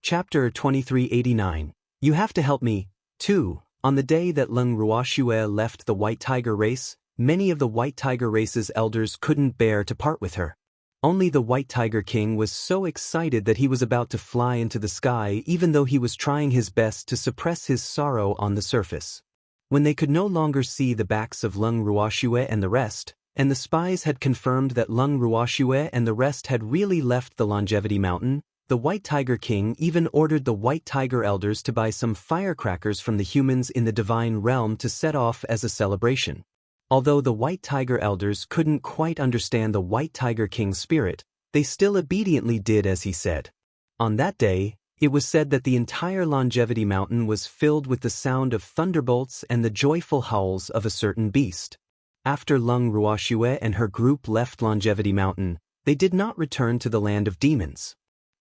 Chapter 2389. You have to help me. 2. On the day that Leng Ruoxue left the White Tiger race, many of the White Tiger race's elders couldn't bear to part with her. Only the White Tiger King was so excited that he was about to fly into the sky even though he was trying his best to suppress his sorrow on the surface. When they could no longer see the backs of Leng Ruoxue and the rest, and the spies had confirmed that Leng Ruoxue and the rest had really left the Longevity Mountain, the White Tiger King even ordered the White Tiger elders to buy some firecrackers from the humans in the Divine Realm to set off as a celebration. Although the White Tiger elders couldn't quite understand the White Tiger King's spirit, they still obediently did as he said. On that day, it was said that the entire Longevity Mountain was filled with the sound of thunderbolts and the joyful howls of a certain beast. After Leng Ruoxue and her group left Longevity Mountain, they did not return to the land of demons.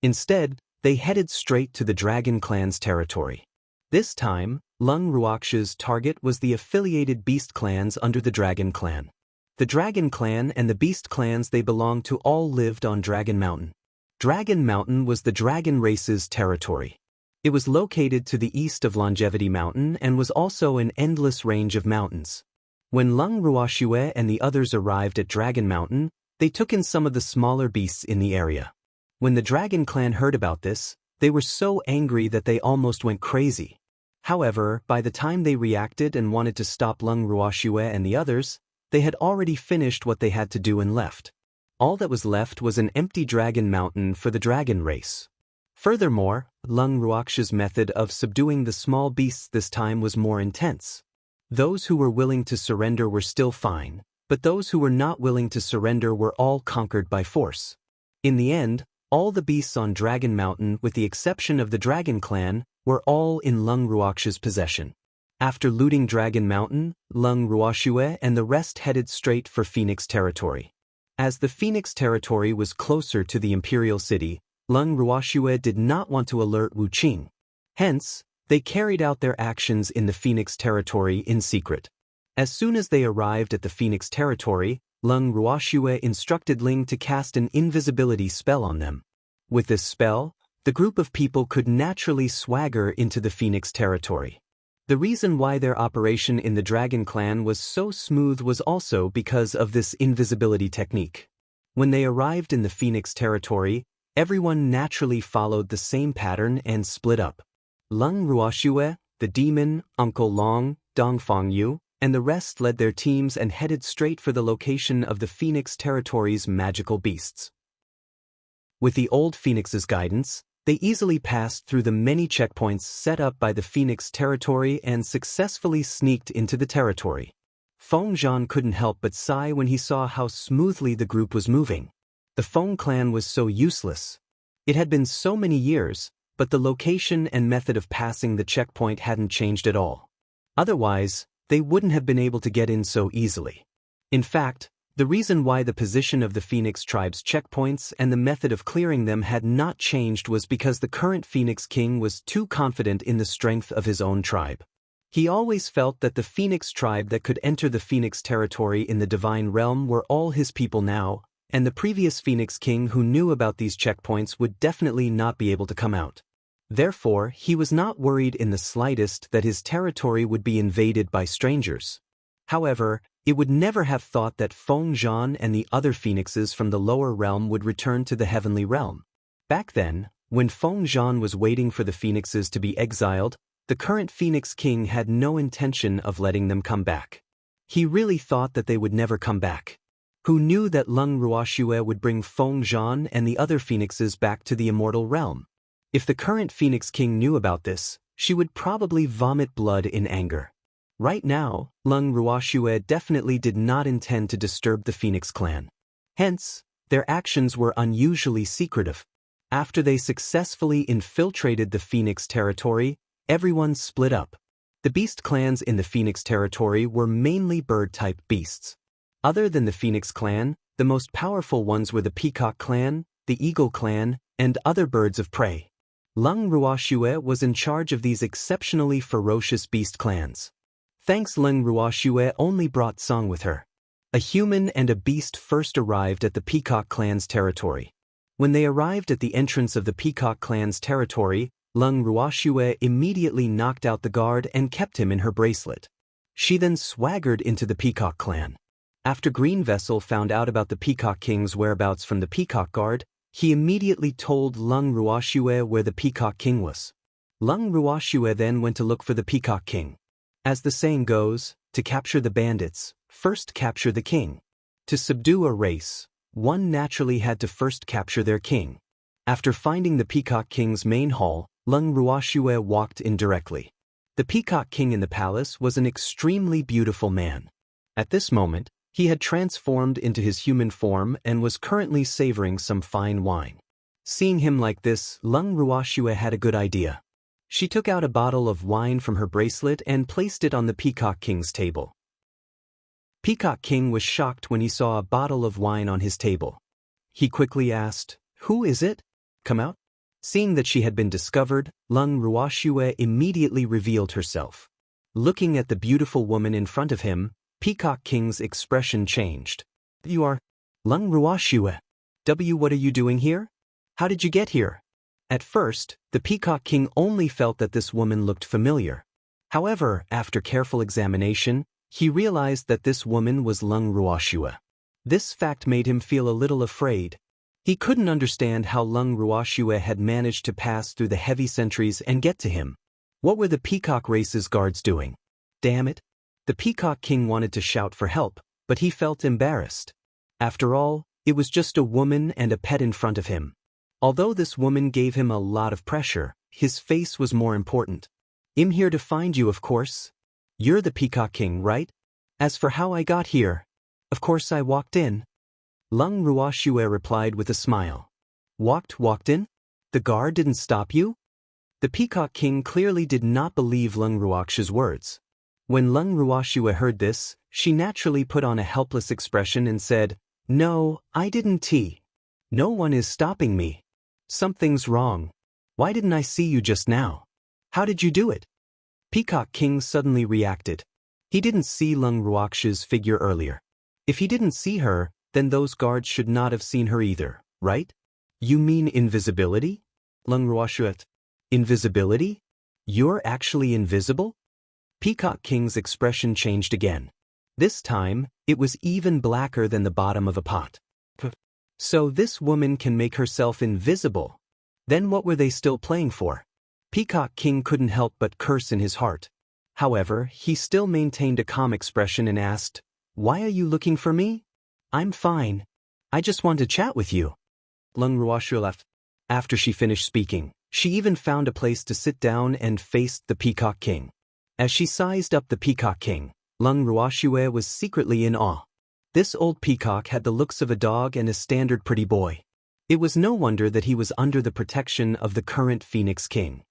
Instead, they headed straight to the Dragon Clan's territory. This time, Leng Ruoxue's target was the affiliated beast clans under the Dragon Clan. The Dragon Clan and the beast clans they belonged to all lived on Dragon Mountain. Dragon Mountain was the dragon race's territory. It was located to the east of Longevity Mountain and was also an endless range of mountains. When Leng Ruoxue and the others arrived at Dragon Mountain, they took in some of the smaller beasts in the area. When the Dragon Clan heard about this, they were so angry that they almost went crazy. However, by the time they reacted and wanted to stop Leng Ruoxue and the others, they had already finished what they had to do and left. All that was left was an empty Dragon Mountain for the dragon race. Furthermore, Leng Ruoxue's method of subduing the small beasts this time was more intense. Those who were willing to surrender were still fine, but those who were not willing to surrender were all conquered by force. In the end, all the beasts on Dragon Mountain, with the exception of the Dragon Clan, were all in Leng Ruoxue's possession. After looting Dragon Mountain, Leng Ruoxue and the rest headed straight for Phoenix Territory. As the Phoenix Territory was closer to the Imperial City, Leng Ruoxue did not want to alert Wu Qing. Hence, they carried out their actions in the Phoenix Territory in secret. As soon as they arrived at the Phoenix Territory, Leng Ruoxue instructed Ling to cast an invisibility spell on them. With this spell, the group of people could naturally swagger into the Phoenix Territory. The reason why their operation in the Dragon Clan was so smooth was also because of this invisibility technique. When they arrived in the Phoenix Territory, everyone naturally followed the same pattern and split up. Leng Ruoxue, the demon, Uncle Long, Dongfang Yu, and the rest led their teams and headed straight for the location of the Phoenix Territory's magical beasts. With the old Phoenix's guidance, they easily passed through the many checkpoints set up by the Phoenix Territory and successfully sneaked into the territory. Feng Zhan couldn't help but sigh when he saw how smoothly the group was moving. The Feng clan was so useless. It had been so many years, but the location and method of passing the checkpoint hadn't changed at all. Otherwise, they wouldn't have been able to get in so easily. In fact, the reason why the position of the Phoenix tribe's checkpoints and the method of clearing them had not changed was because the current Phoenix King was too confident in the strength of his own tribe. He always felt that the Phoenix tribe that could enter the Phoenix territory in the Divine Realm were all his people now, and the previous Phoenix King who knew about these checkpoints would definitely not be able to come out. Therefore, he was not worried in the slightest that his territory would be invaded by strangers. However, it would never have thought that Feng Zhan and the other phoenixes from the lower realm would return to the heavenly realm. Back then, when Feng Zhan was waiting for the phoenixes to be exiled, the current Phoenix King had no intention of letting them come back. He really thought that they would never come back. Who knew that Leng Ruoxue would bring Feng Zhan and the other phoenixes back to the immortal realm? If the current Phoenix King knew about this, she would probably vomit blood in anger. Right now, Leng Ruoxue definitely did not intend to disturb the Phoenix clan. Hence, their actions were unusually secretive. After they successfully infiltrated the Phoenix territory, everyone split up. The beast clans in the Phoenix territory were mainly bird-type beasts. Other than the Phoenix clan, the most powerful ones were the Peacock clan, the Eagle clan, and other birds of prey. Leng Ruoxue was in charge of these exceptionally ferocious beast clans. Thanks, Leng Ruoxue only brought Song with her. A human and a beast first arrived at the Peacock clan's territory. When they arrived at the entrance of the Peacock clan's territory, Lung Ruoxue immediately knocked out the guard and kept him in her bracelet. She then swaggered into the Peacock clan. After Green Vessel found out about the Peacock King's whereabouts from the Peacock Guard, he immediately told Lung Ruoxue where the Peacock King was. Lung Ruoxue then went to look for the Peacock King. As the saying goes, to capture the bandits, first capture the king. To subdue a race, one naturally had to first capture their king. After finding the Peacock King's main hall, Lung Ruoxue walked in directly. The Peacock King in the palace was an extremely beautiful man. At this moment, he had transformed into his human form and was currently savoring some fine wine. Seeing him like this, Lung Ruoxue had a good idea. She took out a bottle of wine from her bracelet and placed it on the Peacock King's table. Peacock King was shocked when he saw a bottle of wine on his table. He quickly asked, "Who is it? Come out." Seeing that she had been discovered, Lung Ruoxue immediately revealed herself. Looking at the beautiful woman in front of him, Peacock King's expression changed. "You are Lung Ruoxue. What are you doing here? How did you get here?" At first, the Peacock King only felt that this woman looked familiar. However, after careful examination, he realized that this woman was Lung Ruoxue. This fact made him feel a little afraid. He couldn't understand how Lung Ruoxue had managed to pass through the heavy sentries and get to him. What were the Peacock race's guards doing? Damn it! The Peacock King wanted to shout for help, but he felt embarrassed. After all, it was just a woman and a pet in front of him. Although this woman gave him a lot of pressure, his face was more important. "I'm here to find you, of course. You're the Peacock King, right? As for how I got here, of course I walked in." Lung Ruoxue replied with a smile. Walked in? The guard didn't stop you?" The Peacock King clearly did not believe Lung Ruoxue's words. When Lung Ruoxue heard this, she naturally put on a helpless expression and said, "No, I didn't. No one is stopping me. Something's wrong. Why didn't I see you just now? How did you do it?" Peacock King suddenly reacted. He didn't see Lung Ruoxue's figure earlier. If he didn't see her, then those guards should not have seen her either, right? "You mean invisibility?" Lung Ruoxue. "Invisibility? You're actually invisible?" Peacock King's expression changed again. This time, it was even blacker than the bottom of a pot. So this woman can make herself invisible. Then what were they still playing for? Peacock King couldn't help but curse in his heart. However, he still maintained a calm expression and asked, "Why are you looking for me?" "I'm fine. I just want to chat with you." Lung Ruoxue left. After she finished speaking, she even found a place to sit down and faced the Peacock King. As she sized up the Peacock King, Lung Ruoxue was secretly in awe. This old peacock had the looks of a dog and a standard pretty boy. It was no wonder that he was under the protection of the current Phoenix King.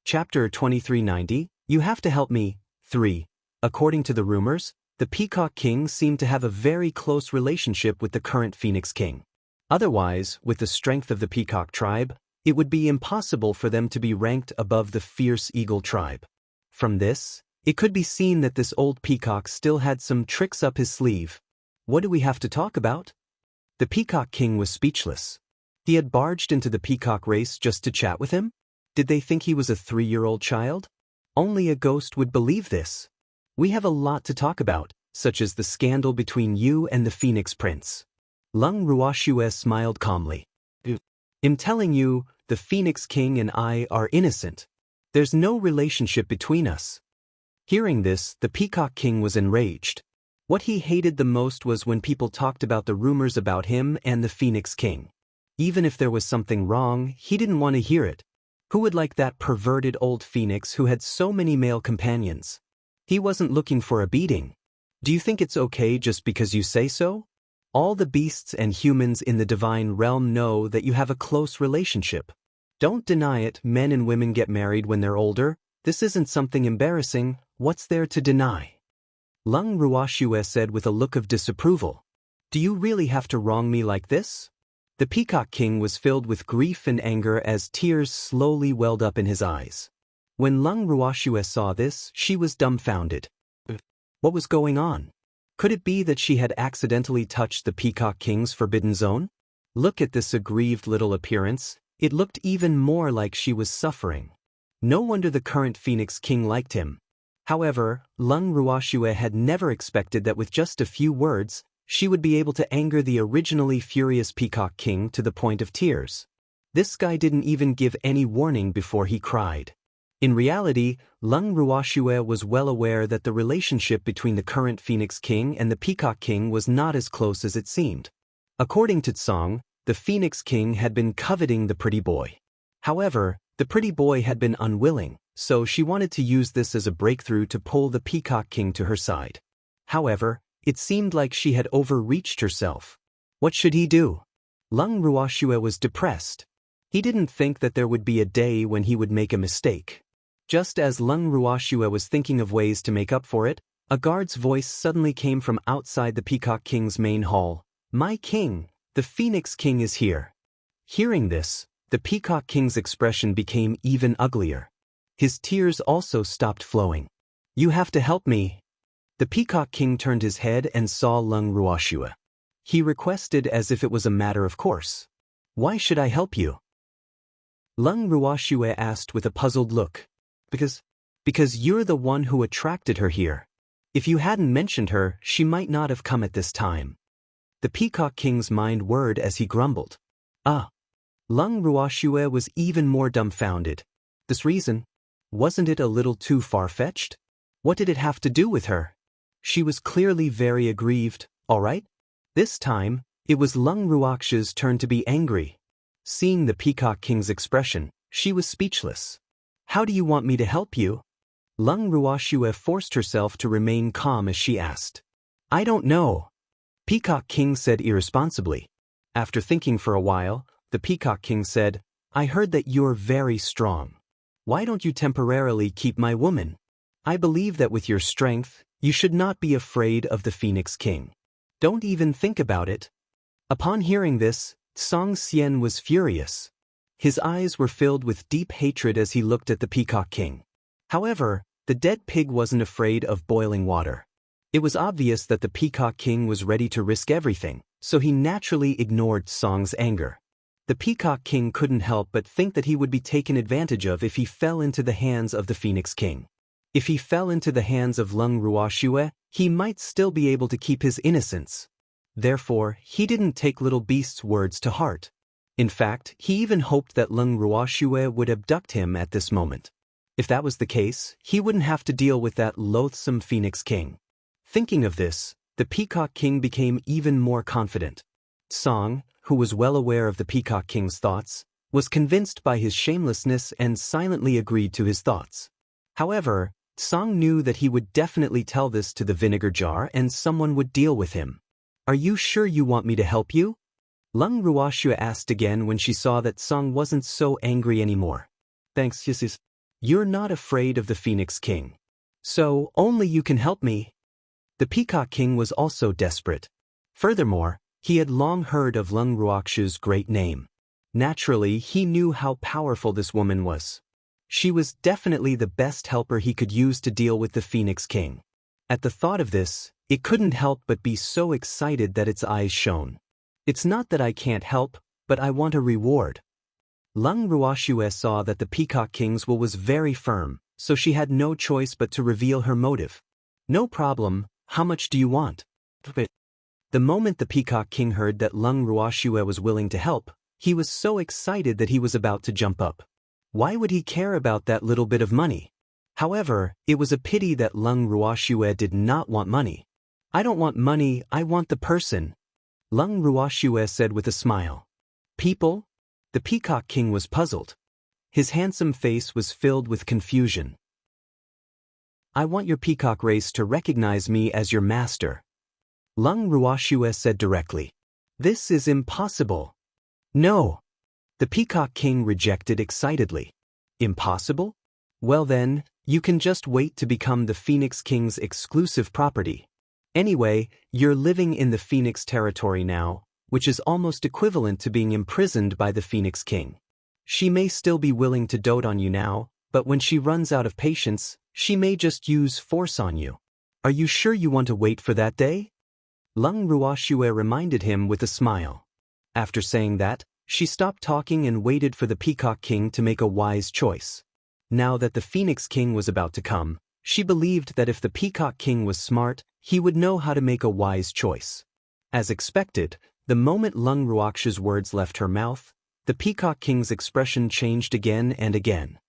Chapter 2390, You Have to Help Me, 3. According to the rumors, the Peacock King seemed to have a very close relationship with the current Phoenix King. Otherwise, with the strength of the Peacock tribe, it would be impossible for them to be ranked above the fierce Eagle tribe. From this, it could be seen that this old peacock still had some tricks up his sleeve. What do we have to talk about? The Peacock King was speechless. He had barged into the peacock race just to chat with him? Did they think he was a 3-year-old child? Only a ghost would believe this. We have a lot to talk about, such as the scandal between you and the Phoenix Prince. Lung Ruoxue smiled calmly. "I'm telling you, the Phoenix King and I are innocent. There's no relationship between us." Hearing this, the Peacock King was enraged. What he hated the most was when people talked about the rumors about him and the Phoenix King. Even if there was something wrong, he didn't want to hear it. Who would like that perverted old phoenix who had so many male companions? He wasn't looking for a beating. Do you think it's okay just because you say so? All the beasts and humans in the divine realm know that you have a close relationship. Don't deny it. Men and women get married when they're older. This isn't something embarrassing. What's there to deny? Lung Ruoxue said with a look of disapproval. Do you really have to wrong me like this? The Peacock King was filled with grief and anger as tears slowly welled up in his eyes. When Lung Ruoxue saw this, she was dumbfounded. What was going on? Could it be that she had accidentally touched the Peacock King's forbidden zone? Look at this aggrieved little appearance. It looked even more like she was suffering. No wonder the current Phoenix King liked him. However, Lung Ruoxue had never expected that with just a few words, she would be able to anger the originally furious Peacock King to the point of tears. This guy didn't even give any warning before he cried. In reality, Lung Ruoxue was well aware that the relationship between the current Phoenix King and the Peacock King was not as close as it seemed. According to Tsong, the Phoenix King had been coveting the pretty boy. However, the pretty boy had been unwilling, so she wanted to use this as a breakthrough to pull the Peacock King to her side. However, it seemed like she had overreached herself. What should he do? Lung Ruoxue was depressed. He didn't think that there would be a day when he would make a mistake. Just as Lung Ruoxue was thinking of ways to make up for it, a guard's voice suddenly came from outside the Peacock King's main hall. "My king, the Phoenix King is here." Hearing this, the Peacock King's expression became even uglier. His tears also stopped flowing. "You have to help me." The Peacock King turned his head and saw Lung Ruoxue. He requested as if it was a matter of course. "Why should I help you?" Lung Ruoxue asked with a puzzled look. Because you're the one who attracted her here. If you hadn't mentioned her, she might not have come at this time. The Peacock King's mind whirred as he grumbled. Lung Ruoxue was even more dumbfounded. This reason? Wasn't it a little too far-fetched? What did it have to do with her? She was clearly very aggrieved, all right? This time, it was Lung Ruoxue's turn to be angry. Seeing the Peacock King's expression, she was speechless. "How do you want me to help you?" Lung Ruoxue forced herself to remain calm as she asked. "I don't know," Peacock King said irresponsibly. After thinking for a while, the Peacock King said, "I heard that you're very strong. Why don't you temporarily keep my woman? I believe that with your strength, you should not be afraid of the Phoenix King. Don't even think about it." Upon hearing this, Song Xian was furious. His eyes were filled with deep hatred as he looked at the Peacock King. However, the dead pig wasn't afraid of boiling water. It was obvious that the Peacock King was ready to risk everything, so he naturally ignored Song's anger. The Peacock King couldn't help but think that he would be taken advantage of if he fell into the hands of the Phoenix King. If he fell into the hands of Lung Ruoxue, he might still be able to keep his innocence. Therefore, he didn't take Little Beast's words to heart. In fact, he even hoped that Lung Ruoxue would abduct him at this moment. If that was the case, he wouldn't have to deal with that loathsome Phoenix King. Thinking of this, the Peacock King became even more confident. Song, who was well aware of the Peacock King's thoughts, was convinced by his shamelessness and silently agreed to his thoughts. However, Song knew that he would definitely tell this to the vinegar jar and someone would deal with him. "Are you sure you want me to help you?" Lung Ruoxue asked again when she saw that Song wasn't so angry anymore. "Thanks, Sis. You're not afraid of the Phoenix King. So, only you can help me." The Peacock King was also desperate. Furthermore, he had long heard of Lung Ruoxue's great name. Naturally, he knew how powerful this woman was. She was definitely the best helper he could use to deal with the Phoenix King. At the thought of this, it couldn't help but be so excited that its eyes shone. "It's not that I can't help, but I want a reward." Lung Ruoxue saw that the Peacock King's will was very firm, so she had no choice but to reveal her motive. "No problem, how much do you want?" The moment the Peacock King heard that Lung Ruoxue was willing to help, he was so excited that he was about to jump up. Why would he care about that little bit of money? However, it was a pity that Lung Ruoxue did not want money. "I don't want money, I want the person," Lung Ruoxue said with a smile. "People?" The Peacock King was puzzled. His handsome face was filled with confusion. "I want your peacock race to recognize me as your master," Lung Ruoxue said directly. "This is impossible." "No." The Peacock King rejected excitedly. "Impossible? Well then, you can just wait to become the Phoenix King's exclusive property. Anyway, you're living in the Phoenix territory now, which is almost equivalent to being imprisoned by the Phoenix King. She may still be willing to dote on you now, but when she runs out of patience, she may just use force on you. Are you sure you want to wait for that day?" Lung Ruoxue reminded him with a smile. After saying that, she stopped talking and waited for the Peacock King to make a wise choice. Now that the Phoenix King was about to come, she believed that if the Peacock King was smart, he would know how to make a wise choice. As expected, the moment Lung Ruoxue's words left her mouth, the Peacock King's expression changed again and again.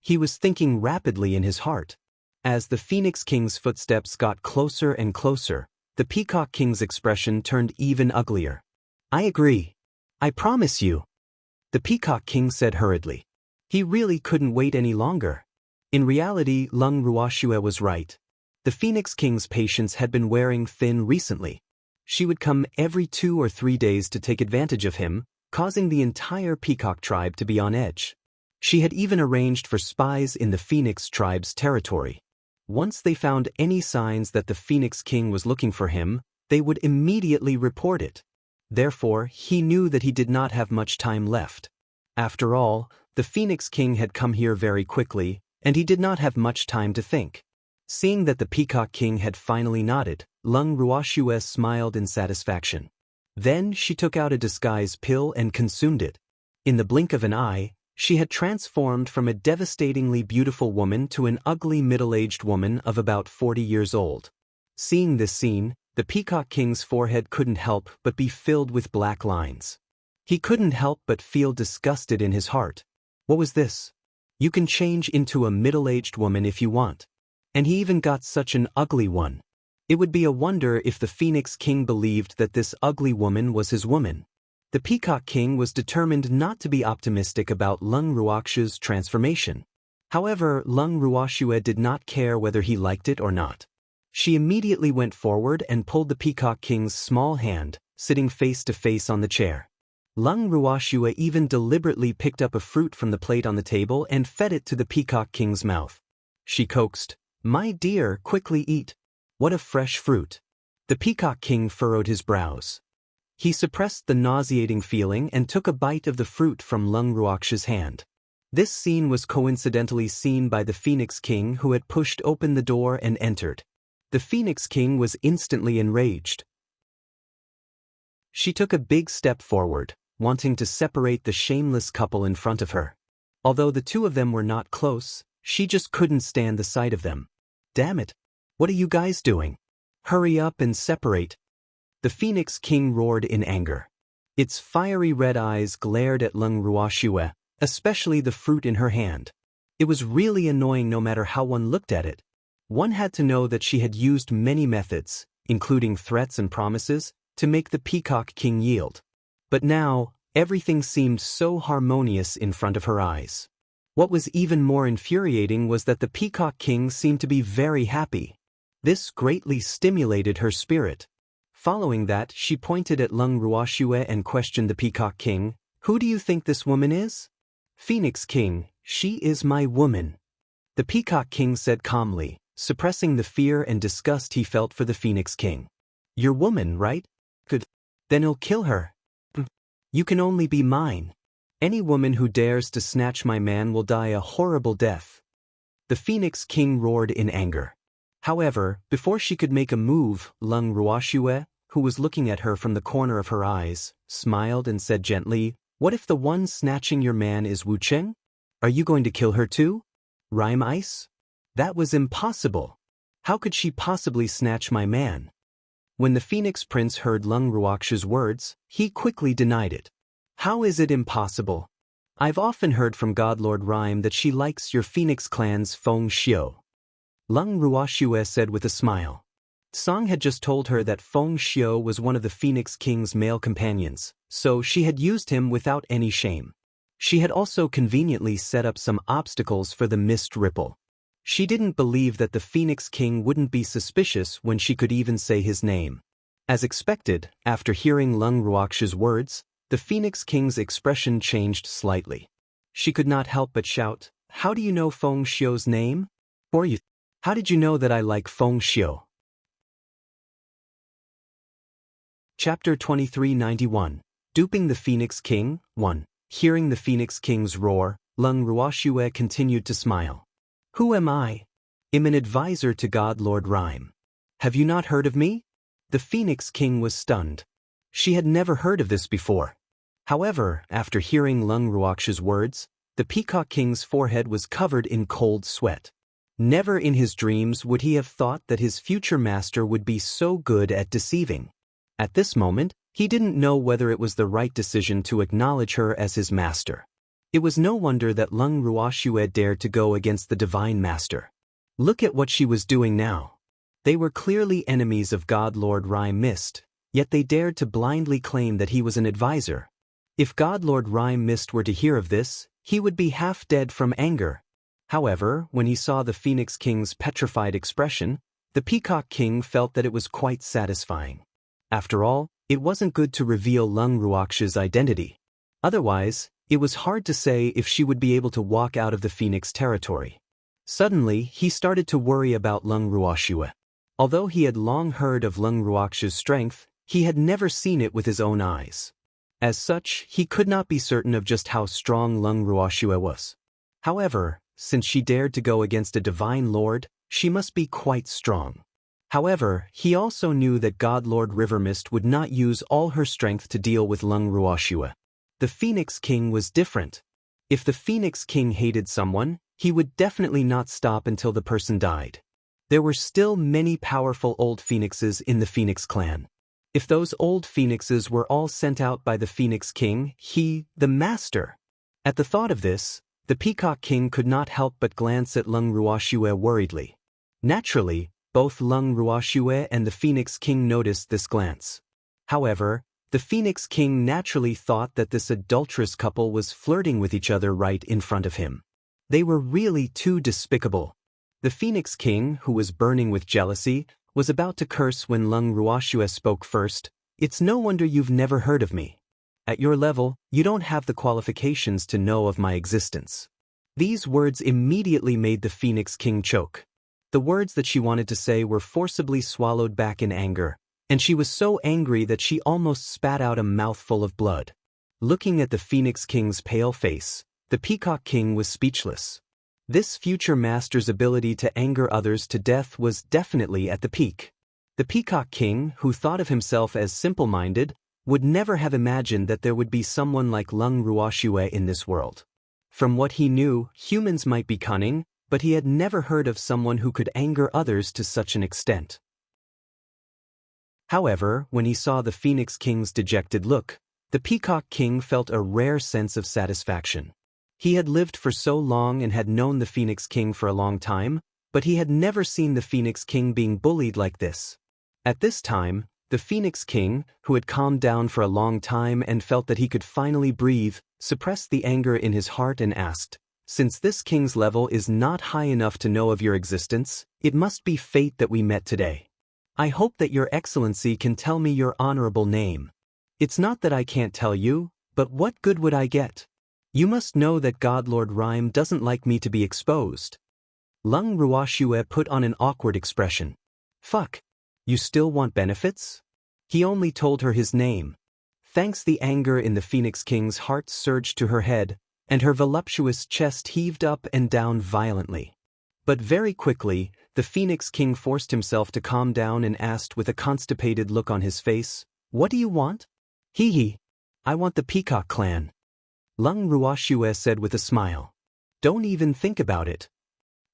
He was thinking rapidly in his heart. As the Phoenix King's footsteps got closer and closer, the Peacock King's expression turned even uglier. "I agree. I promise you," the Peacock King said hurriedly. He really couldn't wait any longer. In reality, Lung Ruoxue was right. The Phoenix King's patience had been wearing thin recently. She would come every 2 or 3 days to take advantage of him, causing the entire Peacock tribe to be on edge. She had even arranged for spies in the Phoenix tribe's territory. Once they found any signs that the Phoenix King was looking for him, they would immediately report it. Therefore, he knew that he did not have much time left. After all, the Phoenix King had come here very quickly, and he did not have much time to think. Seeing that the Peacock King had finally nodded, Lung Ruoxue smiled in satisfaction. Then she took out a disguise pill and consumed it. In the blink of an eye, she had transformed from a devastatingly beautiful woman to an ugly middle-aged woman of about 40 years old. Seeing this scene, the Peacock King's forehead couldn't help but be filled with black lines. He couldn't help but feel disgusted in his heart. What was this? You can change into a middle-aged woman if you want. And he even got such an ugly one. It would be a wonder if the Phoenix King believed that this ugly woman was his woman. The Peacock King was determined not to be optimistic about Lung Ruoxue's transformation. However, Lung Ruoxue did not care whether he liked it or not. She immediately went forward and pulled the Peacock King's small hand, sitting face to face on the chair. Lung Ruoxue even deliberately picked up a fruit from the plate on the table and fed it to the Peacock King's mouth. She coaxed, "My dear, quickly eat. What a fresh fruit." The Peacock King furrowed his brows. He suppressed the nauseating feeling and took a bite of the fruit from Lung Ruoxue's hand. This scene was coincidentally seen by the Phoenix King, who had pushed open the door and entered. The Phoenix King was instantly enraged. She took a big step forward, wanting to separate the shameless couple in front of her. Although the two of them were not close, she just couldn't stand the sight of them. "Damn it! What are you guys doing? Hurry up and separate!" The Phoenix King roared in anger. Its fiery red eyes glared at Lung Ruoxue, especially the fruit in her hand. It was really annoying no matter how one looked at it. One had to know that she had used many methods, including threats and promises, to make the Peacock King yield. But now, everything seemed so harmonious in front of her eyes. What was even more infuriating was that the Peacock King seemed to be very happy. This greatly stimulated her spirit. Following that, she pointed at Lung Ruoxue and questioned the Peacock King, "Who do you think this woman is?" "Phoenix King, she is my woman," the Peacock King said calmly, suppressing the fear and disgust he felt for the Phoenix King. "Your woman, right? Good. Then I'll kill her. You can only be mine. Any woman who dares to snatch my man will die a horrible death." The Phoenix King roared in anger. However, before she could make a move, Lung Ruoxue, who was looking at her from the corner of her eyes, smiled and said gently, "What if the one snatching your man is Wu Cheng? Are you going to kill her too? Rhyme ice?" That was impossible. How could she possibly snatch my man? When the Phoenix Prince heard Lung Ruoxue's words, he quickly denied it. "How is it impossible? I've often heard from Godlord Rhyme that she likes your Phoenix clan's Feng Xiu," Lung Ruoxue said with a smile. Song had just told her that Feng Xiu was one of the Phoenix King's male companions, so she had used him without any shame. She had also conveniently set up some obstacles for the mist ripple. She didn't believe that the Phoenix King wouldn't be suspicious when she could even say his name. As expected, after hearing Lung Ruoxue's words, the Phoenix King's expression changed slightly. She could not help but shout, "How do you know Feng Xiu's name? Or you? How did you know that I like Feng Xiu?" Chapter 2391. Duping the Phoenix King, 1. Hearing the Phoenix King's roar, Lung Ruoxue continued to smile. "Who am I? I'm an advisor to God Lord Rhyme. Have you not heard of me? The Phoenix King was stunned. She had never heard of this before. However, after hearing Lung Ruox's words, the Peacock King's forehead was covered in cold sweat. Never in his dreams would he have thought that his future master would be so good at deceiving. At this moment, he didn't know whether it was the right decision to acknowledge her as his master. It was no wonder that Lung Ruoxue dared to go against the Divine Master. Look at what she was doing now. They were clearly enemies of God Lord Rhyme Mist, yet they dared to blindly claim that he was an advisor. If God Lord Rhyme Mist were to hear of this, he would be half dead from anger. However, when he saw the Phoenix King's petrified expression, the Peacock King felt that it was quite satisfying. After all, it wasn't good to reveal Lung Ruox's identity. Otherwise, it was hard to say if she would be able to walk out of the Phoenix territory. Suddenly, he started to worry about Lung Ruoxue. Although he had long heard of Lung Ruox's strength, he had never seen it with his own eyes. As such, he could not be certain of just how strong Lung Ruoxue was. However, since she dared to go against a divine lord, she must be quite strong. However, he also knew that God Lord Rivermist would not use all her strength to deal with Lung Ruoxue. The Phoenix King was different. If the Phoenix King hated someone, he would definitely not stop until the person died. There were still many powerful old phoenixes in the Phoenix clan. If those old phoenixes were all sent out by the Phoenix King, he, the master. At the thought of this, the Peacock King could not help but glance at Lung Ruoxue worriedly. Naturally, both Lung Ruoxue and the Phoenix King noticed this glance. However, the Phoenix King naturally thought that this adulterous couple was flirting with each other right in front of him. They were really too despicable. The Phoenix King, who was burning with jealousy, was about to curse when Lung Ruoxue spoke first. "It's no wonder you've never heard of me. At your level, you don't have the qualifications to know of my existence." These words immediately made the Phoenix King choke. The words that she wanted to say were forcibly swallowed back in anger, and she was so angry that she almost spat out a mouthful of blood. Looking at the Phoenix King's pale face, the Peacock King was speechless. This future master's ability to anger others to death was definitely at the peak. The Peacock King, who thought of himself as simple-minded, would never have imagined that there would be someone like Lung Ruoxue in this world. From what he knew, humans might be cunning, but he had never heard of someone who could anger others to such an extent. However, when he saw the Phoenix King's dejected look, the Peacock King felt a rare sense of satisfaction. He had lived for so long and had known the Phoenix King for a long time, but he had never seen the Phoenix King being bullied like this. At this time, the Phoenix King, who had calmed down for a long time and felt that he could finally breathe, suppressed the anger in his heart and asked, "Since this king's level is not high enough to know of your existence, it must be fate that we met today. I hope that your excellency can tell me your honorable name. It's not that I can't tell you, but what good would I get? You must know that God Lord Rhyme doesn't like me to be exposed." Lung Ruoxue put on an awkward expression. "Fuck. You still want benefits?" He only told her his name. Thanks, the anger in the Phoenix King's heart surged to her head, and her voluptuous chest heaved up and down violently. But very quickly, the Phoenix King forced himself to calm down and asked with a constipated look on his face, "What do you want?" "Hee. I want the Peacock clan," Lung Ruoxue said with a smile. "Don't even think about it."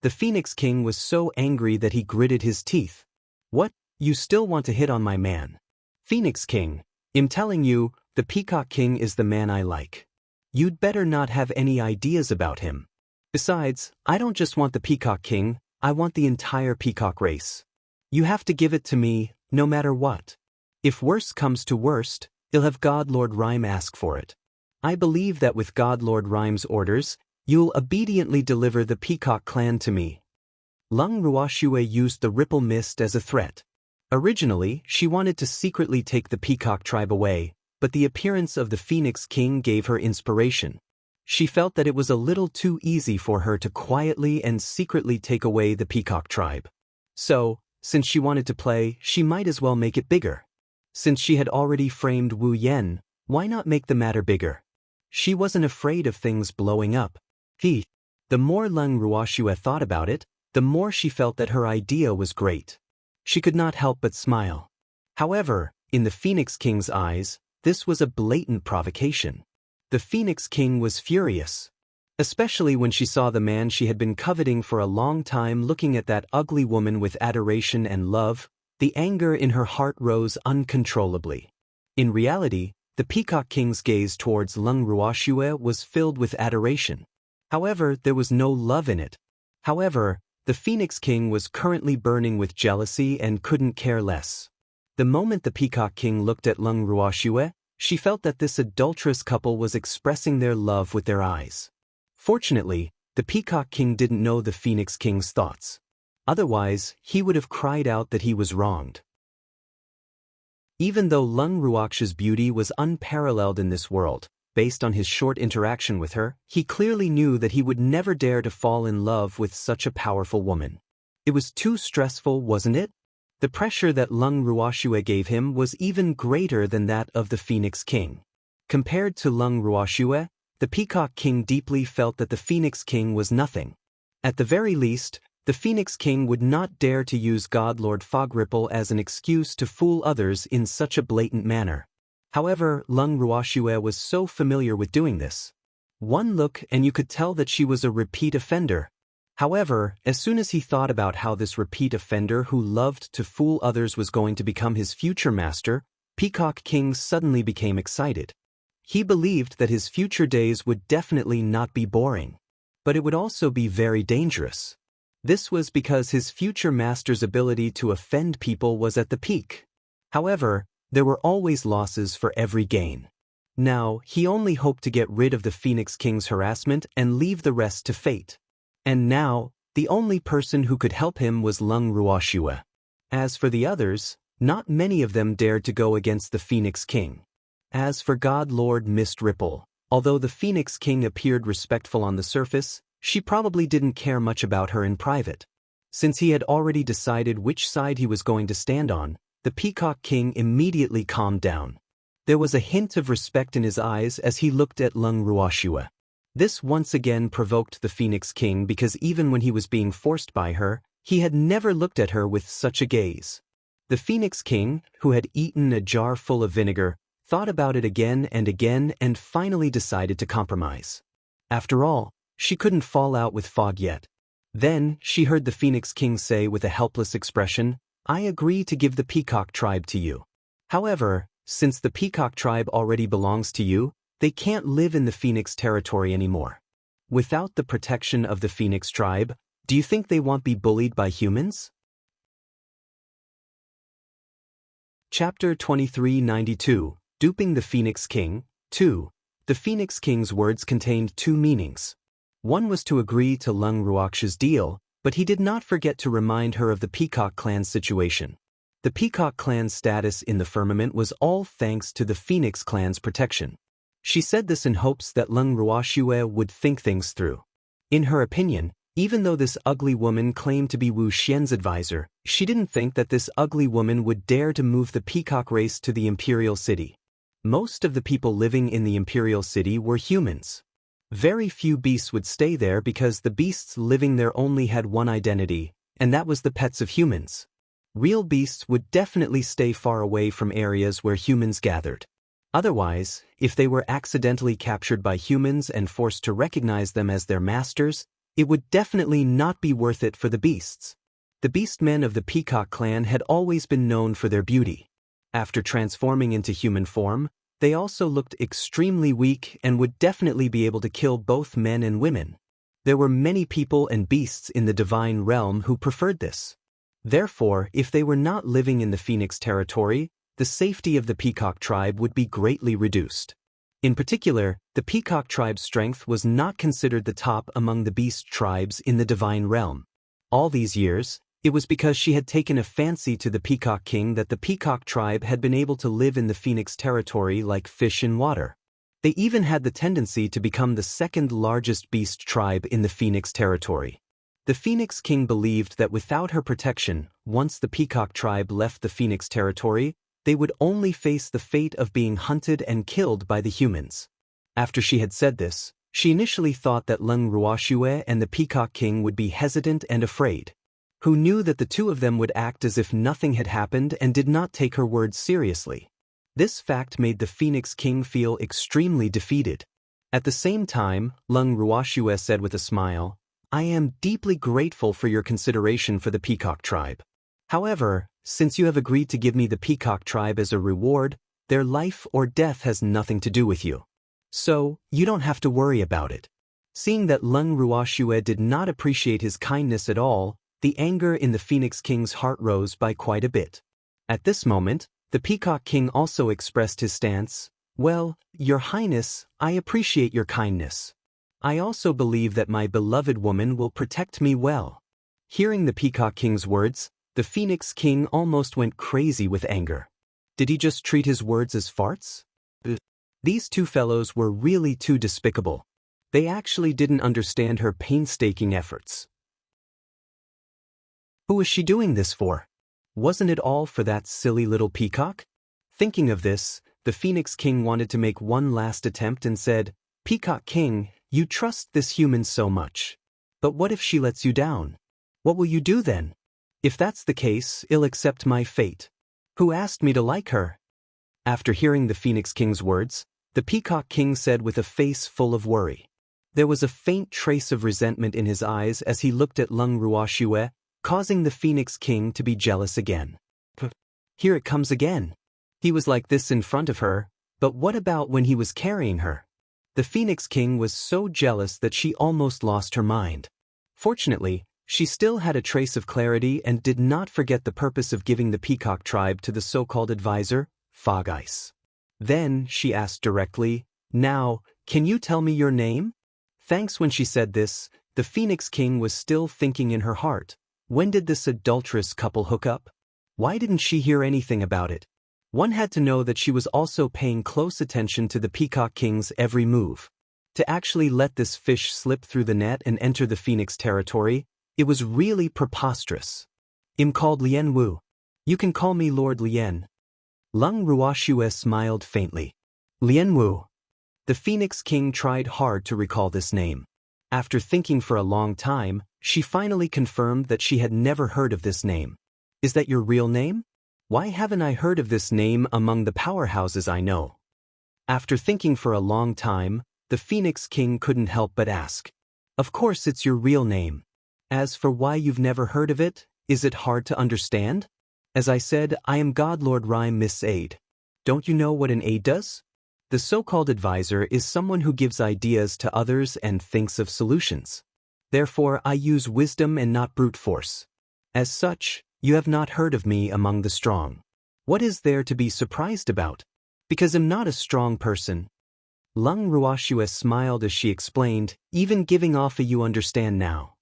The Phoenix King was so angry that he gritted his teeth. "What? You still want to hit on my man?" "Phoenix King, I'm telling you, the Peacock King is the man I like. You'd better not have any ideas about him. Besides, I don't just want the Peacock King, I want the entire peacock race. You have to give it to me, no matter what. If worse comes to worst, you'll have God Lord Rhyme ask for it. I believe that with God Lord Rhyme's orders, you'll obediently deliver the Peacock clan to me." Lung Ruoxue used the Ripple Mist as a threat. Originally, she wanted to secretly take the Peacock tribe away, but the appearance of the Phoenix King gave her inspiration. She felt that it was a little too easy for her to quietly and secretly take away the Peacock tribe. So, since she wanted to play, she might as well make it bigger. Since she had already framed Wu Yen, why not make the matter bigger? She wasn't afraid of things blowing up. The more Lung Ruoxue thought about it, the more she felt that her idea was great. She could not help but smile. However, in the Phoenix King's eyes, this was a blatant provocation. The Phoenix King was furious, especially when she saw the man she had been coveting for a long time looking at that ugly woman with adoration and love. The anger in her heart rose uncontrollably. In reality, the Peacock King's gaze towards Lung Ruoxue was filled with adoration. However, there was no love in it. However, the Phoenix King was currently burning with jealousy and couldn't care less. The moment the Peacock King looked at Lung Ruoxue, she felt that this adulterous couple was expressing their love with their eyes. Fortunately, the Peacock King didn't know the Phoenix King's thoughts. Otherwise, he would have cried out that he was wronged. Even though Lung Ruoxue's beauty was unparalleled in this world, based on his short interaction with her, he clearly knew that he would never dare to fall in love with such a powerful woman. It was too stressful, wasn't it? The pressure that Lung Ruoxue gave him was even greater than that of the Phoenix King. Compared to Lung Ruoxue, the Peacock King deeply felt that the Phoenix King was nothing. At the very least, the Phoenix King would not dare to use God Lord Fogripple as an excuse to fool others in such a blatant manner. However, Lung Ruoxue was so familiar with doing this. One look and you could tell that she was a repeat offender. However, as soon as he thought about how this repeat offender who loved to fool others was going to become his future master, Peacock King suddenly became excited. He believed that his future days would definitely not be boring, but it would also be very dangerous. This was because his future master's ability to offend people was at the peak. However, there were always losses for every gain. Now, he only hoped to get rid of the Phoenix King's harassment and leave the rest to fate. And now, the only person who could help him was Lung Ruoxue. As for the others, not many of them dared to go against the Phoenix King. As for God Lord Mist Ripple, although the Phoenix King appeared respectful on the surface, she probably didn't care much about her in private. Since he had already decided which side he was going to stand on, the Peacock King immediately calmed down. There was a hint of respect in his eyes as he looked at Lung Ruoxue. This once again provoked the Phoenix King because even when he was being forced by her, he had never looked at her with such a gaze. The Phoenix King, who had eaten a jar full of vinegar, thought about it again and finally decided to compromise. After all, she couldn't fall out with Fog yet. Then, she heard the Phoenix King say with a helpless expression, "I agree to give the Peacock tribe to you. However, since the Peacock tribe already belongs to you, they can't live in the Phoenix territory anymore. Without the protection of the Phoenix tribe, do you think they won't be bullied by humans?" Chapter 2392, Duping the Phoenix King, 2. The Phoenix King's words contained two meanings. One was to agree to Lung Ruoxue's deal, but he did not forget to remind her of the Peacock clan's situation. The Peacock clan's status in the firmament was all thanks to the Phoenix clan's protection. She said this in hopes that Lung Ruoxue would think things through. In her opinion, even though this ugly woman claimed to be Wu Xian's advisor, she didn't think that this ugly woman would dare to move the Peacock race to the Imperial City. Most of the people living in the Imperial City were humans. Very few beasts would stay there because the beasts living there only had one identity, and that was the pets of humans. Real beasts would definitely stay far away from areas where humans gathered. Otherwise, if they were accidentally captured by humans and forced to recognize them as their masters, it would definitely not be worth it for the beasts. The beastmen of the Peacock clan had always been known for their beauty. After transforming into human form, they also looked extremely weak and would definitely be able to kill both men and women. There were many people and beasts in the divine realm who preferred this. Therefore, if they were not living in the Phoenix territory, the safety of the Peacock tribe would be greatly reduced. In particular, the Peacock tribe's strength was not considered the top among the beast tribes in the divine realm. All these years, it was because she had taken a fancy to the Peacock King that the Peacock tribe had been able to live in the Phoenix territory like fish in water. They even had the tendency to become the second largest beast tribe in the Phoenix territory. The Phoenix King believed that without her protection, once the Peacock tribe left the Phoenix territory, they would only face the fate of being hunted and killed by the humans. After she had said this, she initially thought that Lung Ruoxue and the Peacock King would be hesitant and afraid. who knew that the two of them would act as if nothing had happened and did not take her words seriously. This fact made the Phoenix King feel extremely defeated. At the same time, Lung Ruoxue said with a smile, "I am deeply grateful for your consideration for the Peacock tribe. However, since you have agreed to give me the Peacock tribe as a reward, their life or death has nothing to do with you. So, you don't have to worry about it." Seeing that Lung Ruoxue did not appreciate his kindness at all, the anger in the Phoenix King's heart rose by quite a bit. At this moment, the Peacock King also expressed his stance. "Well, Your Highness, I appreciate your kindness. I also believe that my beloved woman will protect me well." Hearing the Peacock King's words, the Phoenix King almost went crazy with anger. Did he just treat his words as farts? These two fellows were really too despicable. They actually didn't understand her painstaking efforts. Who was she doing this for? Wasn't it all for that silly little peacock? Thinking of this, the Phoenix King wanted to make one last attempt and said, "Peacock King, you trust this human so much. But what if she lets you down? What will you do then? If that's the case, I'll accept my fate. Who asked me to like her?" After hearing the Phoenix King's words, the Peacock King said with a face full of worry. There was a faint trace of resentment in his eyes as he looked at Lung Ruoxue, causing the Phoenix King to be jealous again. Here it comes again. He was like this in front of her, but what about when he was carrying her? The Phoenix King was so jealous that she almost lost her mind. Fortunately, she still had a trace of clarity and did not forget the purpose of giving the Peacock tribe to the so-called advisor, Fog Ice. Then, she asked directly, "Now, can you tell me your name?" Thanks when she said this, the Phoenix King was still thinking in her heart, when did this adulterous couple hook up? Why didn't she hear anything about it? One had to know that she was also paying close attention to the Peacock King's every move. To actually let this fish slip through the net and enter the Phoenix territory, it was really preposterous. "I'm called Lien Wu. You can call me Lord Lien." Lung Ruoxue smiled faintly. "Lien Wu." The Phoenix King tried hard to recall this name. After thinking for a long time, she finally confirmed that she had never heard of this name. "Is that your real name? Why haven't I heard of this name among the powerhouses I know?" After thinking for a long time, the Phoenix King couldn't help but ask. "Of course it's your real name. As for why you've never heard of it, is it hard to understand? As I said, I am God Lord Rhyme Miss Aid. Don't you know what an aid does? The so-called advisor is someone who gives ideas to others and thinks of solutions. Therefore, I use wisdom and not brute force. As such, you have not heard of me among the strong. What is there to be surprised about? Because I'm not a strong person." Lung Ruoxue smiled as she explained, "Even giving off a you understand now."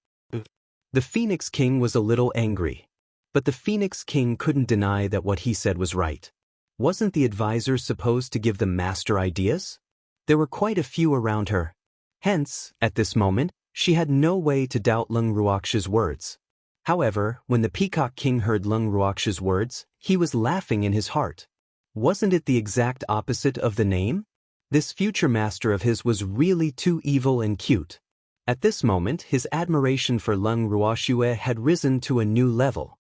The Phoenix King was a little angry. But the Phoenix King couldn't deny that what he said was right. Wasn't the advisor supposed to give them master ideas? There were quite a few around her. Hence, at this moment, she had no way to doubt Lung Ruoxue's words. However, when the Peacock King heard Lung Ruoxue's words, he was laughing in his heart. Wasn't it the exact opposite of the name? This future master of his was really too evil and cute. At this moment, his admiration for Lung Ruoxue had risen to a new level.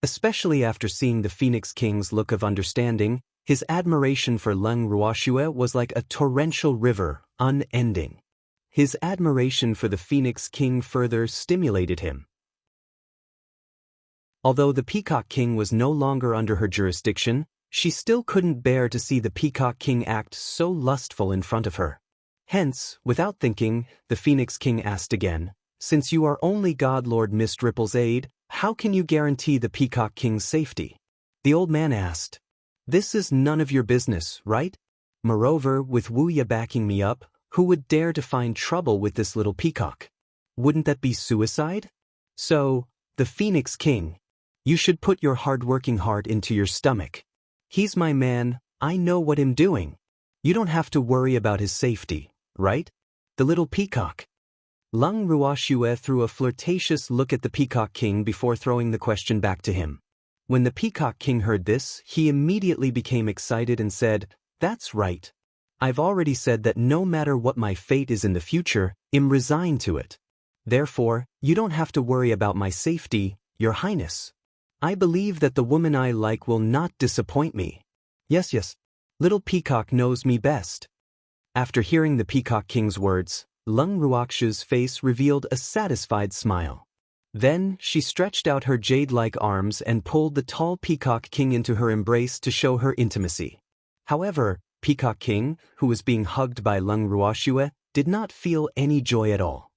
Especially after seeing the Phoenix King's look of understanding, his admiration for Lung Ruoxue was like a torrential river, unending. His admiration for the Phoenix King further stimulated him. Although the Peacock King was no longer under her jurisdiction, she still couldn't bear to see the Peacock King act so lustful in front of her. Hence, without thinking, the Phoenix King asked again, "Since you are only God Lord Mist Ripple's aid, how can you guarantee the Peacock King's safety?" The old man asked. "This is none of your business, right? Moreover, with Wuya backing me up, who would dare to find trouble with this little peacock? Wouldn't that be suicide? So, the Phoenix King, you should put your hard-working heart into your stomach. He's my man, I know what I'm doing. You don't have to worry about his safety, right? The little peacock." Lung Ruoxue threw a flirtatious look at the Peacock King before throwing the question back to him. When the Peacock King heard this, he immediately became excited and said, "That's right. I've already said that no matter what my fate is in the future, I'm resigned to it. Therefore, you don't have to worry about my safety, Your Highness. I believe that the woman I like will not disappoint me. Yes, yes. Little Peacock knows me best. After hearing the Peacock King's words, Lung Ruox's face revealed a satisfied smile. Then, she stretched out her jade-like arms and pulled the tall Peacock King into her embrace to show her intimacy. However, Peacock King, who was being hugged by Lung Ruoxue, did not feel any joy at all.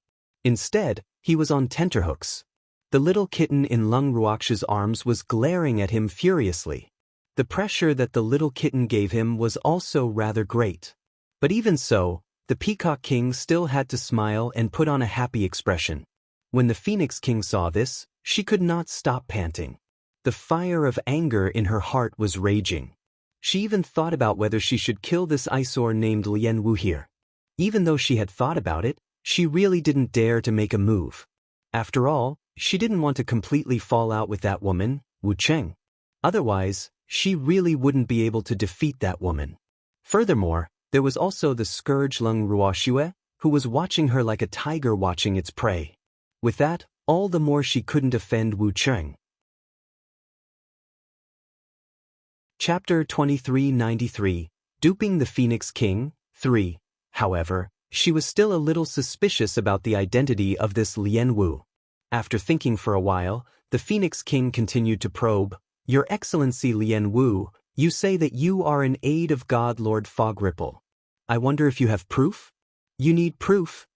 Instead, he was on tenterhooks. The little kitten in Lung Ruox's arms was glaring at him furiously. The pressure that the little kitten gave him was also rather great. But even so, the Peacock King still had to smile and put on a happy expression. When the Phoenix King saw this, she could not stop panting. The fire of anger in her heart was raging. She even thought about whether she should kill this eyesore named Lien Wu here. Even though she had thought about it, she really didn't dare to make a move. After all, she didn't want to completely fall out with that woman, Wu Cheng. Otherwise, she really wouldn't be able to defeat that woman. Furthermore, there was also the scourge Lung Ruoxue, who was watching her like a tiger watching its prey. With that, all the more she couldn't offend Wu Cheng. Chapter 2393, Duping the Phoenix King, 3. However, she was still a little suspicious about the identity of this Lien Wu. After thinking for a while, the Phoenix King continued to probe. Your Excellency Lien Wu, you say that you are an aide of God Lord Fog Ripple. I wonder if you have proof? You need proof?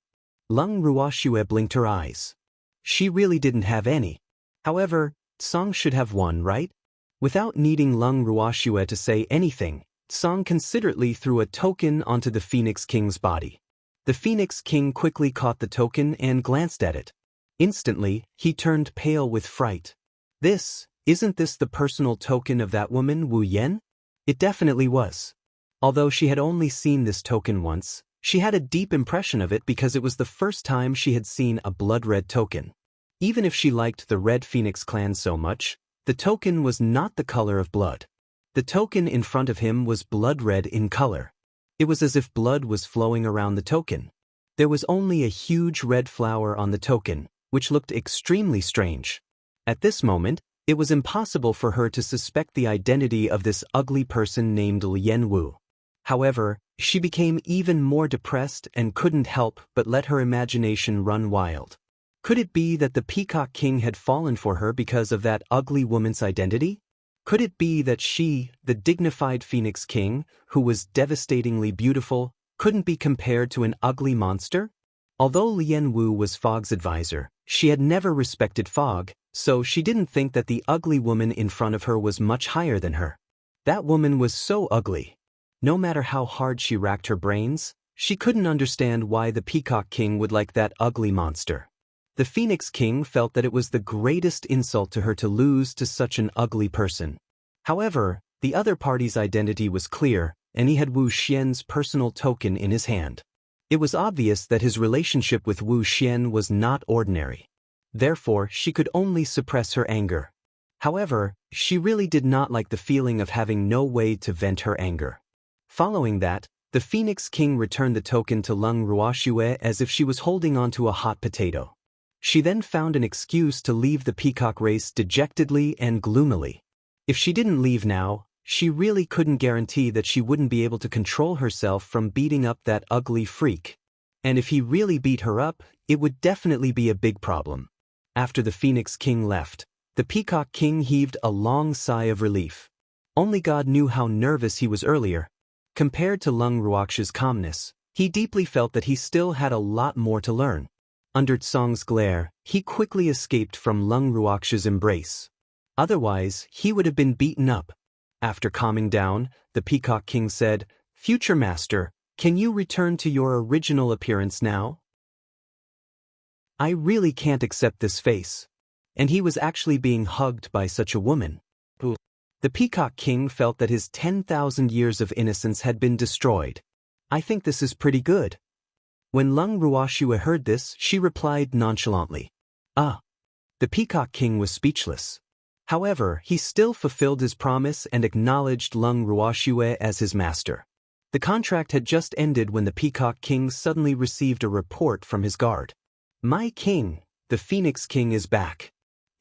Lung Ruoxue blinked her eyes. She really didn't have any. However, Song should have one, right? Without needing Lung Ruoxue to say anything, Song considerately threw a token onto the Phoenix King's body. The Phoenix King quickly caught the token and glanced at it. Instantly, he turned pale with fright. Isn't this the personal token of that woman Wu Yan? It definitely was. Although she had only seen this token once, she had a deep impression of it because it was the first time she had seen a blood-red token. Even if she liked the Red Phoenix clan so much, the token was not the color of blood. The token in front of him was blood-red in color. It was as if blood was flowing around the token. There was only a huge red flower on the token, which looked extremely strange. At this moment, it was impossible for her to suspect the identity of this ugly person named Lien Wu. However, she became even more depressed and couldn't help but let her imagination run wild. Could it be that the Peacock King had fallen for her because of that ugly woman's identity? Could it be that she, the dignified Phoenix King, who was devastatingly beautiful, couldn't be compared to an ugly monster? Although Lien Wu was Fog's advisor, she had never respected Fog, so she didn't think that the ugly woman in front of her was much higher than her. That woman was so ugly. No matter how hard she racked her brains, she couldn't understand why the Peacock King would like that ugly monster. The Phoenix King felt that it was the greatest insult to her to lose to such an ugly person. However, the other party's identity was clear, and he had Wu Xian's personal token in his hand. It was obvious that his relationship with Wu Xian was not ordinary. Therefore, she could only suppress her anger. However, she really did not like the feeling of having no way to vent her anger. Following that, the Phoenix King returned the token to Lung Ruoxue as if she was holding onto a hot potato. She then found an excuse to leave the peacock race dejectedly and gloomily. If she didn't leave now, she really couldn't guarantee that she wouldn't be able to control herself from beating up that ugly freak. And if he really beat her up, it would definitely be a big problem. After the Phoenix King left, the Peacock King heaved a long sigh of relief. Only God knew how nervous he was earlier. Compared to Lung Ruox's calmness, he deeply felt that he still had a lot more to learn. Under Tsong's glare, he quickly escaped from Lung Ruox's embrace. Otherwise, he would have been beaten up. After calming down, the Peacock King said, "Future Master, can you return to your original appearance now? I really can't accept this face." And he was actually being hugged by such a woman. The Peacock King felt that his 10,000 years of innocence had been destroyed. I think this is pretty good. When Lung Ruoxue heard this, she replied nonchalantly. The Peacock King was speechless. However, he still fulfilled his promise and acknowledged Lung Ruoxue as his master. The contract had just ended when the Peacock King suddenly received a report from his guard. "My king, the Phoenix King is back.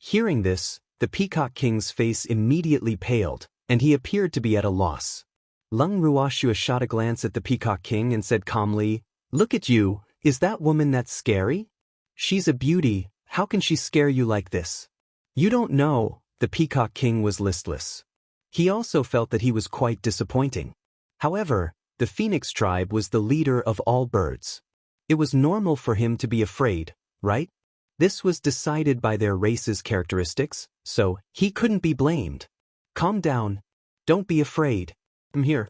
Hearing this, the Peacock King's face immediately paled, and he appeared to be at a loss. Lung Ruoxue shot a glance at the Peacock King and said calmly, "Look at you, is that woman that scary? She's a beauty, how can she scare you like this?" "You don't know," the Peacock King was listless. He also felt that he was quite disappointing. However, the Phoenix tribe was the leader of all birds. It was normal for him to be afraid, right? This was decided by their race's characteristics, so he couldn't be blamed. "Calm down. Don't be afraid. I'm here."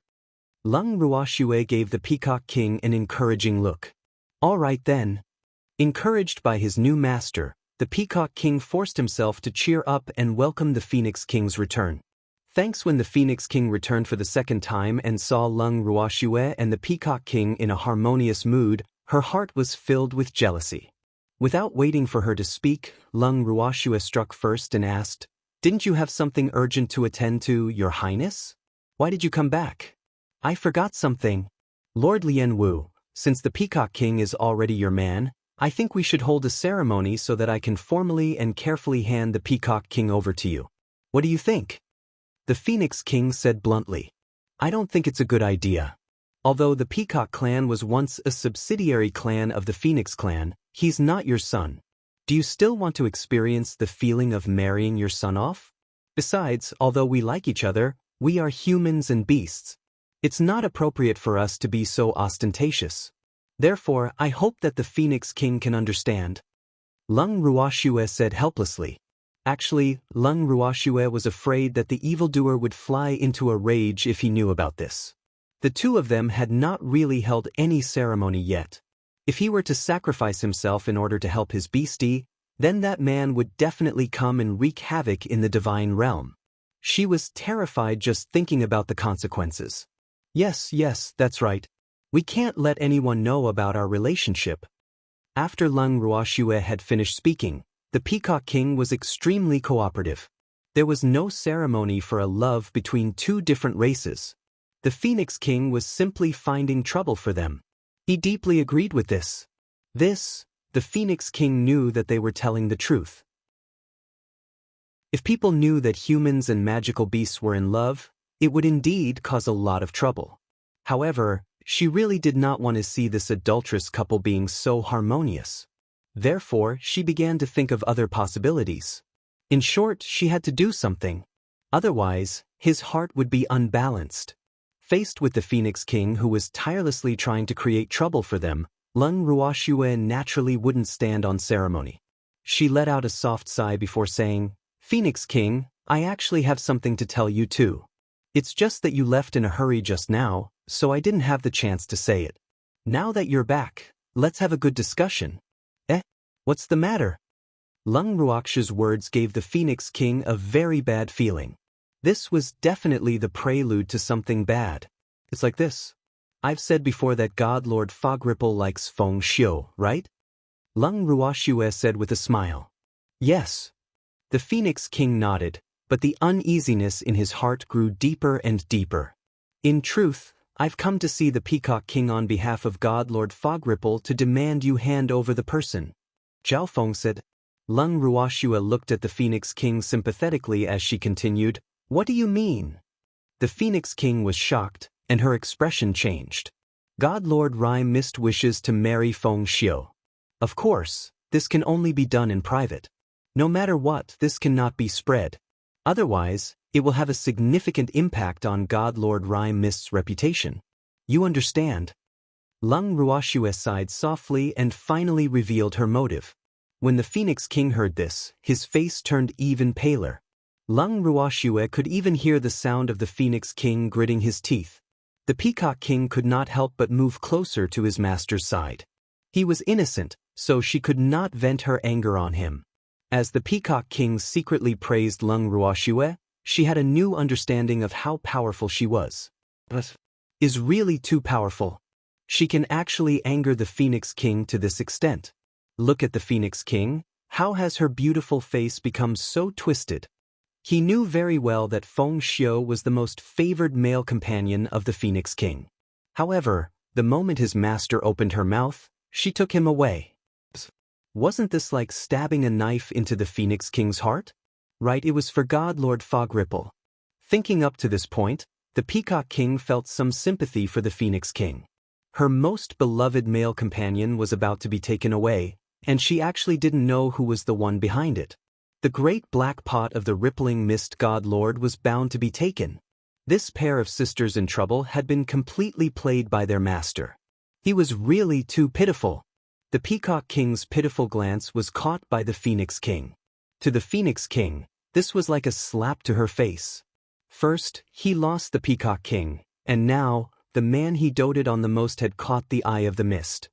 Lung Ruoxue gave the Peacock King an encouraging look. "All right then." Encouraged by his new master, the Peacock King forced himself to cheer up and welcome the Phoenix King's return. Thanks. When the Phoenix King returned for the second time and saw Lung Ruoxue and the Peacock King in a harmonious mood, her heart was filled with jealousy. Without waiting for her to speak, Lung Ruoxue struck first and asked, "Didn't you have something urgent to attend to, Your Highness? Why did you come back?" "I forgot something. Lord Lien Wu, since the Peacock King is already your man, I think we should hold a ceremony so that I can formally and carefully hand the Peacock King over to you. What do you think?" The Phoenix King said bluntly, "I don't think it's a good idea. Although the Peacock clan was once a subsidiary clan of the Phoenix clan, he's not your son. Do you still want to experience the feeling of marrying your son off? Besides, although we like each other, we are humans and beasts. It's not appropriate for us to be so ostentatious. Therefore, I hope that the Phoenix King can understand." Lung Ruoxue said helplessly. Actually, Lung Ruoxue was afraid that the evildoer would fly into a rage if he knew about this. The two of them had not really held any ceremony yet. If he were to sacrifice himself in order to help his beastie, then that man would definitely come and wreak havoc in the divine realm. She was terrified just thinking about the consequences. Yes, that's right. We can't let anyone know about our relationship." After Lung Ruoxue had finished speaking, the Peacock King was extremely cooperative. There was no ceremony for a love between two different races. The Phoenix King was simply finding trouble for them. He deeply agreed with this. The Phoenix King knew that they were telling the truth. If people knew that humans and magical beasts were in love, it would indeed cause a lot of trouble. However, she really did not want to see this adulterous couple being so harmonious. Therefore, she began to think of other possibilities. In short, she had to do something. Otherwise, his heart would be unbalanced. Faced with the Phoenix King who was tirelessly trying to create trouble for them, Lung Ruoxue naturally wouldn't stand on ceremony. She let out a soft sigh before saying, "Phoenix King, I actually have something to tell you too. It's just that you left in a hurry just now, so I didn't have the chance to say it. Now that you're back, let's have a good discussion." What's the matter?" Lung Ruoxue's words gave the Phoenix King a very bad feeling. This was definitely the prelude to something bad. It's like this. "I've said before that God Lord Fog Ripple likes feng shui, right?" Lung Ruoxue said with a smile. "Yes." The Phoenix King nodded, but the uneasiness in his heart grew deeper and deeper. "In truth, I've come to see the Peacock King on behalf of God Lord Fog Ripple to demand you hand over the person," Zhao Feng said. Lung Ruoxue looked at the Phoenix King sympathetically as she continued, "What do you mean?" The Phoenix King was shocked, and her expression changed. "God Lord Rhyme Mist wishes to marry Feng Shui. Of course, this can only be done in private. No matter what, this cannot be spread. Otherwise, it will have a significant impact on God Lord Rhyme Mist's reputation. You understand?" Lung Ruoxue sighed softly and finally revealed her motive. When the Phoenix King heard this, his face turned even paler. Lung Ruoxue could even hear the sound of the Phoenix King gritting his teeth. The Peacock King could not help but move closer to his master's side. He was innocent, so she could not vent her anger on him. As the Peacock King secretly praised Lung Ruoxue, she had a new understanding of how powerful she was. But is really too powerful. She can actually anger the Phoenix King to this extent. Look at the Phoenix King. How has her beautiful face become so twisted? He knew very well that Feng Shui was the most favored male companion of the Phoenix King. However, the moment his master opened her mouth, she took him away. Wasn't this like stabbing a knife into the Phoenix King's heart? Right, it was for God Lord Fogripple. Thinking up to this point, the Peacock King felt some sympathy for the Phoenix King. Her most beloved male companion was about to be taken away, and she actually didn't know who was the one behind it. The great black pot of the rippling mist god lord was bound to be taken. This pair of sisters in trouble had been completely played by their master. He was really too pitiful. The Peacock King's pitiful glance was caught by the Phoenix King. To the Phoenix King, this was like a slap to her face. First, he lost the Peacock King, and now, the man he doted on the most had caught the eye of the mist.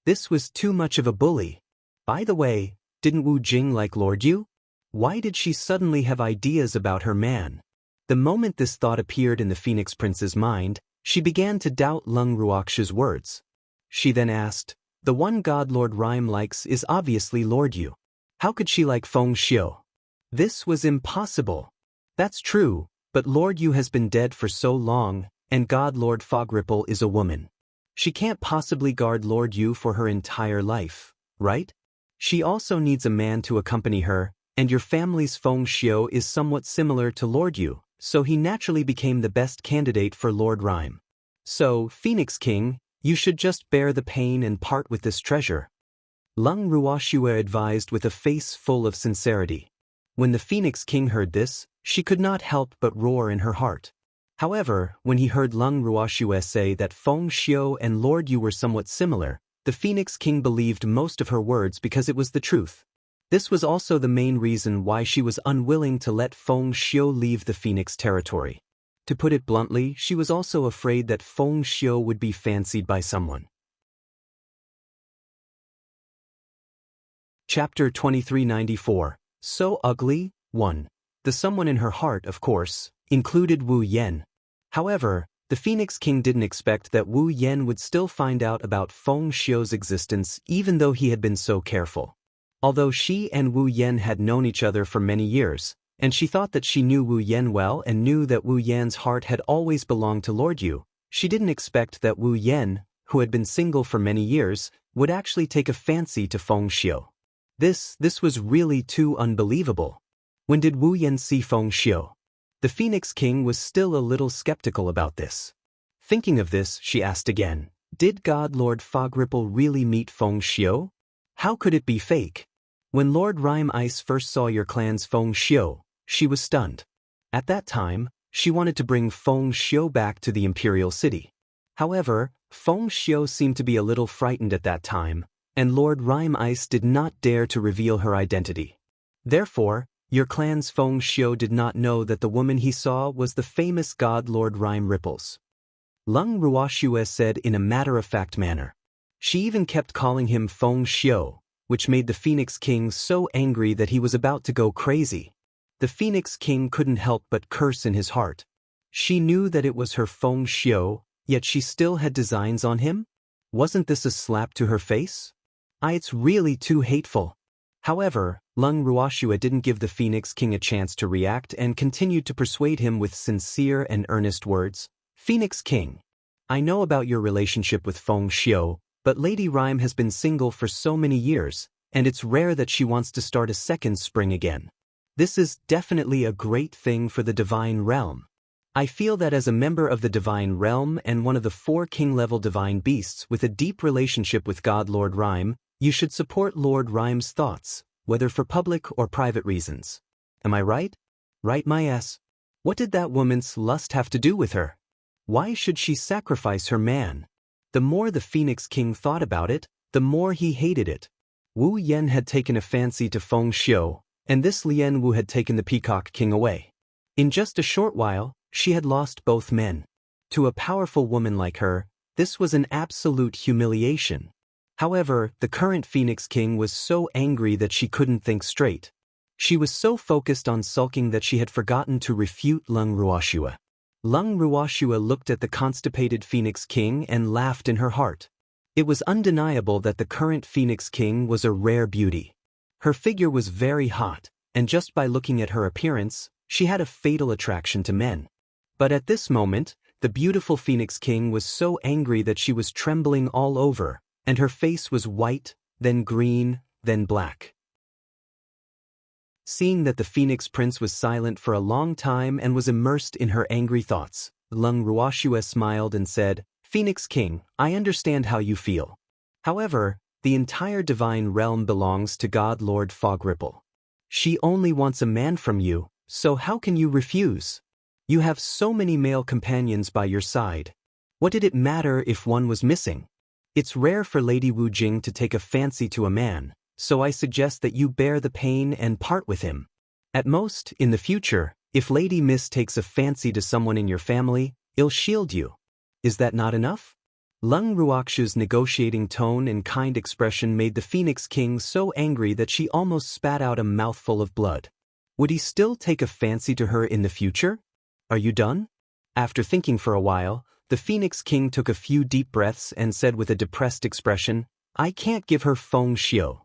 This was too much of a bully. By the way, didn't Wu Jing like Lord Yu? Why did she suddenly have ideas about her man? The moment this thought appeared in the Phoenix Prince's mind, she began to doubt Lung Ruoxu's words. She then asked, "The one god Lord Rhyme likes is obviously Lord Yu. How could she like Feng Xiu?" This was impossible. That's true, but Lord Yu has been dead for so long, and God Lord Fogripple is a woman. She can't possibly guard Lord Yu for her entire life, right? She also needs a man to accompany her, and your family's Feng Xiu is somewhat similar to Lord Yu, so he naturally became the best candidate for Lord Rhyme. So, Phoenix King, you should just bear the pain and part with this treasure. Lung Ruoxue advised with a face full of sincerity. When the Phoenix King heard this, she could not help but roar in her heart. However, when he heard Lung Ruoxue say that Feng Xiu and Lord Yu were somewhat similar, the Phoenix King believed most of her words because it was the truth. This was also the main reason why she was unwilling to let Feng Xiu leave the Phoenix territory. To put it bluntly, she was also afraid that Feng Xiu would be fancied by someone. Chapter 2394. So Ugly? 1. The someone in her heart, of course, included Wu Yan. However, the Phoenix King didn't expect that Wu Yan would still find out about Feng Xiu's existence even though he had been so careful. Although she and Wu Yan had known each other for many years, and she thought that she knew Wu Yan well and knew that Wu Yan's heart had always belonged to Lord Yu, she didn't expect that Wu Yan, who had been single for many years, would actually take a fancy to Feng Xiu. This was really too unbelievable. When did Wu Yan see Feng Xiu? The Phoenix King was still a little skeptical about this. Thinking of this, she asked again, "Did God Lord Fogripple really meet Feng Xiu? How could it be fake?" When Lord Rhyme Ice first saw your clan's Feng Xiu, she was stunned. At that time, she wanted to bring Feng Xiu back to the Imperial City. However, Feng Xiu seemed to be a little frightened at that time, and Lord Rhyme Ice did not dare to reveal her identity. Therefore, your clan's Feng Xiu did not know that the woman he saw was the famous god Lord Rhyme Ripples. Lung Ruoxue said in a matter-of-fact manner. She even kept calling him Feng Xiu, which made the Phoenix King so angry that he was about to go crazy. The Phoenix King couldn't help but curse in his heart. She knew that it was her Feng Xiu, yet she still had designs on him? Wasn't this a slap to her face? It's really too hateful. However, Lung Ruoxue didn't give the Phoenix King a chance to react and continued to persuade him with sincere and earnest words. "Phoenix King, I know about your relationship with Feng Xiu, but Lady Rhyme has been single for so many years, and it's rare that she wants to start a second spring again. This is definitely a great thing for the Divine Realm. I feel that as a member of the Divine Realm and one of the 4 king-level divine beasts with a deep relationship with God Lord Rhyme, you should support Lord Rhyme's thoughts, whether for public or private reasons. Am I right? Right, my ass? What did that woman's lust have to do with her? Why should she sacrifice her man?" The more the Phoenix King thought about it, the more he hated it. Wu Yan had taken a fancy to Feng Xiu, and this Lien Wu had taken the Peacock King away. In just a short while, she had lost both men. To a powerful woman like her, this was an absolute humiliation. However, the current Phoenix King was so angry that she couldn't think straight. She was so focused on sulking that she had forgotten to refute Lung Ruoxue. Lung Ruoxue looked at the constipated Phoenix King and laughed in her heart. It was undeniable that the current Phoenix King was a rare beauty. Her figure was very hot, and just by looking at her appearance, she had a fatal attraction to men. But at this moment, the beautiful Phoenix King was so angry that she was trembling all over, and her face was white, then green, then black. Seeing that the Phoenix Prince was silent for a long time and was immersed in her angry thoughts, Lung Ruoxue smiled and said, "Phoenix King, I understand how you feel. However, the entire divine realm belongs to God Lord Fogripple. She only wants a man from you, so how can you refuse? You have so many male companions by your side. What did it matter if one was missing? It's rare for Lady Wu Jing to take a fancy to a man, so I suggest that you bear the pain and part with him. At most, in the future, if Lady Miss takes a fancy to someone in your family, I'll shield you. Is that not enough?" Lung Ruoxue's negotiating tone and kind expression made the Phoenix King so angry that she almost spat out a mouthful of blood. Would he still take a fancy to her in the future? Are you done? After thinking for a while, the Phoenix King took a few deep breaths and said with a depressed expression, "I can't give her Feng Xiu.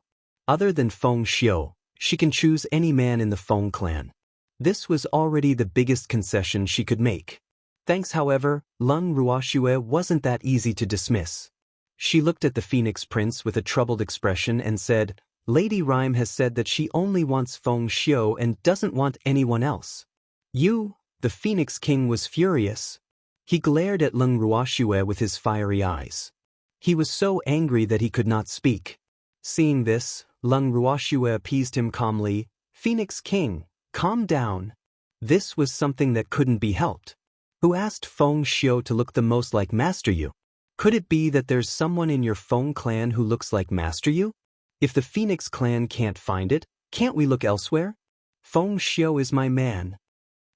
Other than Feng Xiu, she can choose any man in the Feng clan." This was already the biggest concession she could make. Thanks, however, Lung Ruoxue wasn't that easy to dismiss. She looked at the Phoenix Prince with a troubled expression and said, "Lady Rhyme has said that she only wants Feng Xiu and doesn't want anyone else." "You?" The Phoenix King was furious. He glared at Lung Ruoxue with his fiery eyes. He was so angry that he could not speak. Seeing this, Lung Ruoxue appeased him calmly. "Phoenix King, calm down. This was something that couldn't be helped. Who asked Feng Xiu to look the most like Master Yu? Could it be that there's someone in your Feng clan who looks like Master Yu? If the Phoenix clan can't find it, can't we look elsewhere? Feng Xiu is my man."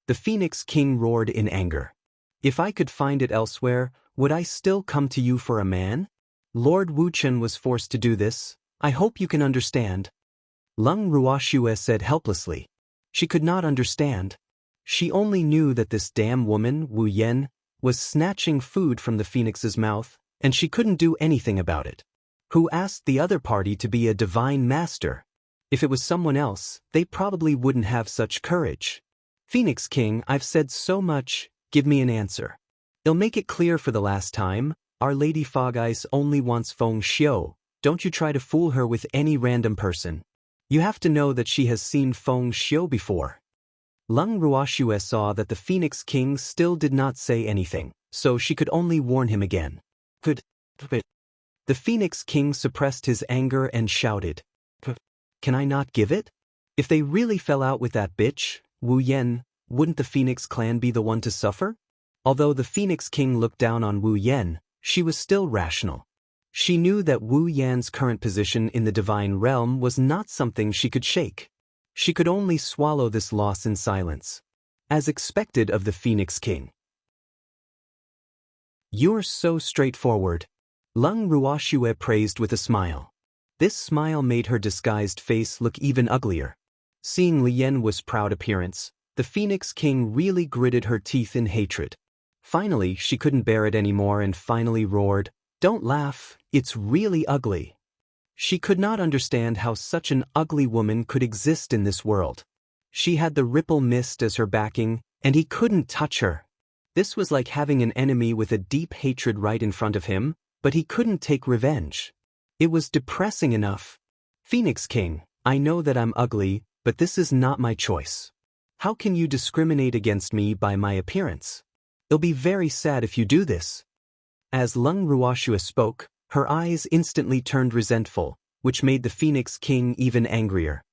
The Phoenix King roared in anger. "If I could find it elsewhere, would I still come to you for a man? Lord Wuchen was forced to do this. I hope you can understand." Lung Ruoxue said helplessly. She could not understand. She only knew that this damn woman, Wu Yan, was snatching food from the Phoenix's mouth, and she couldn't do anything about it. Who asked the other party to be a divine master? If it was someone else, they probably wouldn't have such courage. "Phoenix King, I've said so much, give me an answer. I'll make it clear for the last time, Our Lady Fog Ice only wants Feng Xiu. Don't you try to fool her with any random person. You have to know that she has seen Feng Xiu before." Lung Ruoxue saw that the Phoenix King still did not say anything, so she could only warn him again. "But..." The Phoenix King suppressed his anger and shouted, "Can I not give it? If they really fell out with that bitch, Wu Yan, wouldn't the Phoenix clan be the one to suffer?" Although the Phoenix King looked down on Wu Yan, she was still rational. She knew that Wu Yan's current position in the divine realm was not something she could shake. She could only swallow this loss in silence. As expected of the Phoenix King. "You're so straightforward," Lung Ruoxue praised with a smile. This smile made her disguised face look even uglier. Seeing Li Yan's proud appearance, the Phoenix King really gritted her teeth in hatred. Finally, she couldn't bear it anymore and finally roared, "Don't laugh, it's really ugly." She could not understand how such an ugly woman could exist in this world. She had the Ripple Mist as her backing, and he couldn't touch her. This was like having an enemy with a deep hatred right in front of him, but he couldn't take revenge. It was depressing enough. "Phoenix King, I know that I'm ugly, but this is not my choice. How can you discriminate against me by my appearance? It'll be very sad if you do this." As Lung Ruoxue spoke, her eyes instantly turned resentful, which made the Phoenix King even angrier.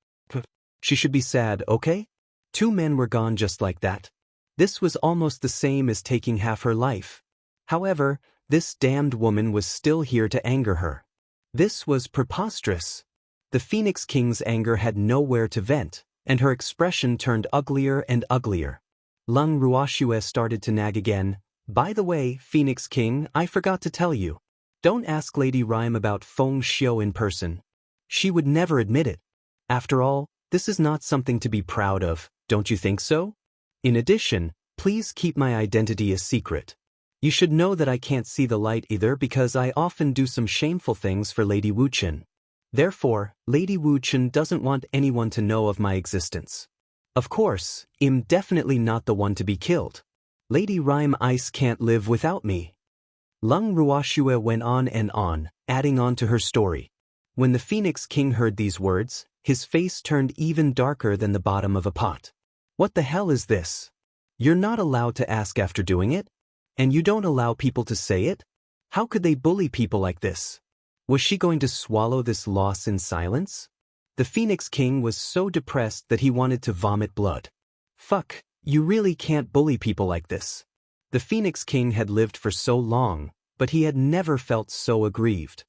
She should be sad, okay? 2 men were gone just like that. This was almost the same as taking half her life. However, this damned woman was still here to anger her. This was preposterous. The Phoenix King's anger had nowhere to vent, and her expression turned uglier and uglier. Lung Ruoxue started to nag again. "By the way, Phoenix King, I forgot to tell you. Don't ask Lady Rhyme about Feng Xiu in person. She would never admit it. After all, this is not something to be proud of, don't you think so? In addition, please keep my identity a secret. You should know that I can't see the light either because I often do some shameful things for Lady Wuchen. Therefore, Lady Wuchen doesn't want anyone to know of my existence. Of course, I'm definitely not the one to be killed. Lady Rhyme Ice can't live without me." Lung Ruoxue went on, adding on to her story. When the Phoenix King heard these words, his face turned even darker than the bottom of a pot. What the hell is this? You're not allowed to ask after doing it? And you don't allow people to say it? How could they bully people like this? Was she going to swallow this loss in silence? The Phoenix King was so depressed that he wanted to vomit blood. Fuck, you really can't bully people like this. The Phoenix King had lived for so long, but he had never felt so aggrieved.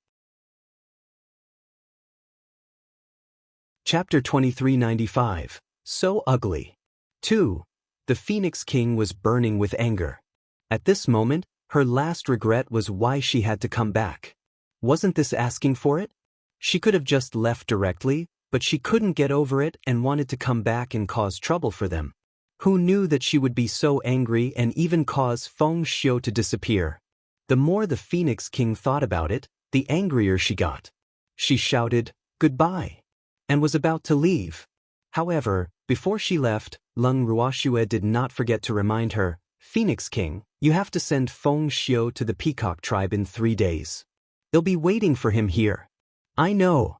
Chapter 2395. So ugly. 2. The Phoenix King was burning with anger. At this moment, her last regret was why she had to come back. Wasn't this asking for it? She could have just left directly, but she couldn't get over it and wanted to come back and cause trouble for them. Who knew that she would be so angry and even cause Feng Xiu to disappear? The more the Phoenix King thought about it, the angrier she got. She shouted, "Goodbye," and was about to leave. However, before she left, Lung Ruoxue did not forget to remind her, "Phoenix King, you have to send Feng Xiu to the Peacock tribe in 3 days. They'll be waiting for him here." "I know."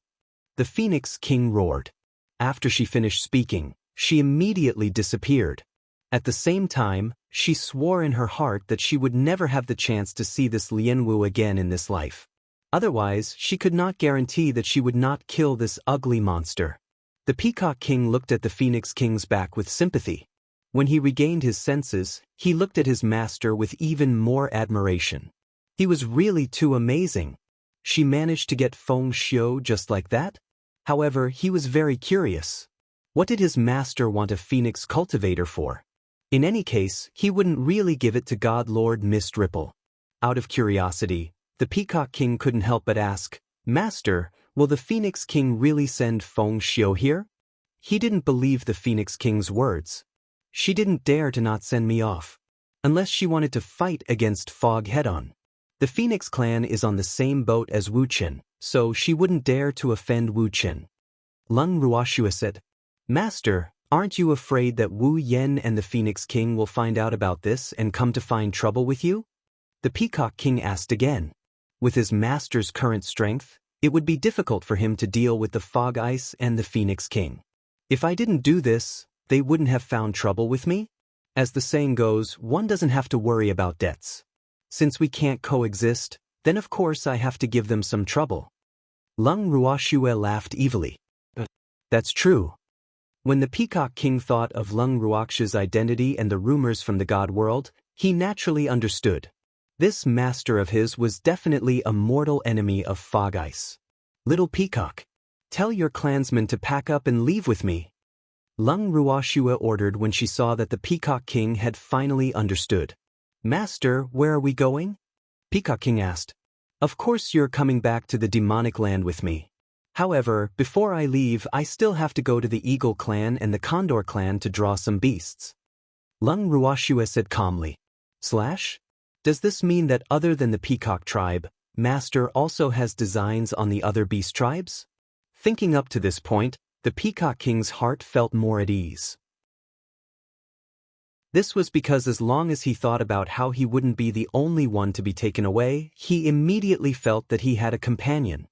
The Phoenix King roared. After she finished speaking, she immediately disappeared. At the same time, she swore in her heart that she would never have the chance to see this Lien Wu again in this life. Otherwise, she could not guarantee that she would not kill this ugly monster. The Peacock King looked at the Phoenix King's back with sympathy. When he regained his senses, he looked at his master with even more admiration. He was really too amazing. She managed to get Feng Xiu just like that? However, he was very curious. What did his master want a phoenix cultivator for? In any case, he wouldn't really give it to God Lord Mist Ripple. Out of curiosity, the Peacock King couldn't help but ask, "Master, will the Phoenix King really send Feng Xiu here?" He didn't believe the Phoenix King's words. She didn't dare to not send me off. Unless she wanted to fight against Fog head-on. The Phoenix clan is on the same boat as Wu Qin, so she wouldn't dare to offend Wu Qin. Lung Ruoxue said, "Master, aren't you afraid that Wu Yen and the Phoenix King will find out about this and come to find trouble with you?" The Peacock King asked again. With his master's current strength, it would be difficult for him to deal with the Fog Ice and the Phoenix King. If I didn't do this, they wouldn't have found trouble with me? As the saying goes, one doesn't have to worry about debts. Since we can't coexist, then of course I have to give them some trouble. Lung Ruoxue laughed evilly. That's true. When the Peacock King thought of Lung Ruoxue's identity and the rumors from the God world, he naturally understood. This master of his was definitely a mortal enemy of Fog Ice. "Little Peacock, tell your clansmen to pack up and leave with me," Lung Ruoxue ordered when she saw that the Peacock King had finally understood. "Master, where are we going?" Peacock King asked. "Of course you're coming back to the demonic land with me. However, before I leave, I still have to go to the Eagle clan and the Condor clan to draw some beasts." Lung Ruoxue said calmly. Does this mean that other than the Peacock tribe, Master also has designs on the other beast tribes? Thinking up to this point, the Peacock King's heart felt more at ease. This was because as long as he thought about how he wouldn't be the only one to be taken away, he immediately felt that he had a companion.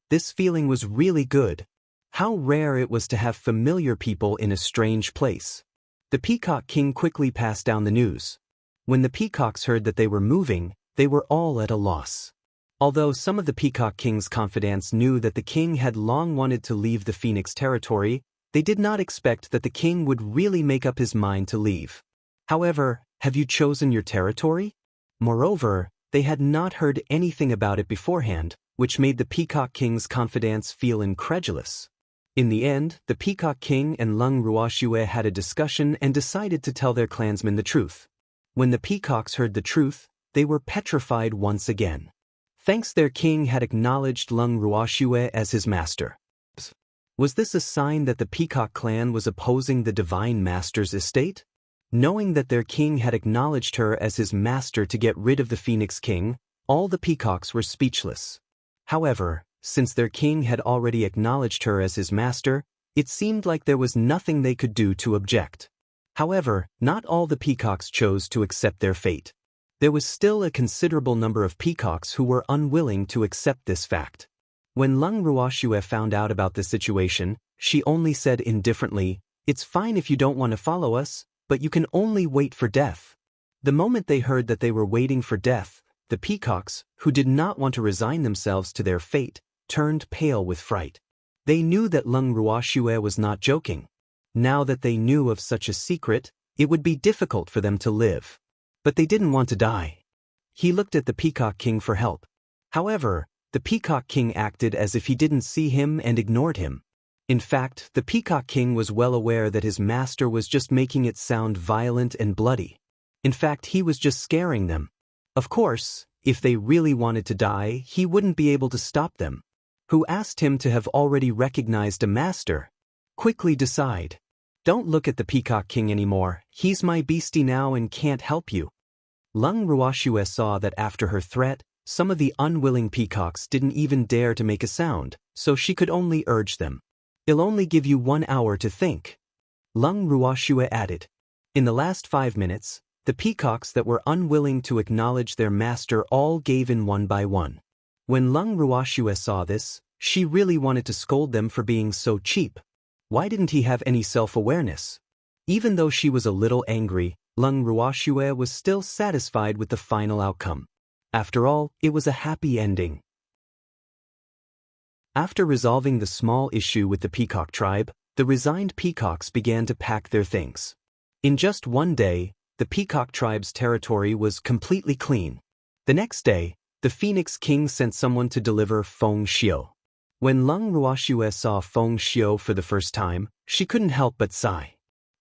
This feeling was really good. How rare it was to have familiar people in a strange place. The Peacock King quickly passed down the news. When the peacocks heard that they were moving, they were all at a loss. Although some of the Peacock King's confidants knew that the king had long wanted to leave the Phoenix territory, they did not expect that the king would really make up his mind to leave. However, have you chosen your territory? Moreover, they had not heard anything about it beforehand, which made the Peacock King's confidants feel incredulous. In the end, the Peacock King and Lung Ruoxue had a discussion and decided to tell their clansmen the truth. When the peacocks heard the truth, they were petrified once again. Thanks their king had acknowledged Lung Ruoxue as his master. Was this a sign that the Peacock clan was opposing the Divine Master's estate? Knowing that their king had acknowledged her as his master to get rid of the Phoenix King, all the peacocks were speechless. However, since their king had already acknowledged her as his master, it seemed like there was nothing they could do to object. However, not all the peacocks chose to accept their fate. There was still a considerable number of peacocks who were unwilling to accept this fact. When Lung Ruoxue found out about the situation, she only said indifferently, "It's fine if you don't want to follow us, but you can only wait for death." The moment they heard that they were waiting for death, the peacocks, who did not want to resign themselves to their fate, turned pale with fright. They knew that Lung Ruoxue was not joking. Now that they knew of such a secret, it would be difficult for them to live. But they didn't want to die. He looked at the Peacock King for help. However, the Peacock King acted as if he didn't see him and ignored him. In fact, the Peacock King was well aware that his master was just making it sound violent and bloody. In fact, he was just scaring them. Of course, if they really wanted to die, he wouldn't be able to stop them. Who asked him to have already recognized a master? Quickly decide. Don't look at the Peacock King anymore, he's my beastie now and can't help you. Lung Ruoxue saw that after her threat, some of the unwilling peacocks didn't even dare to make a sound, so she could only urge them. "I'll only give you 1 hour to think." Lung Ruoxue added. In the last 5 minutes, the peacocks that were unwilling to acknowledge their master all gave in one by one. When Lung Ruoxue saw this, she really wanted to scold them for being so cheap. Why didn't he have any self-awareness? Even though she was a little angry, Lung Ruoxue was still satisfied with the final outcome. After all, it was a happy ending. After resolving the small issue with the peacock tribe, the resigned peacocks began to pack their things. In just 1 day, the peacock tribe's territory was completely clean. The next day, the Phoenix King sent someone to deliver Feng Xiu. When Lung Ruoxue saw Feng Xiu for the first time, she couldn't help but sigh.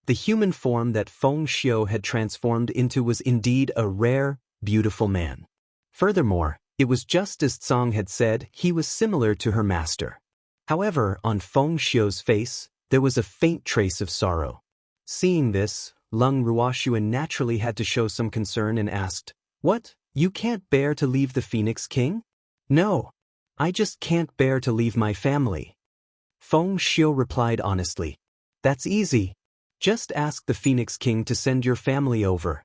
The human form that Feng Xiu had transformed into was indeed a rare, beautiful man. Furthermore, it was just as Tsang had said, he was similar to her master. However, on Feng Xiu's face, there was a faint trace of sorrow. Seeing this, Lung Ruoxue naturally had to show some concern and asked, "What, you can't bear to leave the Phoenix King?" "No. I just can't bear to leave my family." Feng Xiu replied honestly. "That's easy. Just ask the Phoenix King to send your family over."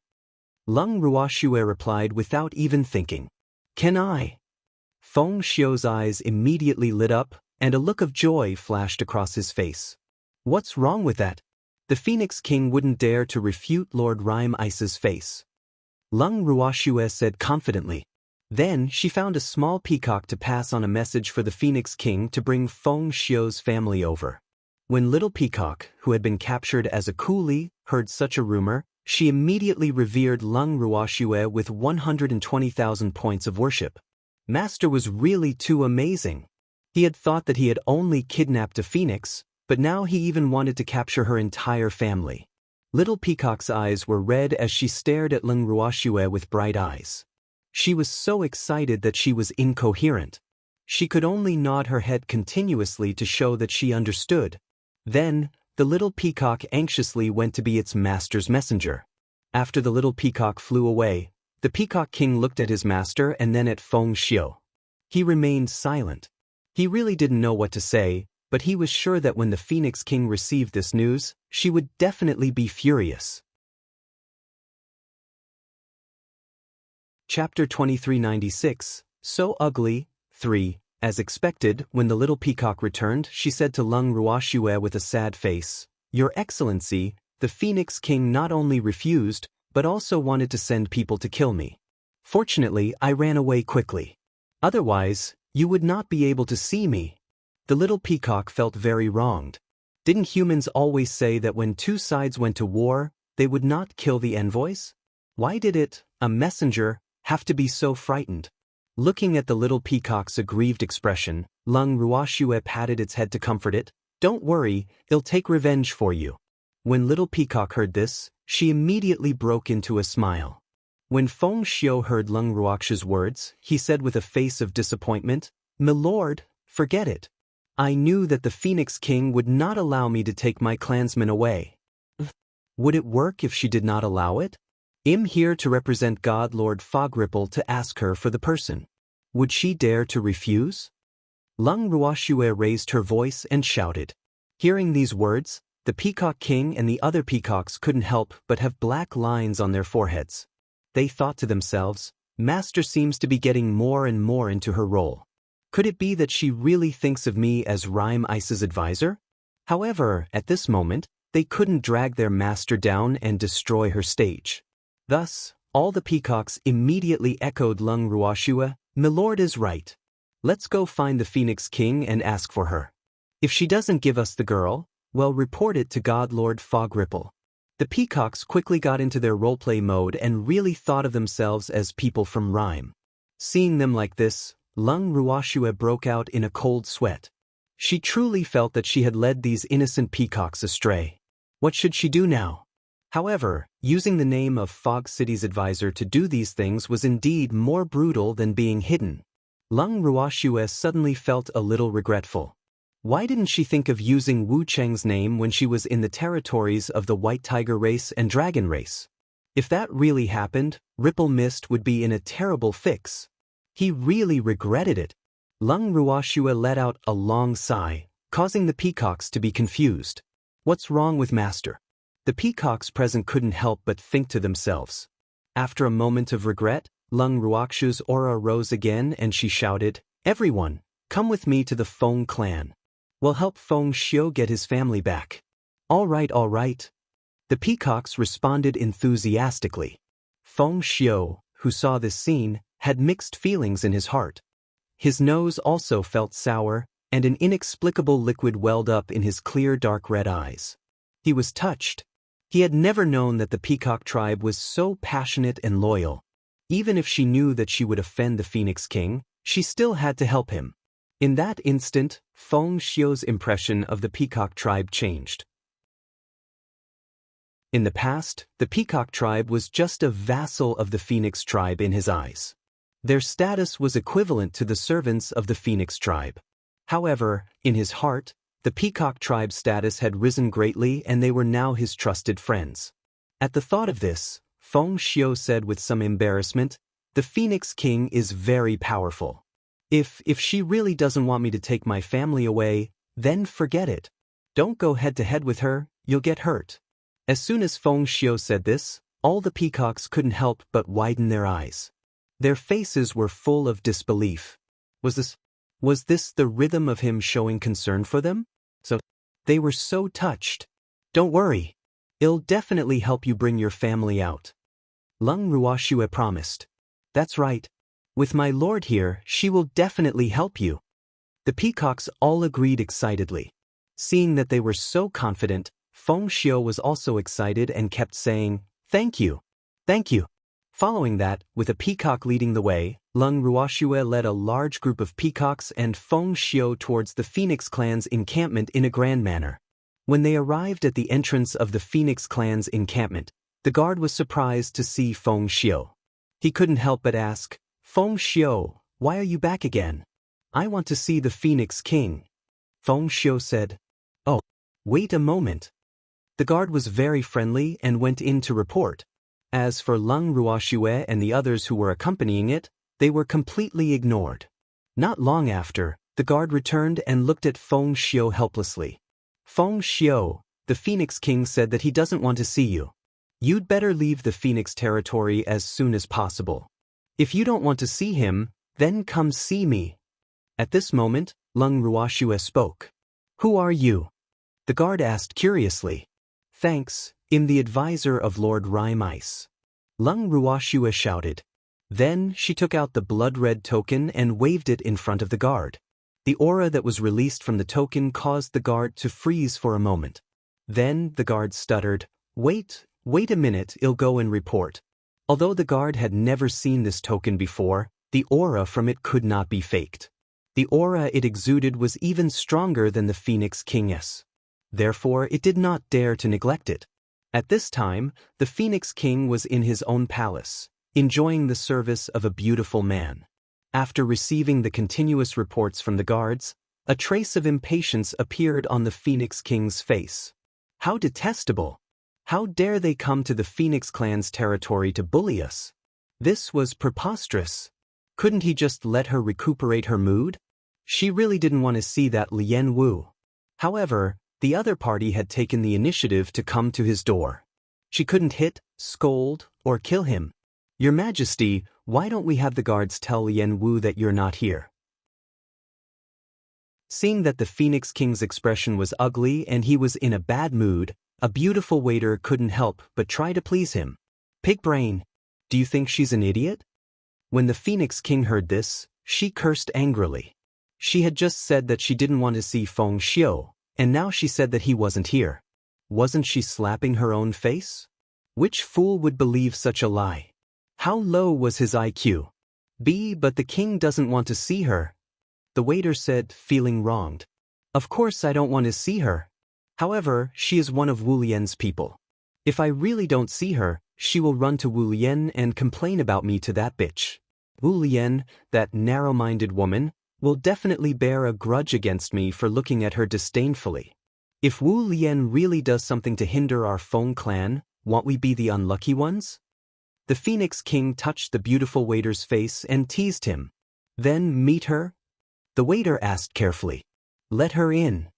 Lung Ruoxue replied without even thinking. "Can I?" Feng Xiu's eyes immediately lit up, and a look of joy flashed across his face. "What's wrong with that?" The Phoenix King wouldn't dare to refute Lord Rime Ice's face. Lung Ruoxue said confidently. Then she found a small peacock to pass on a message for the Phoenix King to bring Feng Xiu's family over. When Little Peacock, who had been captured as a coolie, heard such a rumor, she immediately revered Lung Ruoxue with 120,000 points of worship. Master was really too amazing. He had thought that he had only kidnapped a phoenix, but now he even wanted to capture her entire family. Little Peacock's eyes were red as she stared at Lung Ruoxue with bright eyes. She was so excited that she was incoherent. She could only nod her head continuously to show that she understood. Then, the little peacock anxiously went to be its master's messenger. After the little peacock flew away, the Peacock King looked at his master and then at Feng Xiu. He remained silent. He really didn't know what to say, but he was sure that when the Phoenix King received this news, she would definitely be furious. Chapter 2396, So Ugly, 3. As expected, when the little peacock returned, she said to Lung Ruoxue with a sad face, "Your Excellency, the Phoenix King not only refused, but also wanted to send people to kill me. Fortunately, I ran away quickly. Otherwise, you would not be able to see me." The little peacock felt very wronged. Didn't humans always say that when two sides went to war, they would not kill the envoys? Why did it, a messenger, have to be so frightened? Looking at the little peacock's aggrieved expression, Lung Ruoxue patted its head to comfort it. "Don't worry, I'll take revenge for you." When Little Peacock heard this, she immediately broke into a smile. When Feng Xiu heard Lung Ruoxue's words, he said with a face of disappointment, "Milord, forget it. I knew that the Phoenix King would not allow me to take my clansmen away." Would it work if she did not allow it? I'm here to represent God Lord Fogripple to ask her for the person. Would she dare to refuse? Lung Ruoxue raised her voice and shouted. Hearing these words, the Peacock King and the other peacocks couldn't help but have black lines on their foreheads. They thought to themselves, Master seems to be getting more and more into her role. Could it be that she really thinks of me as Rhyme Ice's advisor? However, at this moment, they couldn't drag their master down and destroy her stage. Thus, all the peacocks immediately echoed Lung Ruoxue, "Milord is right. Let's go find the Phoenix King and ask for her. If she doesn't give us the girl, well, report it to God Lord Fog Ripple." The peacocks quickly got into their roleplay mode and really thought of themselves as people from Rhyme. Seeing them like this, Lung Ruoxue broke out in a cold sweat. She truly felt that she had led these innocent peacocks astray. What should she do now? However, using the name of Fog City's advisor to do these things was indeed more brutal than being hidden. Lung Ruoxue suddenly felt a little regretful. Why didn't she think of using Wu Cheng's name when she was in the territories of the White Tiger race and Dragon race? If that really happened, Ripple Mist would be in a terrible fix. He really regretted it. Lung Ruoxue let out a long sigh, causing the peacocks to be confused. What's wrong with Master? The peacocks present couldn't help but think to themselves. After a moment of regret, Lung Ruoxue's aura rose again and she shouted, "Everyone, come with me to the Feng clan. We'll help Feng Xiu get his family back." All right, all right. The peacocks responded enthusiastically. Feng Xiu, who saw this scene, had mixed feelings in his heart. His nose also felt sour, and an inexplicable liquid welled up in his clear dark red eyes. He was touched. He had never known that the peacock tribe was so passionate and loyal. Even if she knew that she would offend the Phoenix King, she still had to help him. In that instant, Feng Xiu's impression of the peacock tribe changed. In the past, the peacock tribe was just a vassal of the Phoenix tribe in his eyes. Their status was equivalent to the servants of the Phoenix tribe. However, in his heart, the peacock tribe's status had risen greatly and they were now his trusted friends. At the thought of this, Feng Xiu said with some embarrassment, "The Phoenix King is very powerful. If she really doesn't want me to take my family away, then forget it. Don't go head to head with her, you'll get hurt." As soon as Feng Xiu said this, all the peacocks couldn't help but widen their eyes. Their faces were full of disbelief. Was this the rhythm of him showing concern for them? They were so touched. "Don't worry. It'll definitely help you bring your family out," Lung Ruoxue promised. "That's right. With my lord here, she will definitely help you." The peacocks all agreed excitedly. Seeing that they were so confident, Feng Xiu was also excited and kept saying, "Thank you. Thank you." Following that, with a peacock leading the way, Lung Ruoxue led a large group of peacocks and Feng Xiu towards the Phoenix clan's encampment in a grand manner. When they arrived at the entrance of the Phoenix clan's encampment, the guard was surprised to see Feng Xiu. He couldn't help but ask, "Feng Xiu, why are you back again?" "I want to see the Phoenix King." Feng Xiu said. "Oh, wait a moment." The guard was very friendly and went in to report. As for Lung Ruoxue and the others who were accompanying it, they were completely ignored. Not long after, the guard returned and looked at Feng Xiu helplessly. "Feng Xiu, the Phoenix King said that he doesn't want to see you. You'd better leave the Phoenix territory as soon as possible. If you don't want to see him, then come see me." At this moment, Lung Ruoxue spoke. "Who are you?" The guard asked curiously. "Thanks, I'm the advisor of Lord Rhyme Ice," Lung Ruoxue shouted. Then she took out the blood-red token and waved it in front of the guard. The aura that was released from the token caused the guard to freeze for a moment. Then the guard stuttered, wait a minute, I'll go and report." Although the guard had never seen this token before, the aura from it could not be faked. The aura it exuded was even stronger than the Phoenix King's. Therefore, it did not dare to neglect it. At this time, the Phoenix King was in his own palace, enjoying the service of a beautiful man. After receiving the continuous reports from the guards, a trace of impatience appeared on the Phoenix King's face. How detestable! How dare they come to the Phoenix clan's territory to bully us? This was preposterous. Couldn't he just let her recuperate her mood? She really didn't want to see that Lien Wu. However, the other party had taken the initiative to come to his door. She couldn't hit, scold, or kill him. Your Majesty, why don't we have the guards tell Lien Wu that you're not here? Seeing that the Phoenix King's expression was ugly and he was in a bad mood, a beautiful waiter couldn't help but try to please him. Pig brain, do you think she's an idiot? When the Phoenix King heard this, she cursed angrily. She had just said that she didn't want to see Feng Xiu, and now she said that he wasn't here. Wasn't she slapping her own face? Which fool would believe such a lie? How low was his IQ? But the king doesn't want to see her. The waiter said, feeling wronged. Of course I don't want to see her. However, she is one of Wu Lian's people. If I really don't see her, she will run to Wu Lian and complain about me to that bitch. Wu Lian, that narrow-minded woman, will definitely bear a grudge against me for looking at her disdainfully. If Wu Lian really does something to hinder our Feng clan, won't we be the unlucky ones? The Phoenix King touched the beautiful waiter's face and teased him. Then meet her? The waiter asked carefully. Let her in.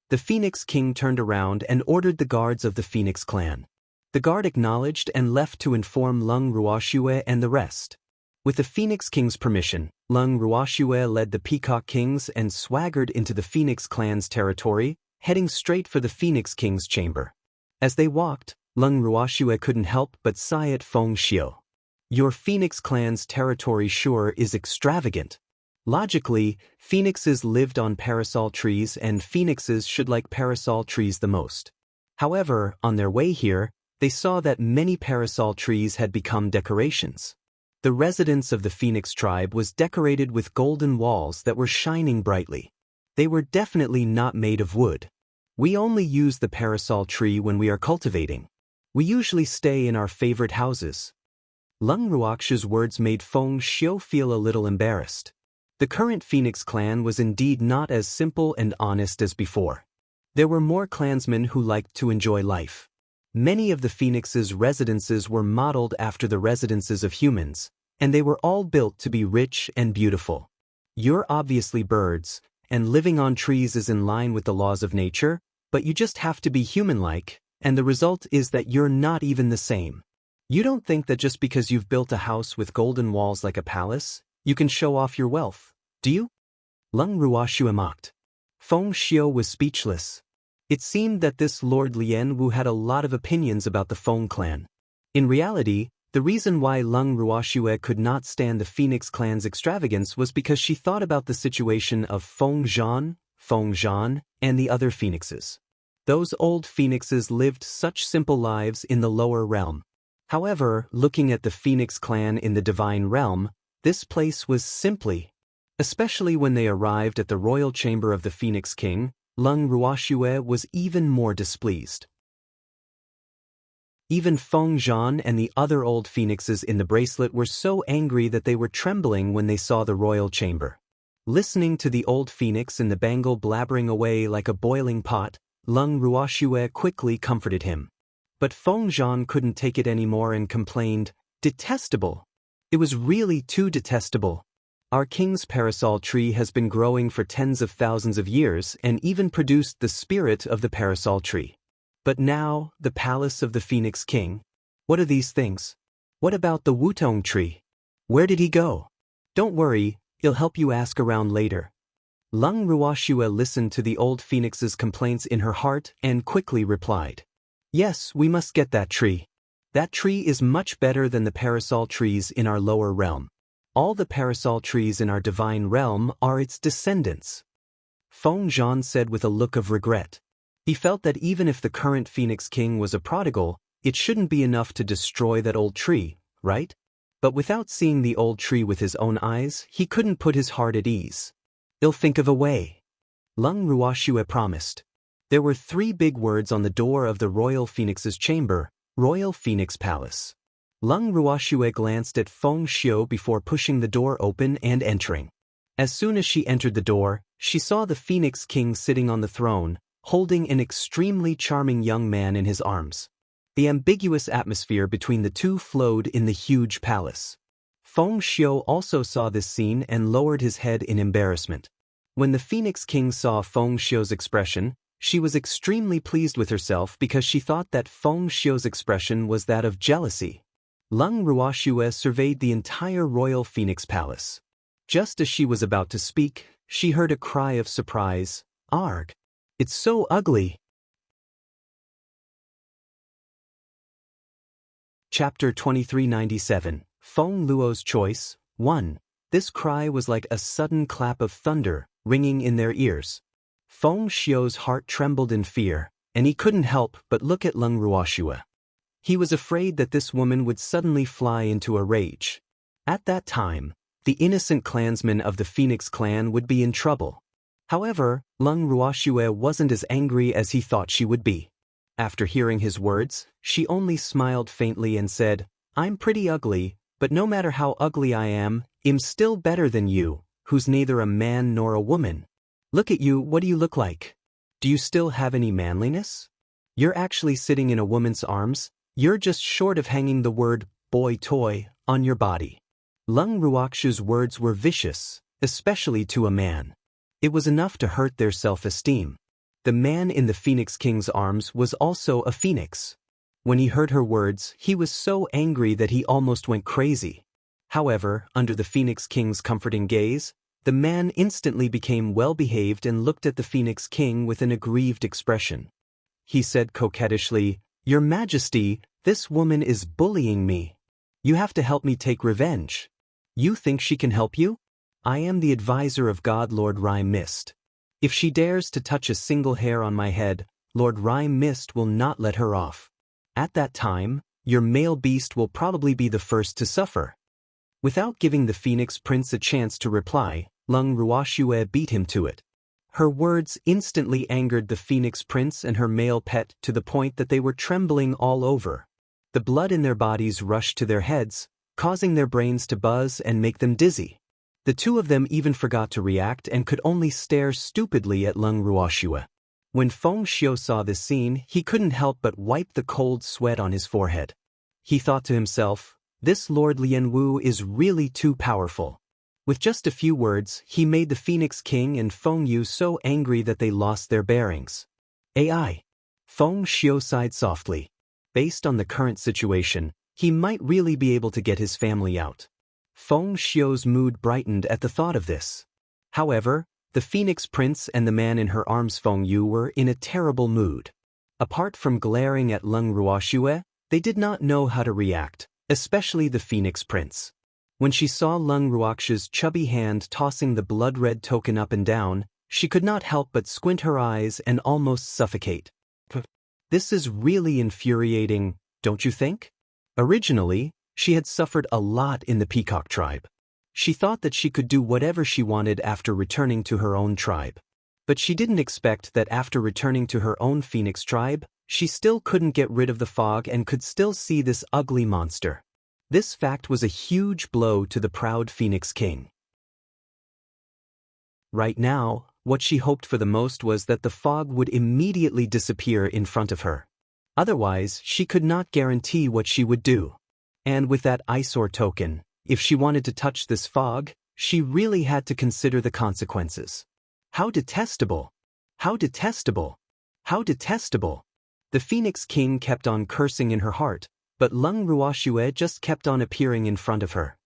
The Phoenix King turned around and ordered the guards of the Phoenix clan. The guard acknowledged and left to inform Leng Ruoxue and the rest. With the Phoenix King's permission, Leng Ruoxue led the Peacock Kings and swaggered into the Phoenix clan's territory, heading straight for the Phoenix King's chamber. As they walked, Leng Ruoxue couldn't help but sigh at Feng Xiu. Your Phoenix clan's territory sure is extravagant. Logically, phoenixes lived on parasol trees and phoenixes should like parasol trees the most. However, on their way here, they saw that many parasol trees had become decorations. The residence of the Phoenix tribe was decorated with golden walls that were shining brightly. They were definitely not made of wood. We only use the parasol tree when we are cultivating. We usually stay in our favorite houses. Leng Ruoxue's words made Feng Xiu feel a little embarrassed. The current Phoenix clan was indeed not as simple and honest as before. There were more clansmen who liked to enjoy life. Many of the Phoenix's residences were modeled after the residences of humans, and they were all built to be rich and beautiful. You're obviously birds, and living on trees is in line with the laws of nature, but you just have to be human-like, and the result is that you're not even the same. You don't think that just because you've built a house with golden walls like a palace, you can show off your wealth, do you? Leng Ruoxue mocked. Feng Xiu was speechless. It seemed that this Lord Lien Wu had a lot of opinions about the Feng clan. In reality, the reason why Leng Ruoxue could not stand the Phoenix clan's extravagance was because she thought about the situation of Feng Zhan, and the other phoenixes. Those old phoenixes lived such simple lives in the lower realm. However, looking at the Phoenix clan in the divine realm, this place was simply, especially when they arrived at the royal chamber of the Phoenix King, Leng Ruoxue was even more displeased. Even Feng Zhan and the other old phoenixes in the bracelet were so angry that they were trembling when they saw the royal chamber. Listening to the old phoenix in the bangle blabbering away like a boiling pot, Leng Ruoxue quickly comforted him. But Feng Zhan couldn't take it anymore and complained, "Detestable! It was really too detestable. Our king's parasol tree has been growing for tens of thousands of years and even produced the spirit of the parasol tree. But now, the palace of the Phoenix King? What are these things? What about the Wutong tree? Where did he go? Don't worry, he'll help you ask around later." Leng Ruoxue listened to the old phoenix's complaints in her heart and quickly replied, "Yes, we must get that tree. That tree is much better than the parasol trees in our lower realm. All the parasol trees in our divine realm are its descendants." Feng Zhan said with a look of regret. He felt that even if the current Phoenix King was a prodigal, it shouldn't be enough to destroy that old tree, right? But without seeing the old tree with his own eyes, he couldn't put his heart at ease. "He'll think of a way," Leng Ruoxue promised. There were 3 big words on the door of the Royal Phoenix's chamber, Royal Phoenix Palace. Leng Ruoxue glanced at Feng Xiu before pushing the door open and entering. As soon as she entered the door, she saw the Phoenix King sitting on the throne, holding an extremely charming young man in his arms. The ambiguous atmosphere between the two flowed in the huge palace. Feng Xiu also saw this scene and lowered his head in embarrassment. When the Phoenix King saw Feng Xiu's expression, she was extremely pleased with herself because she thought that Feng Xiu's expression was that of jealousy. Lung Ruoxue surveyed the entire royal phoenix palace. Just as she was about to speak, she heard a cry of surprise. Arg! It's so ugly! Chapter 2397, Feng Luo's Choice, 1. This cry was like a sudden clap of thunder, ringing in their ears. Feng Xiu's heart trembled in fear, and he couldn't help but look at Lung Ruoxue. He was afraid that this woman would suddenly fly into a rage. At that time, the innocent clansmen of the Phoenix clan would be in trouble. However, Lung Ruoxue wasn't as angry as he thought she would be. After hearing his words, she only smiled faintly and said, I'm pretty ugly, but no matter how ugly I am, I'm still better than you, who's neither a man nor a woman. Look at you, what do you look like? Do you still have any manliness? You're actually sitting in a woman's arms, you're just short of hanging the word, boy toy, on your body. Lung Ruoxue's words were vicious, especially to a man. It was enough to hurt their self-esteem. The man in the Phoenix King's arms was also a phoenix. When he heard her words, he was so angry that he almost went crazy. However, under the Phoenix King's comforting gaze, the man instantly became well-behaved and looked at the Phoenix King with an aggrieved expression. He said coquettishly, Your Majesty, this woman is bullying me. You have to help me take revenge. You think she can help you? I am the advisor of God Lord Rhyme Mist. If she dares to touch a single hair on my head, Lord Rhyme Mist will not let her off. At that time, your male beast will probably be the first to suffer. Without giving the Phoenix Prince a chance to reply, Lung Ruoxue beat him to it. Her words instantly angered the Phoenix Prince and her male pet to the point that they were trembling all over. The blood in their bodies rushed to their heads, causing their brains to buzz and make them dizzy. The two of them even forgot to react and could only stare stupidly at Lung Ruoxue. When Feng Xiu saw this scene, he couldn't help but wipe the cold sweat on his forehead. He thought to himself, this Lord Lianwu is really too powerful. With just a few words, he made the Phoenix King and Feng Yu so angry that they lost their bearings. AI. Feng Xiu sighed softly. Based on the current situation, he might really be able to get his family out. Feng Xiu's mood brightened at the thought of this. However, the Phoenix Prince and the man in her arms Feng Yu were in a terrible mood. Apart from glaring at Lung Ruoxue, they did not know how to react, especially the Phoenix Prince. When she saw Lung Ruoxue's chubby hand tossing the blood-red token up and down, she could not help but squint her eyes and almost suffocate. This is really infuriating, don't you think? Originally, she had suffered a lot in the Peacock tribe. She thought that she could do whatever she wanted after returning to her own tribe. But she didn't expect that after returning to her own Phoenix tribe, she still couldn't get rid of the fog and could still see this ugly monster. This fact was a huge blow to the proud Phoenix King. Right now, what she hoped for the most was that the fog would immediately disappear in front of her. Otherwise, she could not guarantee what she would do. And with that eyesore token, if she wanted to touch this fog, she really had to consider the consequences. How detestable! How detestable! How detestable! The Phoenix King kept on cursing in her heart, but Lung Ruoxue just kept on appearing in front of her.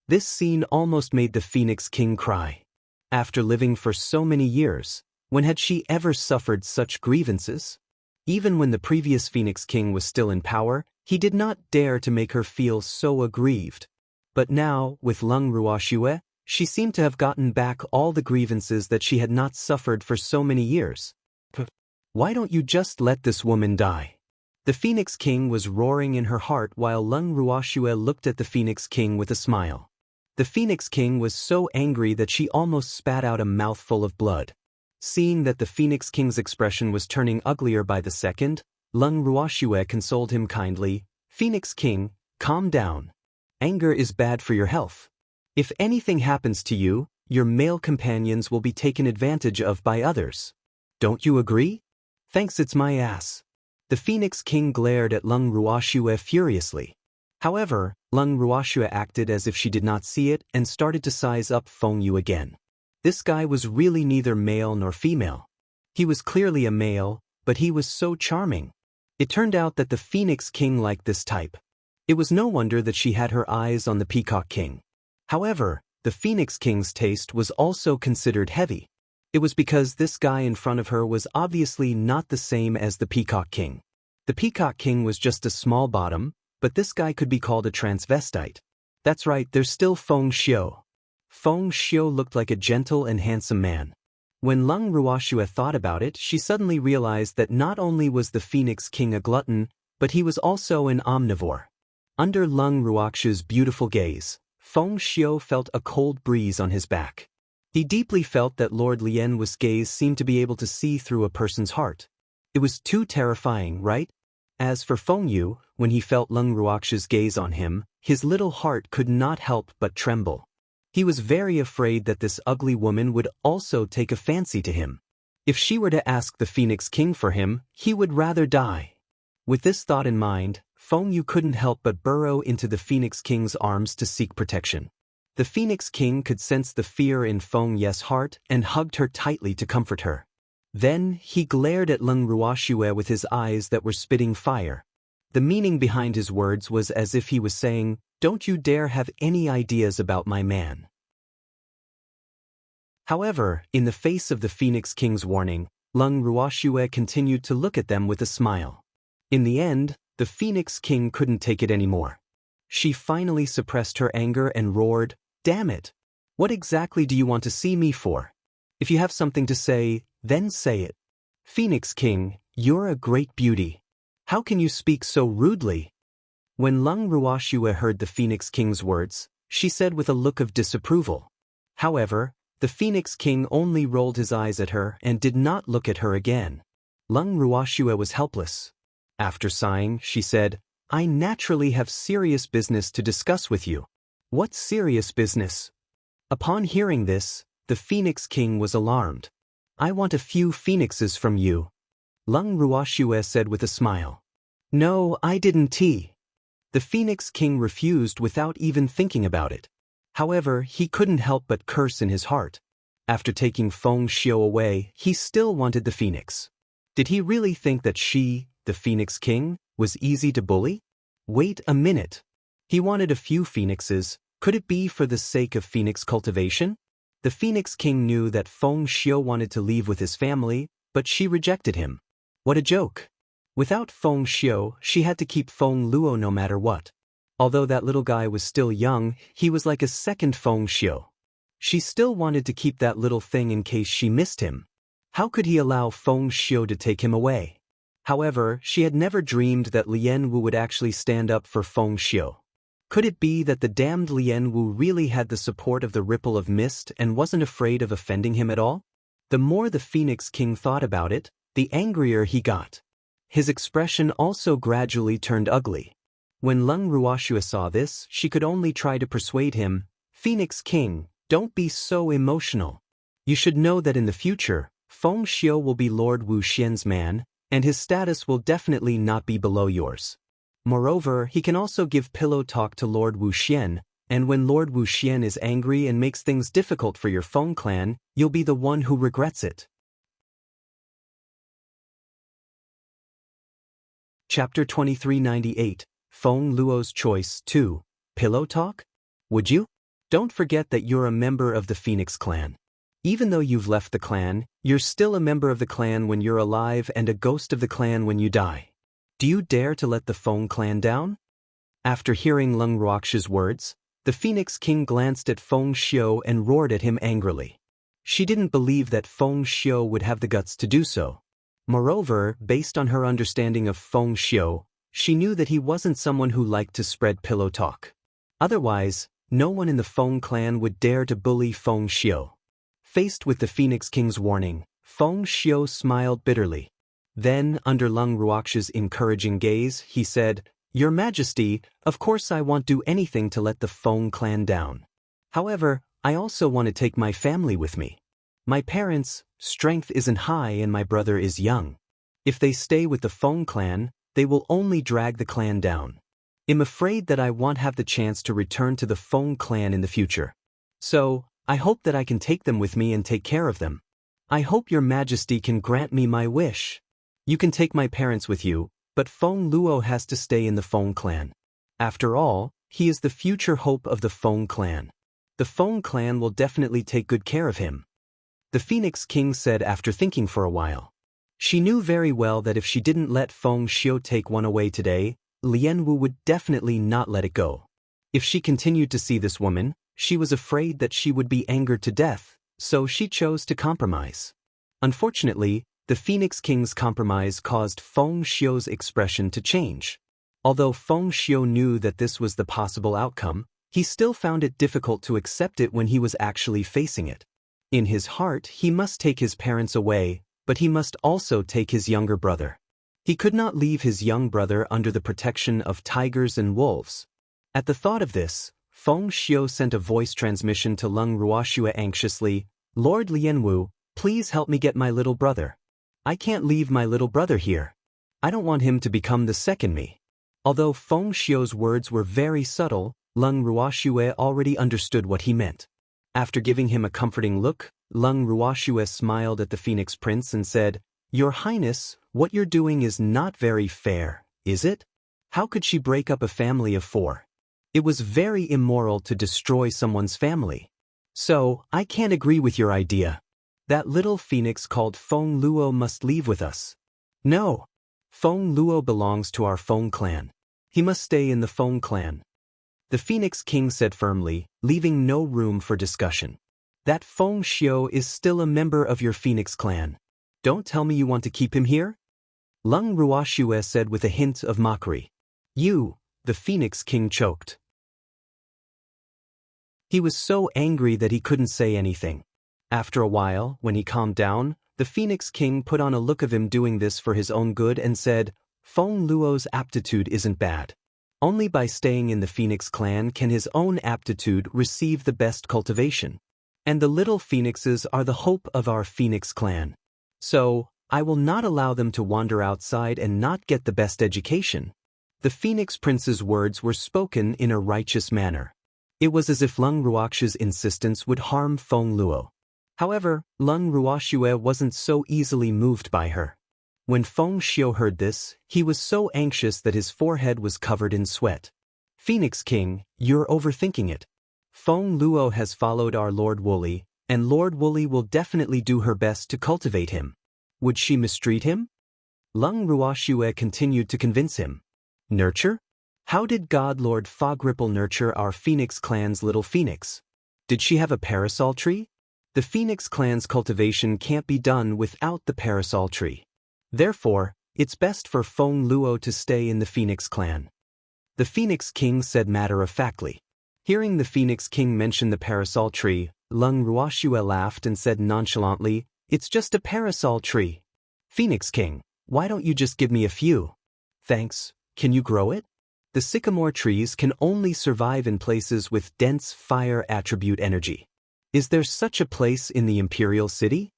This scene almost made the Phoenix King cry. After living for so many years, when had she ever suffered such grievances? Even when the previous Phoenix King was still in power, he did not dare to make her feel so aggrieved. But now, with Lung Ruoxue, she seemed to have gotten back all the grievances that she had not suffered for so many years. Why don't you just let this woman die? The Phoenix King was roaring in her heart while Lung Ruoxue looked at the Phoenix King with a smile. The Phoenix King was so angry that she almost spat out a mouthful of blood. Seeing that the Phoenix King's expression was turning uglier by the second, Lung Ruoxue consoled him kindly, Phoenix King, calm down. Anger is bad for your health. If anything happens to you, your male companions will be taken advantage of by others. Don't you agree? Thanks, it's my ass. The Phoenix King glared at Lung Ruoxue furiously. However, Lung Ruoxue acted as if she did not see it and started to size up Feng Yu again. This guy was really neither male nor female. He was clearly a male, but he was so charming. It turned out that the Phoenix King liked this type. It was no wonder that she had her eyes on the Peacock King. However, the Phoenix King's taste was also considered heavy. It was because this guy in front of her was obviously not the same as the Peacock King. The Peacock King was just a small bottom, but this guy could be called a transvestite. That's right, there's still Feng Xiu. Feng Xiu looked like a gentle and handsome man. When Lung Ruoxue thought about it, she suddenly realized that not only was the Phoenix King a glutton, but he was also an omnivore. Under Lung Ruoxue's beautiful gaze, Feng Xiu felt a cold breeze on his back. He deeply felt that Lord Lien Wu's gaze seemed to be able to see through a person's heart. It was too terrifying, right? As for Feng Yu, when he felt Lung Ruoxue's gaze on him, his little heart could not help but tremble. He was very afraid that this ugly woman would also take a fancy to him. If she were to ask the Phoenix King for him, he would rather die. With this thought in mind, Feng Yu couldn't help but burrow into the Phoenix King's arms to seek protection. The Phoenix King could sense the fear in Feng Yu's heart and hugged her tightly to comfort her. Then, he glared at Lung Ruoxue with his eyes that were spitting fire. The meaning behind his words was as if he was saying, "Don't you dare have any ideas about my man." However, in the face of the Phoenix King's warning, Lung Ruoxue continued to look at them with a smile. In the end, the Phoenix King couldn't take it anymore. She finally suppressed her anger and roared, "Damn it! What exactly do you want to see me for? If you have something to say, then say it. Phoenix King, you're a great beauty. How can you speak so rudely?" When Lung Ruoxue heard the Phoenix King's words, she said with a look of disapproval. However, the Phoenix King only rolled his eyes at her and did not look at her again. Lung Ruoxue was helpless. After sighing, she said, "I naturally have serious business to discuss with you." "What serious business?" Upon hearing this, the Phoenix King was alarmed. "I want a few phoenixes from you," Lung Ruoxue said with a smile. "No, I didn't. The Phoenix King refused without even thinking about it. However, he couldn't help but curse in his heart. After taking Feng Xiu away, he still wanted the phoenix. Did he really think that she, the Phoenix King, was easy to bully? Wait a minute. He wanted a few phoenixes. Could it be for the sake of phoenix cultivation? The Phoenix King knew that Feng Xiu wanted to leave with his family, but she rejected him. What a joke. Without Feng Xiu, she had to keep Feng Luo no matter what. Although that little guy was still young, he was like a second Feng Xiu. She still wanted to keep that little thing in case she missed him. How could he allow Feng Xiu to take him away? However, she had never dreamed that Lien Wu would actually stand up for Feng Xiu. Could it be that the damned Lien Wu really had the support of the Ripple of Mist and wasn't afraid of offending him at all? The more the Phoenix King thought about it, the angrier he got. His expression also gradually turned ugly. When Lung Ruoxue saw this, she could only try to persuade him, "Phoenix King, don't be so emotional. You should know that in the future, Feng Xiu will be Lord Wu Xian's man, and his status will definitely not be below yours. Moreover, he can also give pillow talk to Lord Wu Xian, and when Lord Wu Xian is angry and makes things difficult for your Feng clan, you'll be the one who regrets it." Chapter 2398, Feng Luo's Choice 2, Pillow Talk? Would you? Don't forget that you're a member of the Phoenix clan. Even though you've left the clan, you're still a member of the clan when you're alive and a ghost of the clan when you die. Do you dare to let the Feng clan down? After hearing Lung Ruoxue's words, the Phoenix King glanced at Feng Xiu and roared at him angrily. She didn't believe that Feng Xiu would have the guts to do so. Moreover, based on her understanding of Feng Xiu, she knew that he wasn't someone who liked to spread pillow talk. Otherwise, no one in the Feng clan would dare to bully Feng Xiu. Faced with the Phoenix King's warning, Feng Xiu smiled bitterly. Then, under Lung Ruoxue's encouraging gaze, he said, "Your Majesty, of course I won't do anything to let the Feng clan down. However, I also want to take my family with me. My parents' strength isn't high and my brother is young. If they stay with the Feng clan, they will only drag the clan down. I'm afraid that I won't have the chance to return to the Feng clan in the future. So, I hope that I can take them with me and take care of them. I hope your Majesty can grant me my wish. You can take my parents with you, but Feng Luo has to stay in the Feng clan." After all, he is the future hope of the Feng clan. The Feng clan will definitely take good care of him. The Phoenix King said after thinking for a while. She knew very well that if she didn't let Feng Xiu take one away today, Lian Wu would definitely not let it go. If she continued to see this woman, she was afraid that she would be angered to death, so she chose to compromise. Unfortunately, the Phoenix King's compromise caused Feng Xiu's expression to change. Although Feng Xiu knew that this was the possible outcome, he still found it difficult to accept it when he was actually facing it. In his heart, he must take his parents away, but he must also take his younger brother. He could not leave his young brother under the protection of tigers and wolves. At the thought of this, Feng Xiu sent a voice transmission to Leng Ruoxue anxiously, "Lord Lianwu, please help me get my little brother. I can't leave my little brother here. I don't want him to become the second me." Although Feng Xiu's words were very subtle, Leng Ruoxue already understood what he meant. After giving him a comforting look, Leng Ruoxue smiled at the Phoenix Prince and said, "Your Highness, what you're doing is not very fair, is it? How could she break up a family of 4? It was very immoral to destroy someone's family. So, I can't agree with your idea. That little phoenix called Feng Luo must leave with us." "No. Feng Luo belongs to our Feng clan. He must stay in the Feng clan," the Phoenix King said firmly, leaving no room for discussion. "That Feng Xiu is still a member of your Phoenix clan. Don't tell me you want to keep him here?" Leng Ruoxue said with a hint of mockery. "You," the Phoenix King choked. He was so angry that he couldn't say anything. After a while, when he calmed down, the Phoenix King put on a look of him doing this for his own good and said, "Feng Luo's aptitude isn't bad. Only by staying in the Phoenix clan can his own aptitude receive the best cultivation. And the little phoenixes are the hope of our Phoenix clan. So, I will not allow them to wander outside and not get the best education." The Phoenix Prince's words were spoken in a righteous manner. It was as if Leng Ruoxue's insistence would harm Feng Luo. However, Leng Ruoxue wasn't so easily moved by her. When Feng Xiu heard this, he was so anxious that his forehead was covered in sweat. "Phoenix King, you're overthinking it. Feng Luo has followed our Lord Wooly, and Lord Wooly will definitely do her best to cultivate him. Would she mistreat him?" Leng Ruoxue continued to convince him. "Nurture? How did God Lord Fogripple nurture our Phoenix clan's little phoenix? Did she have a parasol tree? The Phoenix clan's cultivation can't be done without the parasol tree. Therefore, it's best for Feng Luo to stay in the Phoenix clan," the Phoenix King said matter-of-factly. Hearing the Phoenix King mention the parasol tree, Leng Ruoxue laughed and said nonchalantly, "It's just a parasol tree. Phoenix King, why don't you just give me a few?" "Thanks. Can you grow it? The sycamore trees can only survive in places with dense fire attribute energy. Is there such a place in the Imperial City?"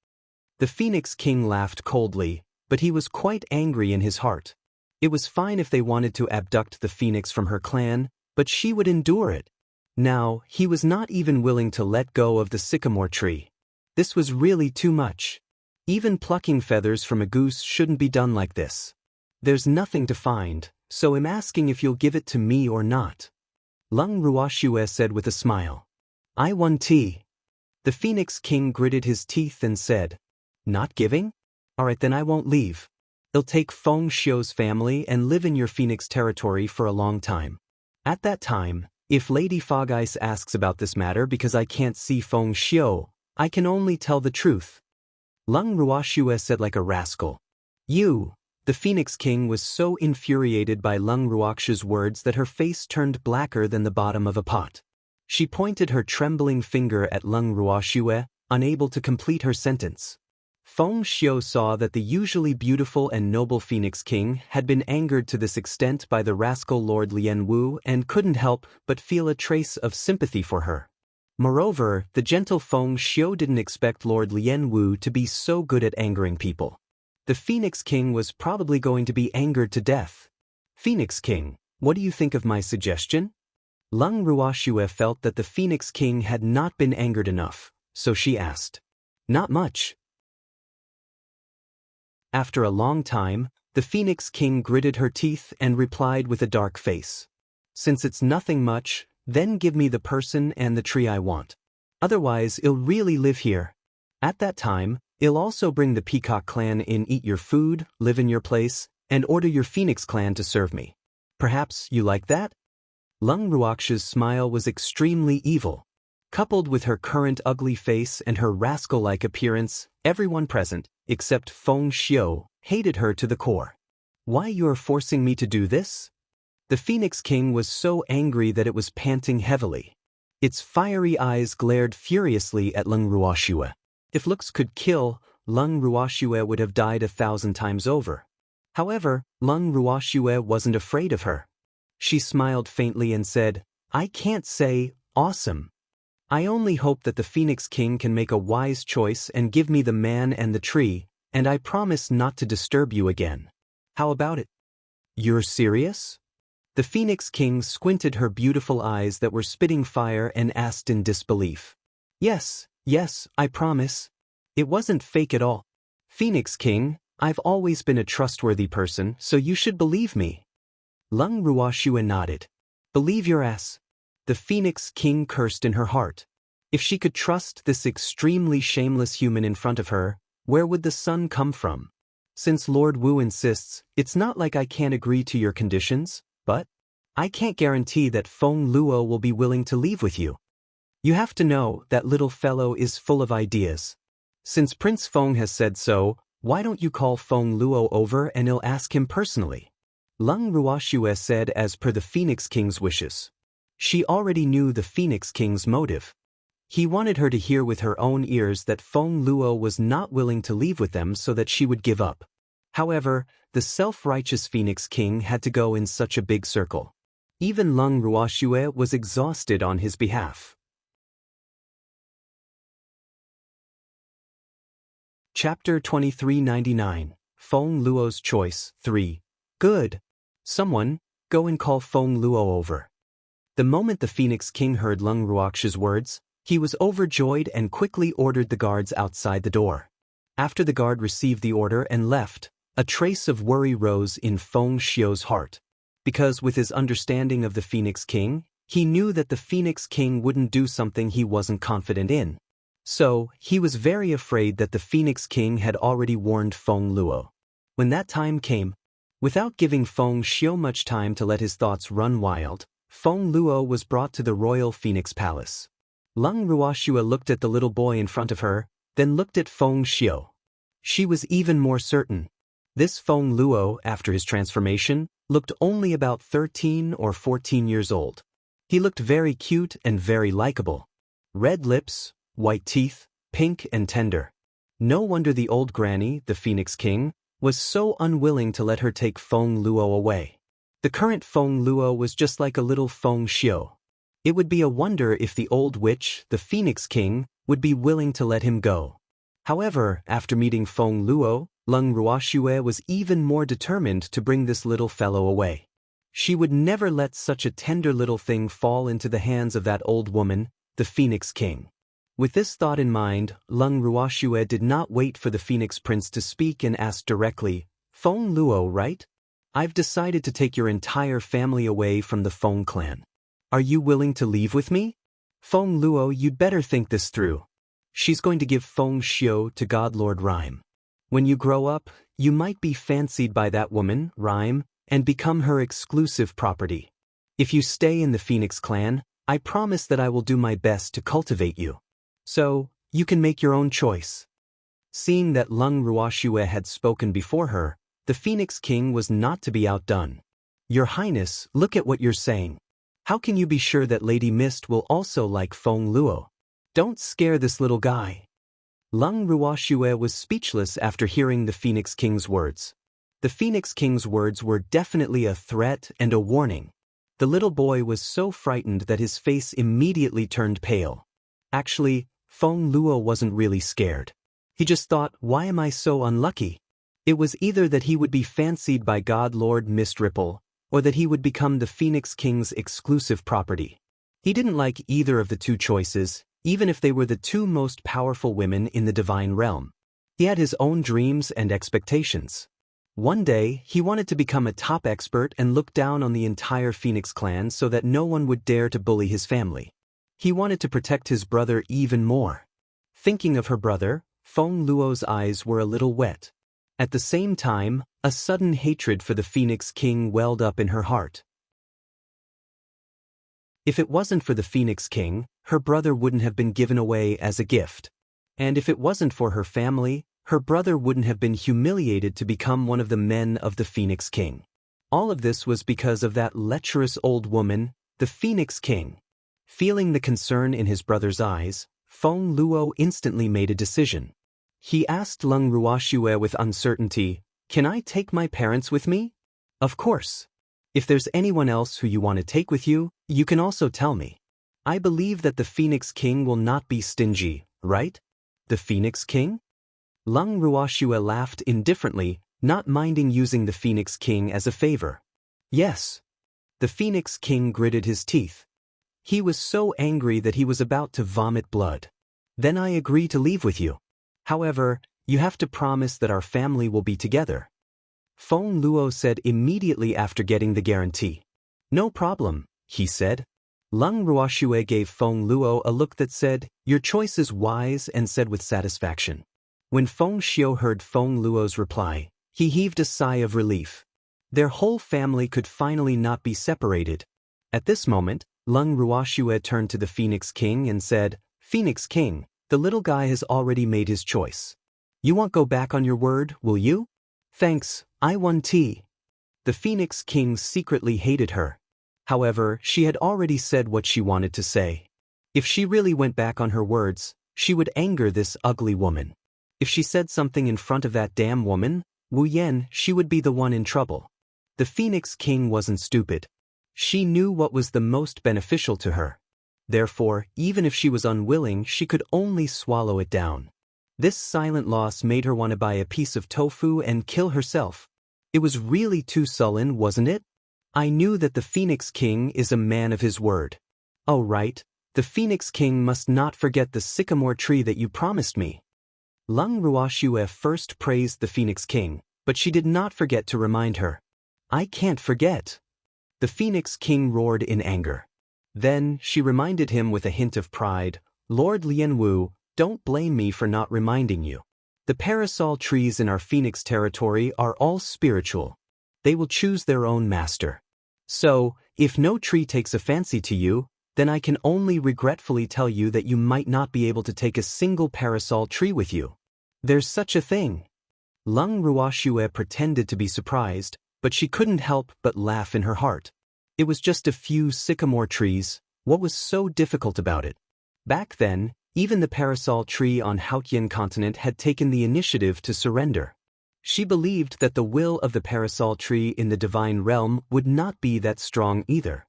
The Phoenix King laughed coldly, but he was quite angry in his heart. It was fine if they wanted to abduct the phoenix from her clan, but she would endure it. Now, he was not even willing to let go of the sycamore tree. This was really too much. Even plucking feathers from a goose shouldn't be done like this. "There's nothing to find, so I'm asking if you'll give it to me or not," Leng Ruoxue said with a smile. "I want tea." The Phoenix King gritted his teeth and said, "Not giving? Alright, then I won't leave. I'll take Feng Xiu's family and live in your Phoenix territory for a long time. At that time, if Lady Fog Ice asks about this matter because I can't see Feng Xiu, I can only tell the truth." Leng Ruoxue said like a rascal. "You!" The Phoenix King was so infuriated by Leng Ruoxue's words that her face turned blacker than the bottom of a pot. She pointed her trembling finger at Leng Ruoxue, unable to complete her sentence. Feng Xiu saw that the usually beautiful and noble Phoenix King had been angered to this extent by the rascal Lord Lian Wu and couldn't help but feel a trace of sympathy for her. Moreover, the gentle Feng Xiu didn't expect Lord Lian Wu to be so good at angering people. The Phoenix King was probably going to be angered to death. "Phoenix King, what do you think of my suggestion?" Leng Ruoxue felt that the Phoenix King had not been angered enough, so she asked. "Not much." After a long time, the Phoenix King gritted her teeth and replied with a dark face. Since it's nothing much, then give me the person and the tree I want. Otherwise, I'll really live here. At that time, I'll also bring the Peacock clan in, eat your food, live in your place, and order your Phoenix clan to serve me. Perhaps you like that? Lung Ruox's smile was extremely evil. Coupled with her current ugly face and her rascal-like appearance, everyone present, except Feng Xiu, hated her to the core. Why you're forcing me to do this? The Phoenix King was so angry that it was panting heavily. Its fiery eyes glared furiously at Lung Ruoxue. If looks could kill, Lung Ruoxue would have died 1,000 times over. However, Lung Ruoxue wasn't afraid of her. She smiled faintly and said, I can't say, awesome. I only hope that the Phoenix King can make a wise choice and give me the man and the tree, and I promise not to disturb you again. How about it? You're serious? The Phoenix King squinted her beautiful eyes that were spitting fire and asked in disbelief. Yes, I promise. It wasn't fake at all. Phoenix King, I've always been a trustworthy person, so you should believe me. Lung Ruoxue nodded. Believe your ass. The Phoenix King cursed in her heart. If she could trust this extremely shameless human in front of her, where would the sun come from? Since Lord Wu insists, it's not like I can't agree to your conditions, but I can't guarantee that Feng Luo will be willing to leave with you. You have to know that little fellow is full of ideas. Since Prince Feng has said so, why don't you call Feng Luo over and I'll ask him personally? Lung Ruoxue said as per the Phoenix King's wishes. She already knew the Phoenix King's motive. He wanted her to hear with her own ears that Feng Luo was not willing to leave with them so that she would give up. However, the self-righteous Phoenix King had to go in such a big circle. Even Lung Ruoxue was exhausted on his behalf. Chapter 2399, Feng Luo's Choice 3. Good. Someone, go and call Feng Luo over. The moment the Phoenix King heard Lung Ruox's words, he was overjoyed and quickly ordered the guards outside the door. After the guard received the order and left, a trace of worry rose in Feng Xiu's heart. Because with his understanding of the Phoenix King, he knew that the Phoenix King wouldn't do something he wasn't confident in. So, he was very afraid that the Phoenix King had already warned Feng Luo. When that time came, without giving Feng Xiu much time to let his thoughts run wild, Feng Luo was brought to the royal Phoenix Palace. Lung Ruoxue looked at the little boy in front of her, then looked at Feng Xiu. She was even more certain. This Feng Luo, after his transformation, looked only about 13 or 14 years old. He looked very cute and very likable. Red lips, white teeth, pink and tender. No wonder the old granny, the Phoenix King, was so unwilling to let her take Feng Luo away. The current Feng Luo was just like a little Feng Xiu. It would be a wonder if the old witch, the Phoenix King, would be willing to let him go. However, after meeting Feng Luo, Lung Ruoxue was even more determined to bring this little fellow away. She would never let such a tender little thing fall into the hands of that old woman, the Phoenix King. With this thought in mind, Lung Ruoxue did not wait for the Phoenix Prince to speak and asked directly, Feng Luo, right? I've decided to take your entire family away from the Feng clan. Are you willing to leave with me? Feng Luo, you'd better think this through. She's going to give Feng Xiu to God Lord Rhyme. When you grow up, you might be fancied by that woman, Rhyme, and become her exclusive property. If you stay in the Phoenix clan, I promise that I will do my best to cultivate you. So, you can make your own choice. Seeing that Lung Ruoxue had spoken before her, the Phoenix King was not to be outdone. Your Highness, look at what you're saying. How can you be sure that Lady Mist will also like Feng Luo? Don't scare this little guy. Lung Ruoxue was speechless after hearing the Phoenix King's words. The Phoenix King's words were definitely a threat and a warning. The little boy was so frightened that his face immediately turned pale. Actually, Feng Luo wasn't really scared. He just thought, why am I so unlucky? It was either that he would be fancied by God Lord Mist Ripple, or that he would become the Phoenix King's exclusive property. He didn't like either of the two choices, even if they were the two most powerful women in the divine realm. He had his own dreams and expectations. One day, he wanted to become a top expert and look down on the entire Phoenix clan so that no one would dare to bully his family. He wanted to protect his brother even more. Thinking of her brother, Feng Luo's eyes were a little wet. At the same time, a sudden hatred for the Phoenix King welled up in her heart. If it wasn't for the Phoenix King, her brother wouldn't have been given away as a gift. And if it wasn't for her family, her brother wouldn't have been humiliated to become one of the men of the Phoenix King. All of this was because of that lecherous old woman, the Phoenix King. Feeling the concern in his brother's eyes, Feng Luo instantly made a decision. He asked Leng Ruoxue with uncertainty, "Can I take my parents with me?" "Of course. If there's anyone else who you want to take with you, you can also tell me. I believe that the Phoenix King will not be stingy, right?" "The Phoenix King?" Leng Ruoxue laughed indifferently, not minding using the Phoenix King as a favor. "Yes." The Phoenix King gritted his teeth. He was so angry that he was about to vomit blood. "Then I agree to leave with you. However, you have to promise that our family will be together." Feng Luo said immediately after getting the guarantee. "No problem," he said. Leng Ruoxue gave Feng Luo a look that said, "Your choice is wise," and said with satisfaction. When Feng Xiu heard Feng Luo's reply, he heaved a sigh of relief. Their whole family could finally not be separated. At this moment, Leng Ruoxue turned to the Phoenix King and said, "Phoenix King, the little guy has already made his choice. You won't go back on your word, will you?" "Thanks, I won tea." The Phoenix King secretly hated her. However, she had already said what she wanted to say. If she really went back on her words, she would anger this ugly woman. If she said something in front of that damn woman, Wu Yan, she would be the one in trouble. The Phoenix King wasn't stupid. She knew what was the most beneficial to her. Therefore, even if she was unwilling, she could only swallow it down. This silent loss made her want to buy a piece of tofu and kill herself. It was really too sullen, wasn't it? I knew that the Phoenix King is a man of his word. Oh right, the Phoenix King must not forget the sycamore tree that you promised me. Leng Ruoxue first praised the Phoenix King, but she did not forget to remind her. "I can't forget." The Phoenix King roared in anger. Then, she reminded him with a hint of pride, "Lord Lianwu, don't blame me for not reminding you. The parasol trees in our Phoenix territory are all spiritual. They will choose their own master. So, if no tree takes a fancy to you, then I can only regretfully tell you that you might not be able to take a single parasol tree with you. There's such a thing." Leng Ruoxue pretended to be surprised, but she couldn't help but laugh in her heart. It was just a few sycamore trees. What was so difficult about it? Back then, even the parasol tree on Haotian continent had taken the initiative to surrender. She believed that the will of the parasol tree in the divine realm would not be that strong either.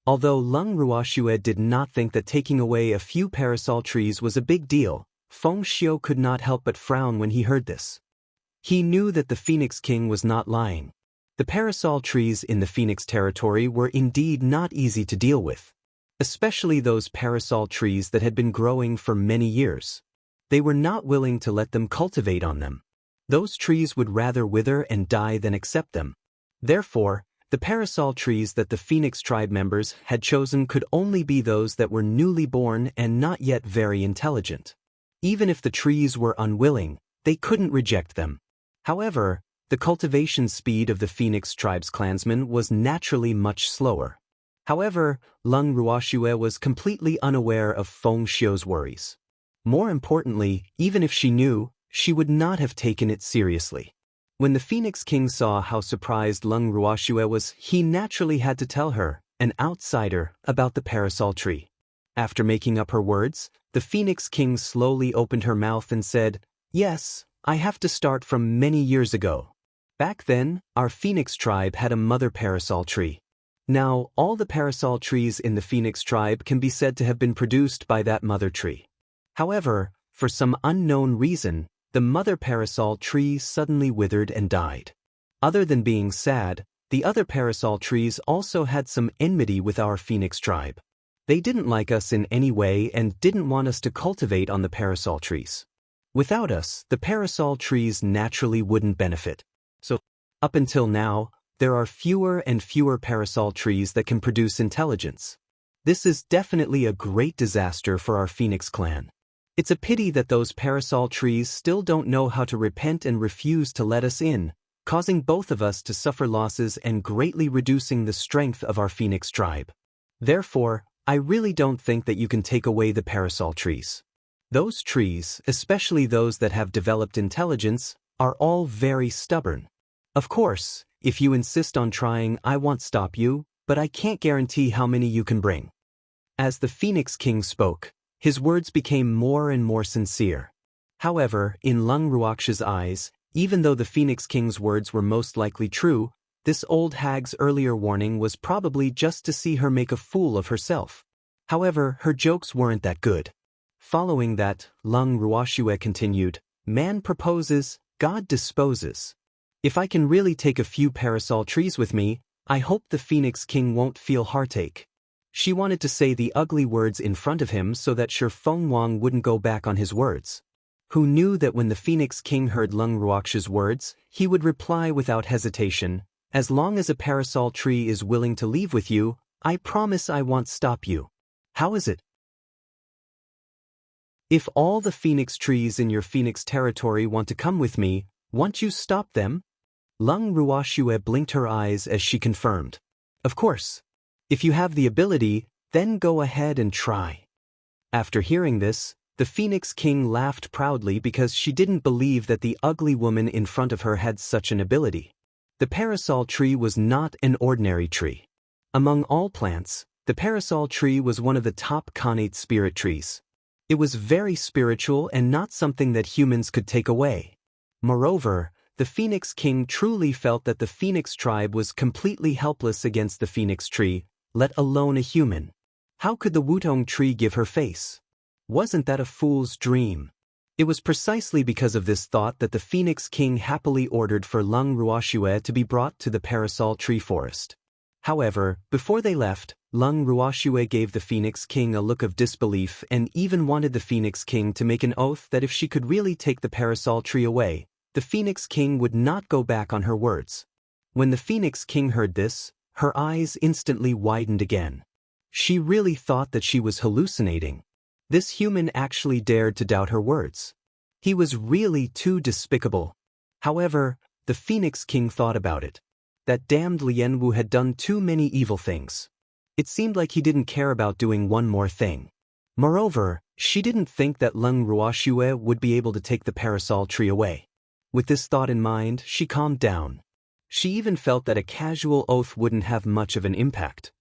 Although Leng Ruoxue did not think that taking away a few parasol trees was a big deal, Feng Xiu could not help but frown when he heard this. He knew that the Phoenix King was not lying. The parasol trees in the Phoenix territory were indeed not easy to deal with, especially those parasol trees that had been growing for many years. They were not willing to let them cultivate on them. Those trees would rather wither and die than accept them. Therefore, the parasol trees that the Phoenix tribe members had chosen could only be those that were newly born and not yet very intelligent. Even if the trees were unwilling, they couldn't reject them. However, the cultivation speed of the Phoenix tribe's clansmen was naturally much slower. However, Leng Ruoxue was completely unaware of Feng Xiu's worries. More importantly, even if she knew, she would not have taken it seriously. When the Phoenix King saw how surprised Leng Ruoxue was, he naturally had to tell her, an outsider, about the parasol tree. After making up her words, the Phoenix King slowly opened her mouth and said, "Yes, I have to start from many years ago. Back then, our Phoenix tribe had a mother parasol tree. Now, all the parasol trees in the Phoenix tribe can be said to have been produced by that mother tree. However, for some unknown reason, the mother parasol tree suddenly withered and died. Other than being sad, the other parasol trees also had some enmity with our Phoenix tribe. They didn't like us in any way and didn't want us to cultivate on the parasol trees. Without us, the parasol trees naturally wouldn't benefit. So, up until now, there are fewer and fewer parasol trees that can produce intelligence. This is definitely a great disaster for our Phoenix clan. It's a pity that those parasol trees still don't know how to repent and refuse to let us in, causing both of us to suffer losses and greatly reducing the strength of our Phoenix tribe. Therefore, I really don't think that you can take away the parasol trees. Those trees, especially those that have developed intelligence, are all very stubborn. Of course, if you insist on trying, I won't stop you, but I can't guarantee how many you can bring. As the Phoenix King spoke, his words became more and more sincere. However, in Lung Ruox's eyes, even though the Phoenix King's words were most likely true, this old hag's earlier warning was probably just to see her make a fool of herself. However, her jokes weren't that good. Following that, Lung Ruoxue continued, "Man proposes, God disposes. If I can really take a few parasol trees with me, I hope the Phoenix King won't feel heartache." She wanted to say the ugly words in front of him so that Shi Fengwang wouldn't go back on his words. Who knew that when the Phoenix King heard Lung Ruox's words, he would reply without hesitation, "As long as a parasol tree is willing to leave with you, I promise I won't stop you. How is it? If all the Phoenix trees in your Phoenix territory want to come with me, won't you stop them?" Lung Ruoxue blinked her eyes as she confirmed, "Of course. If you have the ability, then go ahead and try." After hearing this, the Phoenix King laughed proudly because she didn't believe that the ugly woman in front of her had such an ability. The parasol tree was not an ordinary tree. Among all plants, the parasol tree was one of the top connate spirit trees. It was very spiritual and not something that humans could take away. Moreover, the Phoenix King truly felt that the Phoenix tribe was completely helpless against the Phoenix tree, let alone a human. How could the Wutong tree give her face? Wasn't that a fool's dream? It was precisely because of this thought that the Phoenix King happily ordered for Lung Ruoxue to be brought to the parasol tree forest. However, before they left, Lung Ruoxue gave the Phoenix King a look of disbelief and even wanted the Phoenix King to make an oath that if she could really take the parasol tree away, the Phoenix King would not go back on her words. When the Phoenix King heard this, her eyes instantly widened again. She really thought that she was hallucinating. This human actually dared to doubt her words. He was really too despicable. However, the Phoenix King thought about it. That damned Lianwu had done too many evil things. It seemed like he didn't care about doing one more thing. Moreover, she didn't think that Lung Ruoxue would be able to take the parasol tree away. With this thought in mind, she calmed down. She even felt that a casual oath wouldn't have much of an impact.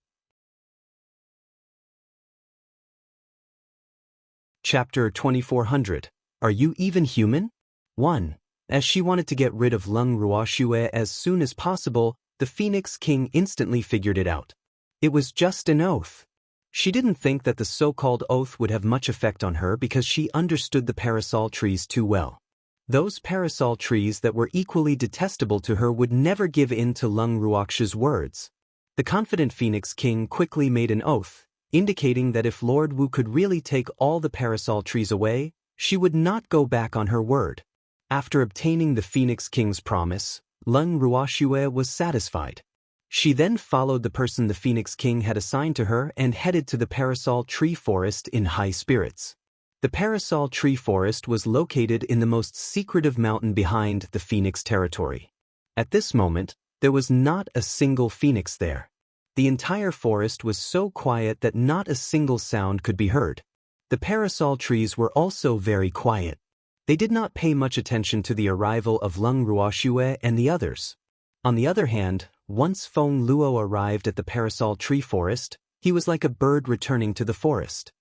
Chapter 2400. Are you even human? 1. As she wanted to get rid of Lung Ruoxue as soon as possible, the Phoenix King instantly figured it out. It was just an oath. She didn't think that the so-called oath would have much effect on her because she understood the parasol trees too well. Those parasol trees that were equally detestable to her would never give in to Lung Ruox's words. The confident Phoenix King quickly made an oath, indicating that if Lord Wu could really take all the parasol trees away, she would not go back on her word. After obtaining the Phoenix King's promise, Lung Ruoxue was satisfied. She then followed the person the Phoenix King had assigned to her and headed to the parasol tree forest in high spirits. The parasol tree forest was located in the most secretive mountain behind the Phoenix territory. At this moment, there was not a single phoenix there. The entire forest was so quiet that not a single sound could be heard. The parasol trees were also very quiet. They did not pay much attention to the arrival of Lung Ruoxue and the others. On the other hand, once Feng Luo arrived at the parasol tree forest, he was like a bird returning to the forest.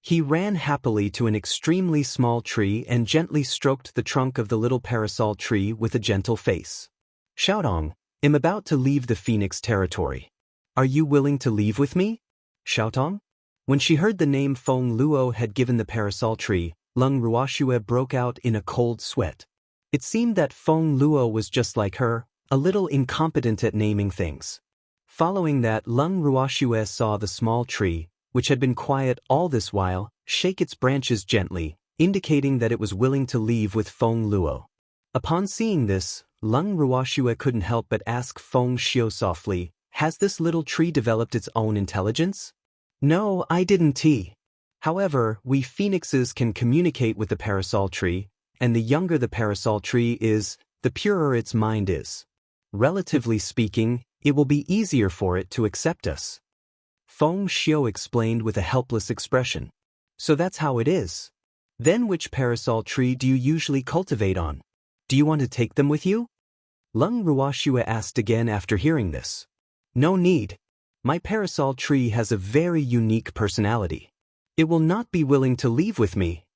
He ran happily to an extremely small tree and gently stroked the trunk of the little parasol tree with a gentle face. "Xiaodong, I'm about to leave the Phoenix territory. Are you willing to leave with me?" "Xiaodong?" When she heard the name Feng Luo had given the parasol tree, Lung Ruoxue broke out in a cold sweat. It seemed that Feng Luo was just like her, a little incompetent at naming things. Following that, Lung Ruoxue saw the small tree, which had been quiet all this while, shake its branches gently, indicating that it was willing to leave with Feng Luo. Upon seeing this, Leng Ruoxue couldn't help but ask Feng Xiu softly, "Has this little tree developed its own intelligence?" "No, I didn't. However, we phoenixes can communicate with the parasol tree, and the younger the parasol tree is, the purer its mind is. Relatively speaking, it will be easier for it to accept us." Feng Xiu explained with a helpless expression. "So that's how it is. Then which parasol tree do you usually cultivate on? Do you want to take them with you?" Leng Ruoxue asked again after hearing this. "No need. My parasol tree has a very unique personality. It will not be willing to leave with me."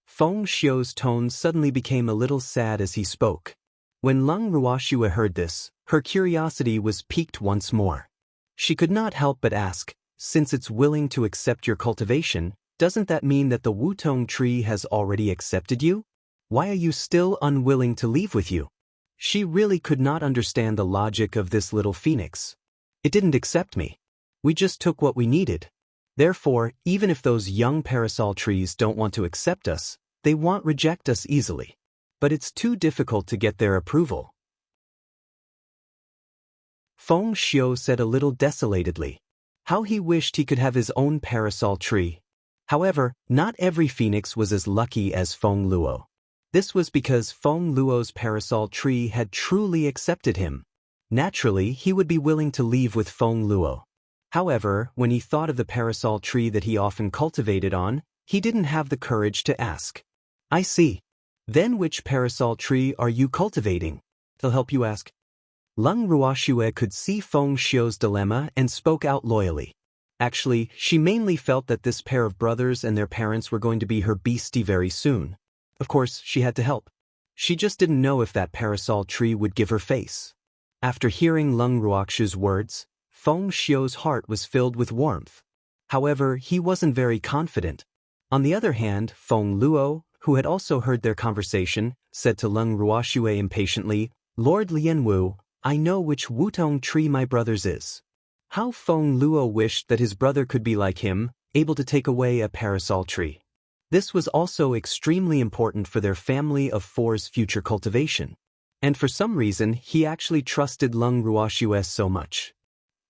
Feng Xiu's tone suddenly became a little sad as he spoke. When Leng Ruoxue heard this, her curiosity was piqued once more. She could not help but ask, "Since it's willing to accept your cultivation, doesn't that mean that the Wutong tree has already accepted you? Why are you still unwilling to leave with you?" She really could not understand the logic of this little phoenix. "It didn't accept me. We just took what we needed. Therefore, even if those young parasol trees don't want to accept us, they won't reject us easily. But it's too difficult to get their approval." Feng Xiu said a little desolatedly. How he wished he could have his own parasol tree. However, not every phoenix was as lucky as Feng Luo. This was because Feng Luo's parasol tree had truly accepted him. Naturally, he would be willing to leave with Feng Luo. However, when he thought of the parasol tree that he often cultivated on, he didn't have the courage to ask. "I see. Then which parasol tree are you cultivating? He'll help you ask." Leng Ruoxue could see Feng Xiu's dilemma and spoke out loyally. Actually, she mainly felt that this pair of brothers and their parents were going to be her beastie very soon. Of course, she had to help. She just didn't know if that parasol tree would give her face. After hearing Leng Ruoxue's words, Feng Xiu's heart was filled with warmth. However, he wasn't very confident. On the other hand, Feng Luo, who had also heard their conversation, said to Leng Ruoxue impatiently, "Lord Lianwu, I know which Wutong tree my brother's is." How Feng Luo wished that his brother could be like him, able to take away a parasol tree. This was also extremely important for their family of four's future cultivation. And for some reason, he actually trusted Leng Ruoxue so much.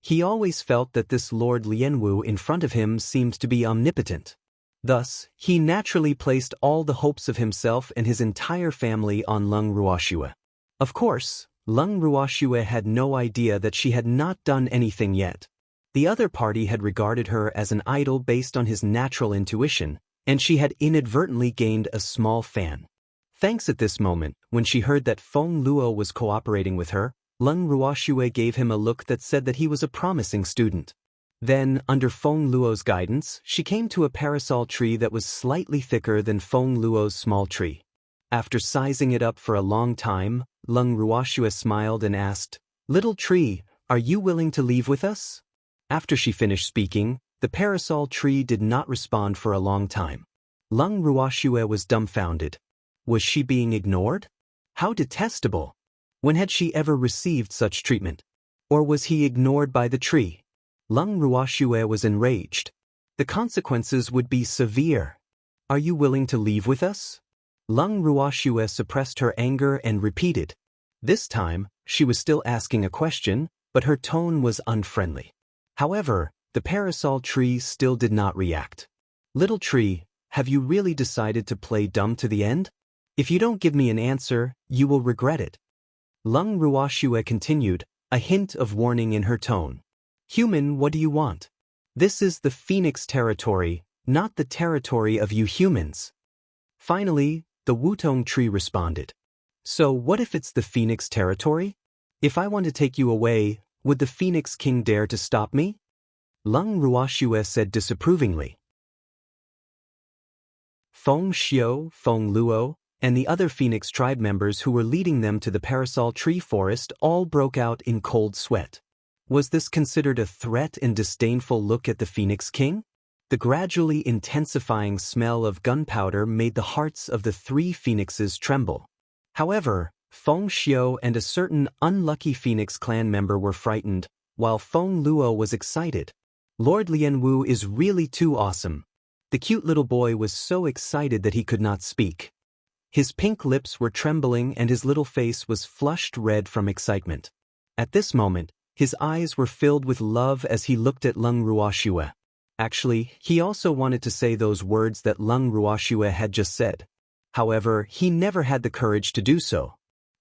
He always felt that this Lord Lianwu in front of him seemed to be omnipotent. Thus, he naturally placed all the hopes of himself and his entire family on Leng Ruoxue. Of course, Leng Ruoxue had no idea that she had not done anything yet. The other party had regarded her as an idol based on his natural intuition, and she had inadvertently gained a small fan. Thanks at this moment, when she heard that Feng Luo was cooperating with her, Leng Ruoxue gave him a look that said that he was a promising student. Then, under Feng Luo's guidance, she came to a parasol tree that was slightly thicker than Feng Luo's small tree. After sizing it up for a long time, Leng Ruoxue smiled and asked, "Little tree, are you willing to leave with us?" After she finished speaking, the parasol tree did not respond for a long time. Leng Ruoxue was dumbfounded. Was she being ignored? How detestable! When had she ever received such treatment? Or was he ignored by the tree? Leng Ruoxue was enraged. The consequences would be severe. "Are you willing to leave with us?" Leng Ruoxue suppressed her anger and repeated. This time, she was still asking a question, but her tone was unfriendly. However, the parasol tree still did not react. "Little tree, have you really decided to play dumb to the end? If you don't give me an answer, you will regret it." Leng Ruoxue continued, a hint of warning in her tone. "Human, what do you want? This is the Phoenix territory, not the territory of you humans." Finally, the Wutong tree responded. "So what if it's the Phoenix territory? If I want to take you away, would the Phoenix King dare to stop me?" Leng Ruoxue said disapprovingly. Feng Xiu, Feng Luo, and the other Phoenix tribe members who were leading them to the parasol tree forest all broke out in cold sweat. Was this considered a threat and disdainful look at the Phoenix King? The gradually intensifying smell of gunpowder made the hearts of the three phoenixes tremble. However, Feng Xiu and a certain unlucky Phoenix clan member were frightened, while Feng Luo was excited. "Lord Lianwu is really too awesome. The cute little boy was so excited that he could not speak. His pink lips were trembling and his little face was flushed red from excitement. At this moment, his eyes were filled with love as he looked at Lung Ruoxue. Actually, he also wanted to say those words that Lung Ruoxue had just said. However, he never had the courage to do so.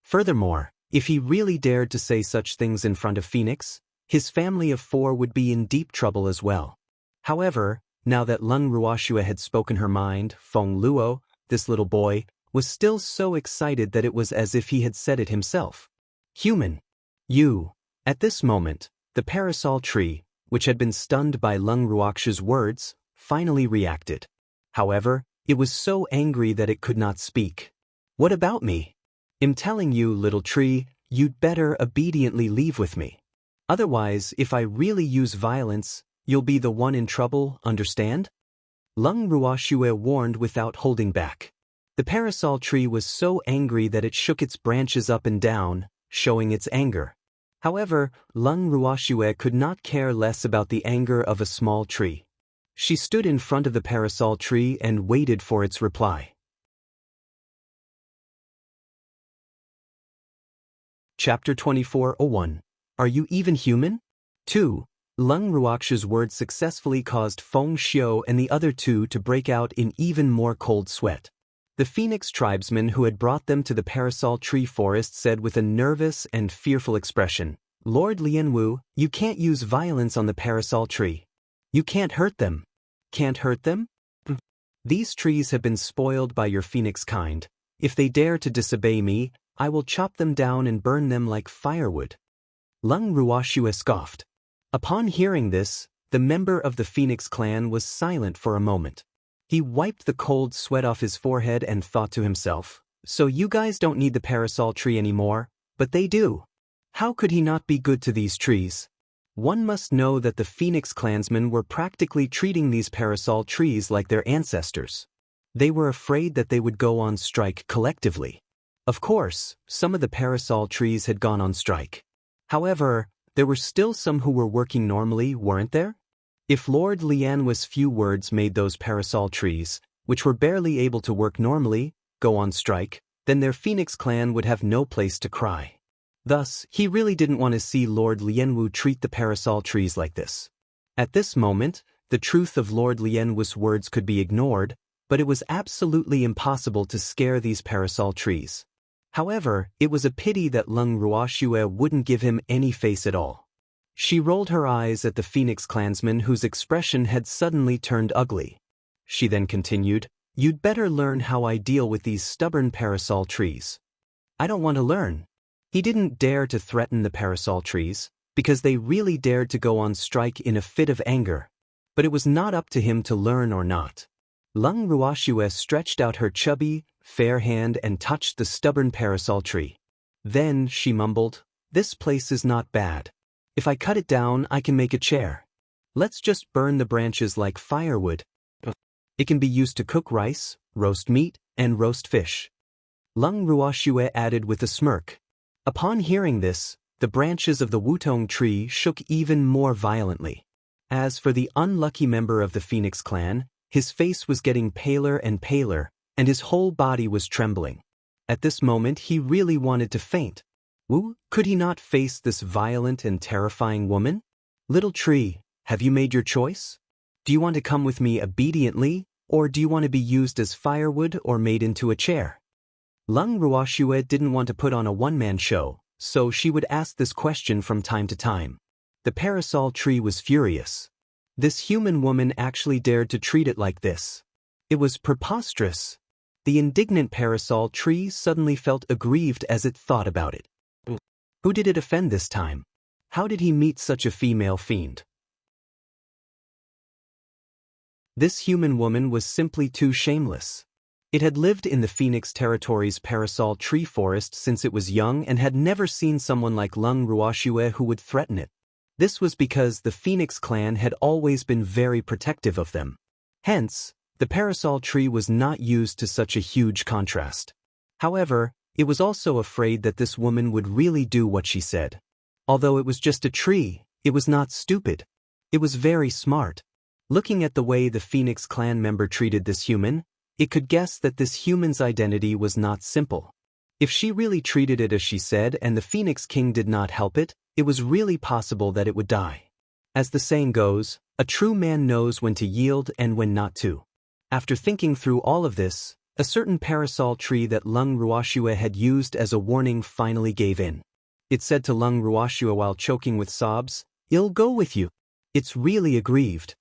Furthermore, if he really dared to say such things in front of Phoenix, his family of 4 would be in deep trouble as well. However, now that Lung Ruoxue had spoken her mind, Feng Luo, this little boy, was still so excited that it was as if he had said it himself. Human. You. At this moment, the parasol tree, which had been stunned by Lung Ruoxue's words, finally reacted. However, it was so angry that it could not speak. What about me? I'm telling you, little tree, you'd better obediently leave with me. Otherwise, if I really use violence, you'll be the one in trouble, understand? Lung Ruoxue warned without holding back. The parasol tree was so angry that it shook its branches up and down, showing its anger. However, Lung Ruoxue could not care less about the anger of a small tree. She stood in front of the parasol tree and waited for its reply. Chapter 24:01. Are you even human? 2. Lung Ruoxue's words successfully caused Feng Xiu and the other 2 to break out in even more cold sweat. The Phoenix tribesman who had brought them to the parasol tree forest said with a nervous and fearful expression, Lord Lianwu, you can't use violence on the parasol tree. You can't hurt them. Can't hurt them? These trees have been spoiled by your Phoenix kind. If they dare to disobey me, I will chop them down and burn them like firewood. Lung Ruoxue scoffed. Upon hearing this, the member of the Phoenix clan was silent for a moment. He wiped the cold sweat off his forehead and thought to himself, so you guys don't need the parasol tree anymore, but they do. How could he not be good to these trees? One must know that the Phoenix clansmen were practically treating these parasol trees like their ancestors. They were afraid that they would go on strike collectively. Of course, some of the parasol trees had gone on strike. However, there were still some who were working normally, weren't there? If Lord Lianwu's few words made those parasol trees, which were barely able to work normally, go on strike, then their Phoenix clan would have no place to cry. Thus, he really didn't want to see Lord Lianwu treat the parasol trees like this. At this moment, the truth of Lord Lianwu's words could be ignored, but it was absolutely impossible to scare these parasol trees. However, it was a pity that Lung Ruoxue wouldn't give him any face at all. She rolled her eyes at the Phoenix clansman whose expression had suddenly turned ugly. She then continued, You'd better learn how I deal with these stubborn parasol trees. I don't want to learn. He didn't dare to threaten the parasol trees, because they really dared to go on strike in a fit of anger. But it was not up to him to learn or not. Lung Ruoxue stretched out her chubby, fair hand and touched the stubborn parasol tree. Then she mumbled, This place is not bad. If I cut it down, I can make a chair. Let's just burn the branches like firewood. It can be used to cook rice, roast meat, and roast fish. Lung Ruoxue added with a smirk. Upon hearing this, the branches of the Wutong tree shook even more violently. As for the unlucky member of the Phoenix clan, his face was getting paler and paler, and his whole body was trembling. At this moment he really wanted to faint. Could he not face this violent and terrifying woman? Little tree, have you made your choice? Do you want to come with me obediently, or do you want to be used as firewood or made into a chair? Lung Ruoxue didn't want to put on a one-man show, so she would ask this question from time to time. The parasol tree was furious. This human woman actually dared to treat it like this. It was preposterous. The indignant parasol tree suddenly felt aggrieved as it thought about it. Who did it offend this time? How did he meet such a female fiend? This human woman was simply too shameless. It had lived in the Phoenix Territory's parasol tree forest since it was young and had never seen someone like Lung Ruoxue who would threaten it. This was because the Phoenix clan had always been very protective of them. Hence, the parasol tree was not used to such a huge contrast. However, it was also afraid that this woman would really do what she said. Although it was just a tree, it was not stupid. It was very smart. Looking at the way the Phoenix clan member treated this human, it could guess that this human's identity was not simple. If she really treated it as she said and the Phoenix King did not help it, it was really possible that it would die. As the saying goes, a true man knows when to yield and when not to. After thinking through all of this, a certain parasol tree that Lung Ruoxue had used as a warning finally gave in. It said to Lung Ruoxue while choking with sobs, "I'll go with you. It's really aggrieved."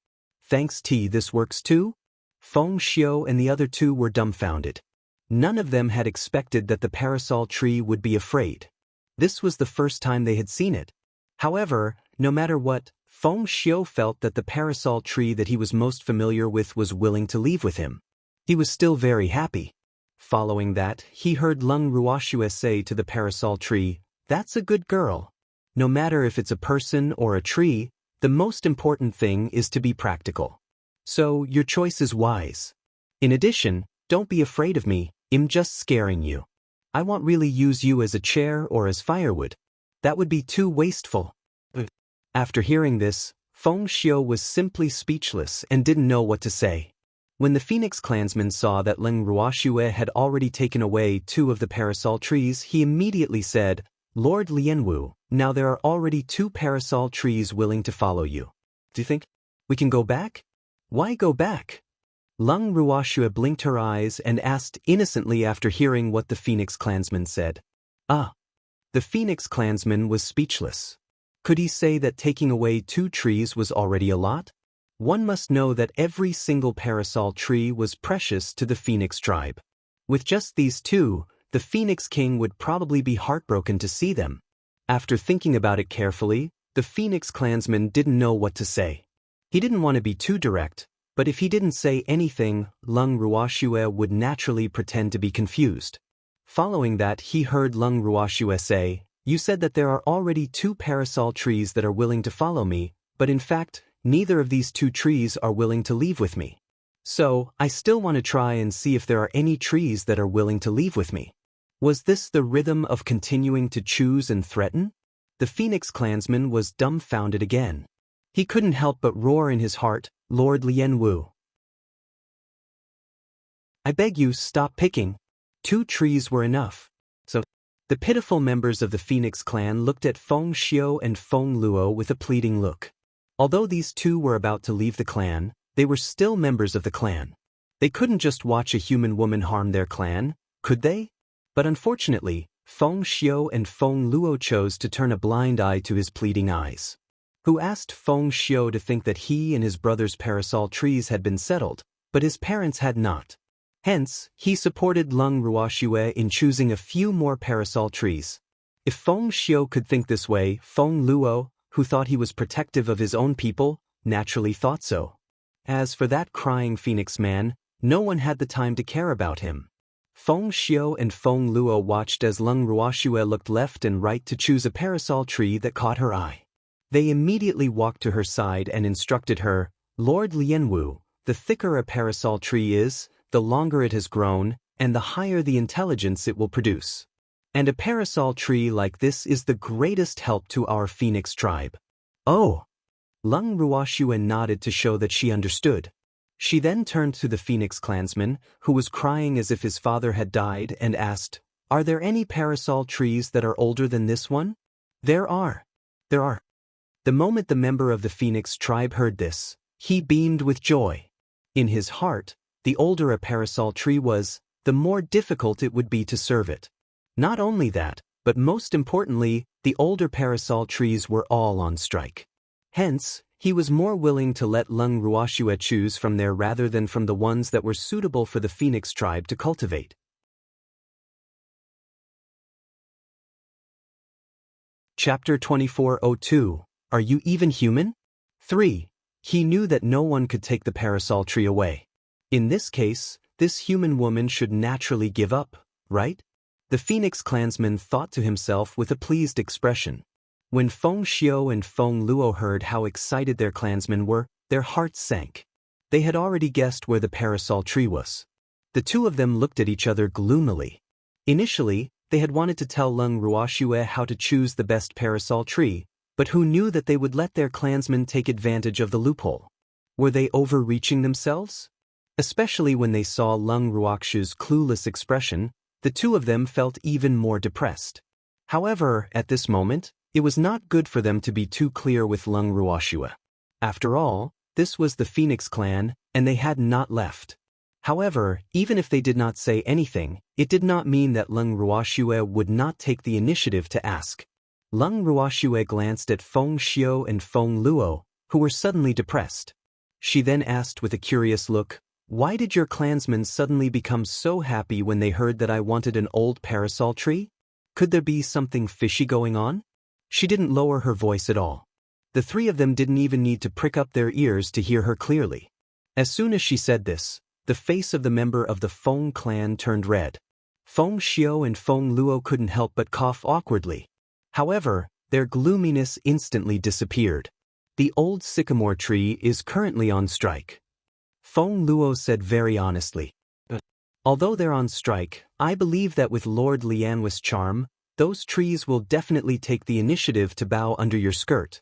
"Thanks T, this works too?" Feng Xiu and the other two were dumbfounded. None of them had expected that the parasol tree would be afraid. This was the first time they had seen it. However, no matter what, Feng Xiu felt that the parasol tree that he was most familiar with was willing to leave with him. He was still very happy. Following that, he heard Lung Ruoxue say to the parasol tree, "That's a good girl. No matter if it's a person or a tree, the most important thing is to be practical. So, your choice is wise. In addition, don't be afraid of me, I'm just scaring you. I won't really use you as a chair or as firewood. That would be too wasteful." After hearing this, Feng Xiu was simply speechless and didn't know what to say. When the Phoenix clansman saw that Lung Ruoxue had already taken away 2 of the parasol trees, he immediately said, "Lord Lianwu, now there are already 2 parasol trees willing to follow you. Do you think we can go back?" "Why go back?" Lung Ruoxue blinked her eyes and asked innocently after hearing what the Phoenix clansman said. The Phoenix clansman was speechless. Could he say that taking away 2 trees was already a lot? One must know that every single parasol tree was precious to the Phoenix tribe. With just these 2, the Phoenix King would probably be heartbroken to see them. After thinking about it carefully, the Phoenix clansman didn't know what to say. He didn't want to be too direct, but if he didn't say anything, Lung Ruoxue would naturally pretend to be confused. Following that, he heard Lung Ruoxue say, "You said that there are already 2 parasol trees that are willing to follow me, but in fact, neither of these 2 trees are willing to leave with me. So, I still want to try and see if there are any trees that are willing to leave with me." Was this the rhythm of continuing to choose and threaten? The Phoenix clansman was dumbfounded again. He couldn't help but roar in his heart, "Lord Lianwu, I beg you, stop picking. 2 trees were enough." So, the pitiful members of the Phoenix clan looked at Feng Xiu and Feng Luo with a pleading look. Although these 2 were about to leave the clan, they were still members of the clan. They couldn't just watch a human woman harm their clan, could they? But unfortunately, Feng Xiu and Feng Luo chose to turn a blind eye to his pleading eyes. Who asked Feng Xiu to think that he and his brother's parasol trees had been settled, but his parents had not. Hence, he supported Lung Ruoxue in choosing a few more parasol trees. If Feng Xiu could think this way, Feng Luo, who thought he was protective of his own people, naturally thought so. As for that crying Phoenix man, no one had the time to care about him. Feng Xiu and Feng Luo watched as Lung Ruoxue looked left and right to choose a parasol tree that caught her eye. They immediately walked to her side and instructed her, "Lord Lianwu, the thicker a parasol tree is, the longer it has grown, and the higher the intelligence it will produce. And a parasol tree like this is the greatest help to our Phoenix tribe." "Oh!" Lung Ruoxue nodded to show that she understood. She then turned to the Phoenix clansman, who was crying as if his father had died, and asked, "Are there any parasol trees that are older than this one?" There are. The moment the member of the Phoenix tribe heard this, he beamed with joy. In his heart, the older a parasol tree was, the more difficult it would be to serve it. Not only that, but most importantly, the older parasol trees were all on strike. Hence, he was more willing to let Lung Ruoxue choose from there rather than from the ones that were suitable for the Phoenix tribe to cultivate. Chapter 2402. Are you even human? 3. He knew that no one could take the parasol tree away. In this case, this human woman should naturally give up, right? The Phoenix clansman thought to himself with a pleased expression. When Feng Xiu and Feng Luo heard how excited their clansmen were, their hearts sank. They had already guessed where the parasol tree was. The 2 of them looked at each other gloomily. Initially, they had wanted to tell Lung Ruoxue how to choose the best parasol tree, but who knew that they would let their clansmen take advantage of the loophole. Were they overreaching themselves? Especially when they saw Lung Ruoxu's clueless expression, the two of them felt even more depressed. However, at this moment, it was not good for them to be too clear with Lung Ruoxue. After all, this was the Phoenix clan, and they had not left. However, even if they did not say anything, it did not mean that Lung Ruoxue would not take the initiative to ask. Lung Ruoxue glanced at Feng Xiu and Feng Luo, who were suddenly depressed. She then asked with a curious look, "Why did your clansmen suddenly become so happy when they heard that I wanted an old parasol tree? Could there be something fishy going on?" She didn't lower her voice at all. The three of them didn't even need to prick up their ears to hear her clearly. As soon as she said this, the face of the member of the Feng clan turned red. Feng Xiu and Feng Luo couldn't help but cough awkwardly. However, their gloominess instantly disappeared. "The old sycamore tree is currently on strike," Feng Luo said very honestly. "Although they're on strike, I believe that with Lord Lianhui's charm, those trees will definitely take the initiative to bow under your skirt."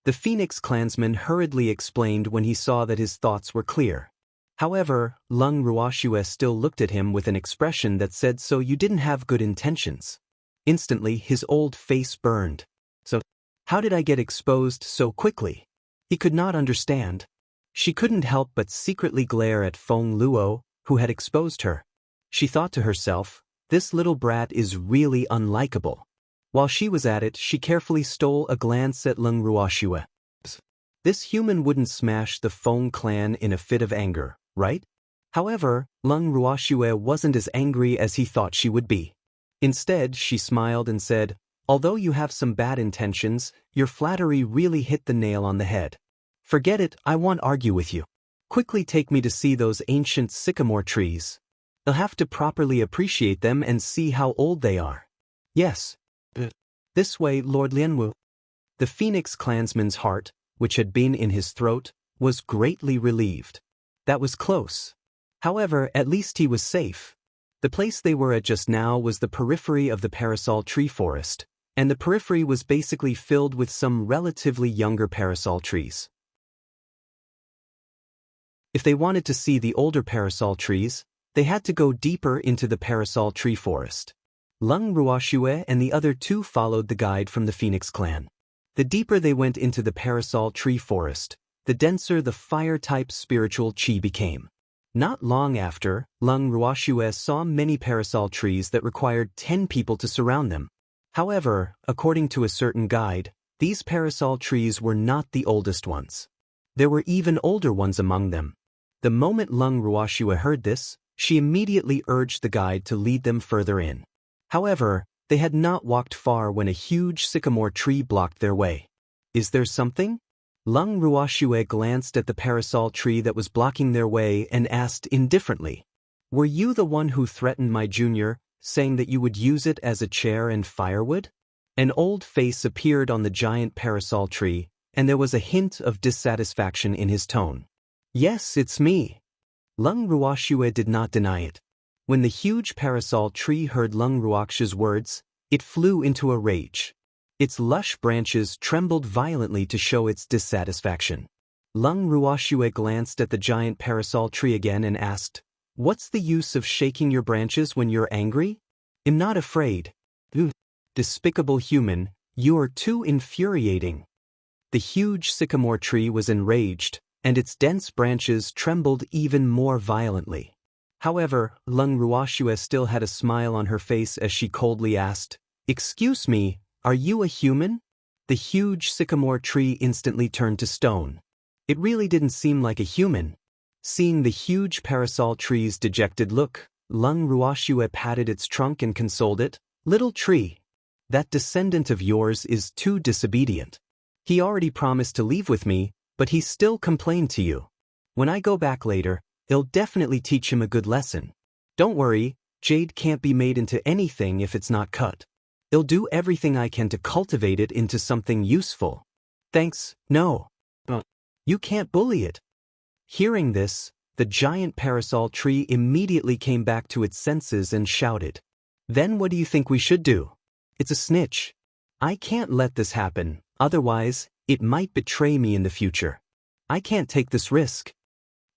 The Phoenix clansman hurriedly explained when he saw that his thoughts were clear. However, Lung Ruoxue still looked at him with an expression that said, "So you didn't have good intentions." Instantly, his old face burned. "So, how did I get exposed so quickly?" He could not understand. She couldn't help but secretly glare at Feng Luo, who had exposed her. She thought to herself, "This little brat is really unlikable." While she was at it, she carefully stole a glance at Lung Ruoxue. This human wouldn't smash the Feng clan in a fit of anger, right? However, Lung Ruoxue wasn't as angry as he thought she would be. Instead, she smiled and said, "Although you have some bad intentions, your flattery really hit the nail on the head. Forget it, I won't argue with you. Quickly take me to see those ancient sycamore trees. You'll have to properly appreciate them and see how old they are." "Yes. This way, Lord Lianhui." The Phoenix clansman's heart, which had been in his throat, was greatly relieved. That was close. However, at least he was safe. The place they were at just now was the periphery of the parasol tree forest, and the periphery was basically filled with some relatively younger parasol trees. If they wanted to see the older parasol trees, they had to go deeper into the parasol tree forest. Lung Ruoxue and the other two followed the guide from the Phoenix clan. The deeper they went into the parasol tree forest, the denser the fire-type spiritual qi became. Not long after, Lung Ruoxue saw many parasol trees that required 10 people to surround them. However, according to a certain guide, these parasol trees were not the oldest ones. There were even older ones among them. The moment Lung Ruoxue heard this, she immediately urged the guide to lead them further in. However, they had not walked far when a huge sycamore tree blocked their way. "Is there something?" Lung Ruoxue glanced at the parasol tree that was blocking their way and asked indifferently, "Were you the one who threatened my junior, saying that you would use it as a chair and firewood?" An old face appeared on the giant parasol tree, and there was a hint of dissatisfaction in his tone. "Yes, it's me." Lung Ruoxue did not deny it. When the huge parasol tree heard Lung Ruoxue's words, it flew into a rage. Its lush branches trembled violently to show its dissatisfaction. Lung Ruoxue glanced at the giant parasol tree again and asked, "What's the use of shaking your branches when you're angry? I'm not afraid." "Ugh, despicable human, you are too infuriating." The huge sycamore tree was enraged, and its dense branches trembled even more violently. However, Lung Ruoxue still had a smile on her face as she coldly asked, "Excuse me, are you a human?" The huge sycamore tree instantly turned to stone. It really didn't seem like a human. Seeing the huge parasol tree's dejected look, Lung Ruoxue patted its trunk and consoled it, "Little tree, that descendant of yours is too disobedient. He already promised to leave with me, but he still complained to you. When I go back later, I'll definitely teach him a good lesson. Don't worry, jade can't be made into anything if it's not cut. I'll do everything I can to cultivate it into something useful." "Thanks, no. You can't bully it." Hearing this, the giant parasol tree immediately came back to its senses and shouted, "Then what do you think we should do? It's a snitch. I can't let this happen, otherwise, it might betray me in the future." I can't take this risk.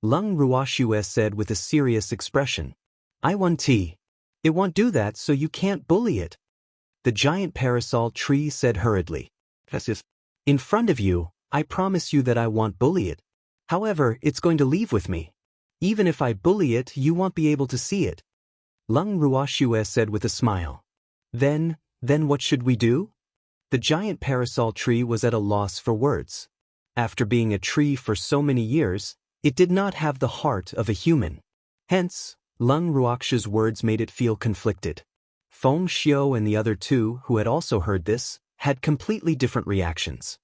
Lung Ruoxue said with a serious expression. I want tea. It won't do that, so you can't bully it. The giant parasol tree said hurriedly. In front of you, I promise you that I won't bully it. However, it's going to leave with me. Even if I bully it, you won't be able to see it. Lung Ruoxue said with a smile. Then what should we do? The giant parasol tree was at a loss for words. After being a tree for so many years, it did not have the heart of a human. Hence, Lung Ruoxue's words made it feel conflicted. Feng Xiu and the other two, who had also heard this, had completely different reactions.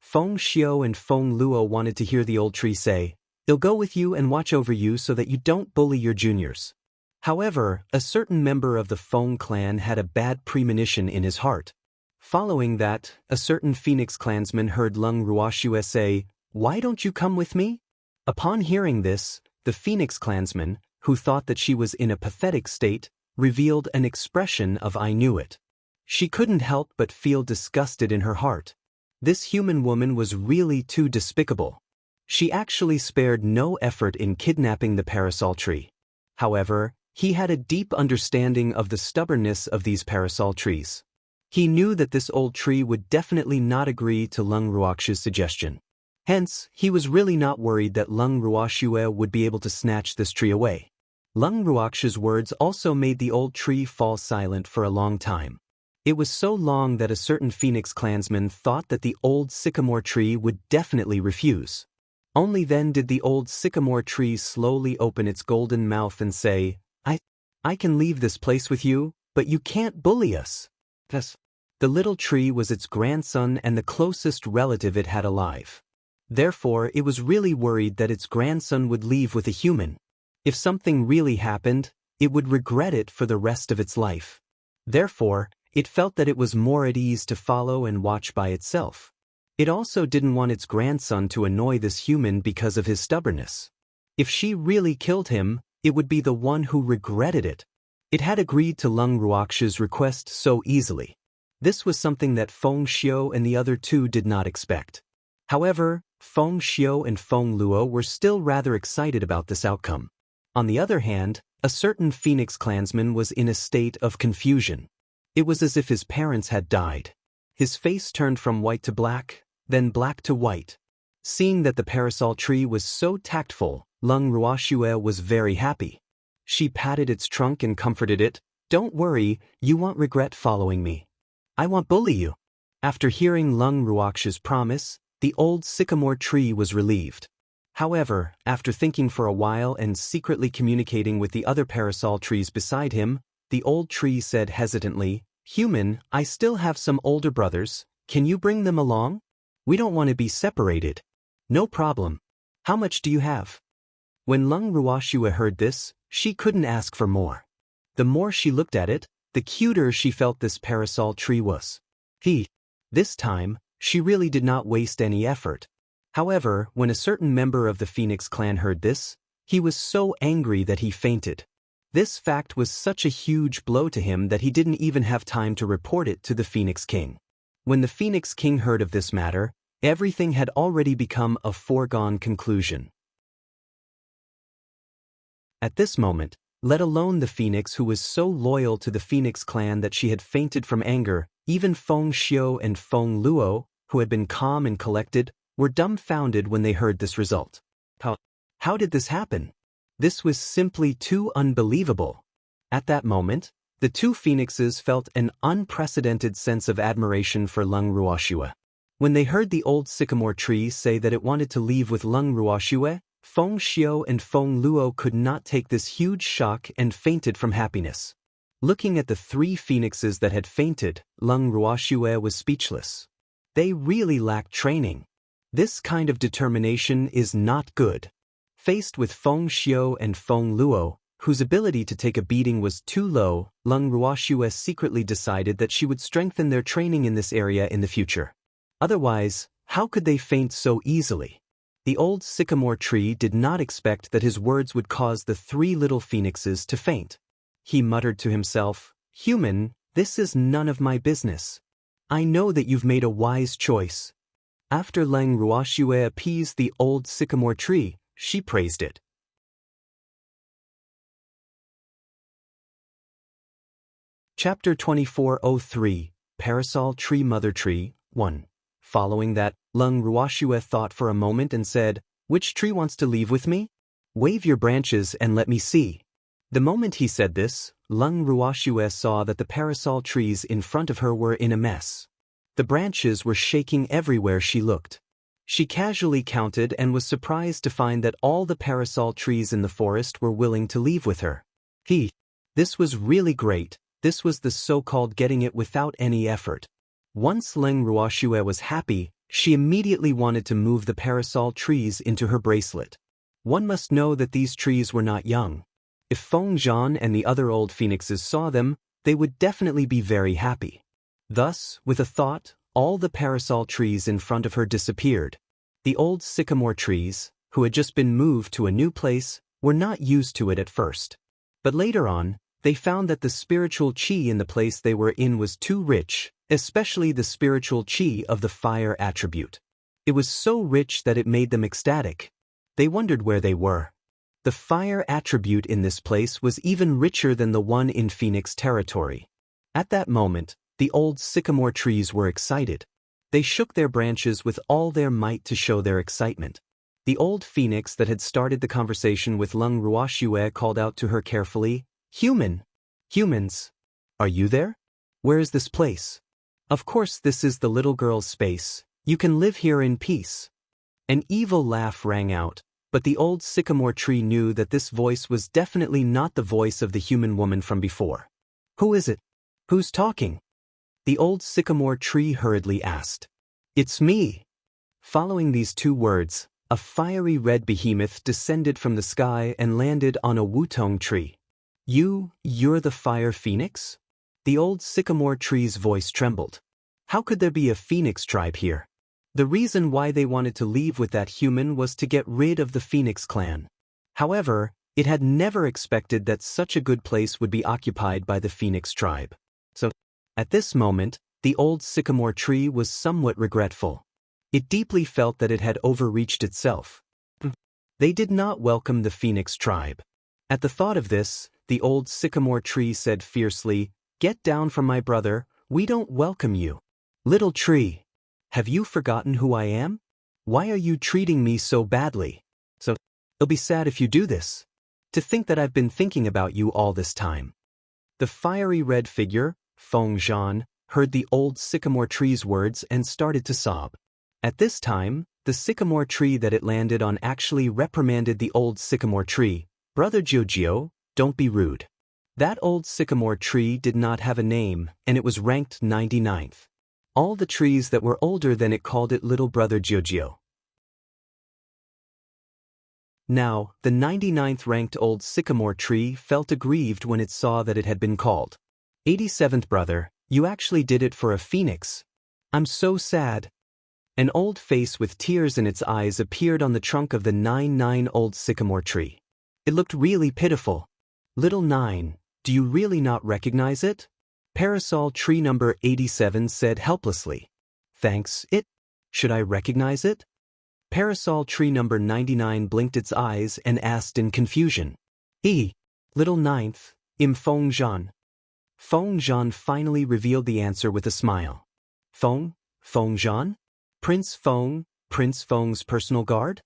Feng Xiu and Feng Luo wanted to hear the old tree say, "I'll go with you and watch over you so that you don't bully your juniors." However, a certain member of the Feng clan had a bad premonition in his heart. Following that, a certain Phoenix clansman heard Lung Ruoxue say, "Why don't you come with me?" Upon hearing this, the Phoenix clansman, who thought that she was in a pathetic state, revealed an expression of "I knew it." She couldn't help but feel disgusted in her heart. This human woman was really too despicable. She actually spared no effort in kidnapping the parasol tree. However, he had a deep understanding of the stubbornness of these parasol trees. He knew that this old tree would definitely not agree to Lung Ruoxue's suggestion. Hence, he was really not worried that Lung Ruoxue would be able to snatch this tree away. Lung Ruoxue's words also made the old tree fall silent for a long time. It was so long that a certain Phoenix clansman thought that the old sycamore tree would definitely refuse. Only then did the old sycamore tree slowly open its golden mouth and say, I can leave this place with you, but you can't bully us. Thus, the little tree was its grandson and the closest relative it had alive. Therefore, it was really worried that its grandson would leave with a human. If something really happened, it would regret it for the rest of its life. Therefore, it felt that it was more at ease to follow and watch by itself. It also didn't want its grandson to annoy this human because of his stubbornness. If she really killed him, it would be the one who regretted it. It had agreed to Lung Ruoxue's request so easily. This was something that Feng Xiu and the other two did not expect. However, Feng Xiu and Feng Luo were still rather excited about this outcome. On the other hand, a certain Phoenix clansman was in a state of confusion. It was as if his parents had died. His face turned from white to black, then black to white. Seeing that the parasol tree was so tactful, Lung Ruoxue was very happy. She patted its trunk and comforted it. Don't worry, you won't regret following me. I won't bully you. After hearing Lung Ruoxue's promise, the old sycamore tree was relieved. However, after thinking for a while and secretly communicating with the other parasol trees beside him, the old tree said hesitantly, "Human, I still have some older brothers. Can you bring them along? We don't want to be separated." "No problem. How much do you have?" When Lung Ruoxue heard this, she couldn't ask for more. The more she looked at it, the cuter she felt this parasol tree was. This time, she really did not waste any effort. However, when a certain member of the Phoenix clan heard this, he was so angry that he fainted. This fact was such a huge blow to him that he didn't even have time to report it to the Phoenix King. When the Phoenix King heard of this matter, everything had already become a foregone conclusion. At this moment, let alone the Phoenix who was so loyal to the Phoenix clan that she had fainted from anger, even Feng Xiu and Feng Luo, who had been calm and collected, were dumbfounded when they heard this result. How did this happen? This was simply too unbelievable. At that moment, the two phoenixes felt an unprecedented sense of admiration for Lung Ruoxue. When they heard the old sycamore tree say that it wanted to leave with Lung Ruoxue, Feng Xiu and Feng Luo could not take this huge shock and fainted from happiness. Looking at the three phoenixes that had fainted, Lung Ruoxue was speechless. They really lacked training. This kind of determination is not good. Faced with Feng Xiu and Feng Luo, whose ability to take a beating was too low, Lung Ruoxue secretly decided that she would strengthen their training in this area in the future. Otherwise, how could they faint so easily? The old sycamore tree did not expect that his words would cause the three little phoenixes to faint. He muttered to himself, "Human, this is none of my business. I know that you've made a wise choice. After Leng Ruoxue appeased the old sycamore tree, she praised it. Chapter 2403, Parasol Tree Mother Tree, 1. Following that, Leng Ruoxue thought for a moment and said, "Which tree wants to leave with me? Wave your branches and let me see." The moment he said this, Leng Ruoxue saw that the parasol trees in front of her were in a mess. The branches were shaking everywhere she looked. She casually counted and was surprised to find that all the parasol trees in the forest were willing to leave with her. This was really great. This was the so-called getting it without any effort. Once Leng Ruoxue was happy, she immediately wanted to move the parasol trees into her bracelet. One must know that these trees were not young. If Feng Zhan and the other old phoenixes saw them, they would definitely be very happy. Thus, with a thought, all the parasol trees in front of her disappeared. The old sycamore trees, who had just been moved to a new place, were not used to it at first. But later on, they found that the spiritual qi in the place they were in was too rich, especially the spiritual qi of the fire attribute. It was so rich that it made them ecstatic. They wondered where they were. The fire attribute in this place was even richer than the one in Phoenix territory. At that moment, the old sycamore trees were excited. They shook their branches with all their might to show their excitement. The old phoenix that had started the conversation with Leng Ruoxue called out to her carefully, "Humans, are you there? Where is this place? Of course this is the little girl's space. You can live here in peace." An evil laugh rang out, but the old sycamore tree knew that this voice was definitely not the voice of the human woman from before. "Who is it? Who's talking?" The old sycamore tree hurriedly asked. "It's me." Following these two words, a fiery red behemoth descended from the sky and landed on a wutong tree. You're the fire phoenix?" The old sycamore tree's voice trembled. How could there be a phoenix tribe here? The reason why they wanted to leave with that human was to get rid of the Phoenix clan. However, it had never expected that such a good place would be occupied by the Phoenix tribe. So, at this moment, the old sycamore tree was somewhat regretful. It deeply felt that it had overreached itself. They did not welcome the Phoenix tribe. At the thought of this, the old sycamore tree said fiercely, "Get down from my brother, we don't welcome you. Little tree, have you forgotten who I am? Why are you treating me so badly? So, it'll be sad if you do this. To think that I've been thinking about you all this time." The fiery red figure, Feng Zhan, heard the old sycamore tree's words and started to sob. At this time, the sycamore tree that it landed on actually reprimanded the old sycamore tree. "Brother Jiujio, don't be rude." That old sycamore tree did not have a name, and it was ranked 99th. All the trees that were older than it called it little brother Jiujio. Now, the 99th ranked old sycamore tree felt aggrieved when it saw that it had been called 87th brother. "You actually did it for a phoenix. I'm so sad." An old face with tears in its eyes appeared on the trunk of the 99 old sycamore tree. It looked really pitiful. "Little 9, do you really not recognize it?" Parasol tree number 87 said helplessly. "Thanks, should I recognize it?" Parasol tree number 99 blinked its eyes and asked in confusion. Little 9th, Feng Zhan." Feng Zhan finally revealed the answer with a smile. Feng Zhan? Prince Feng's personal guard?"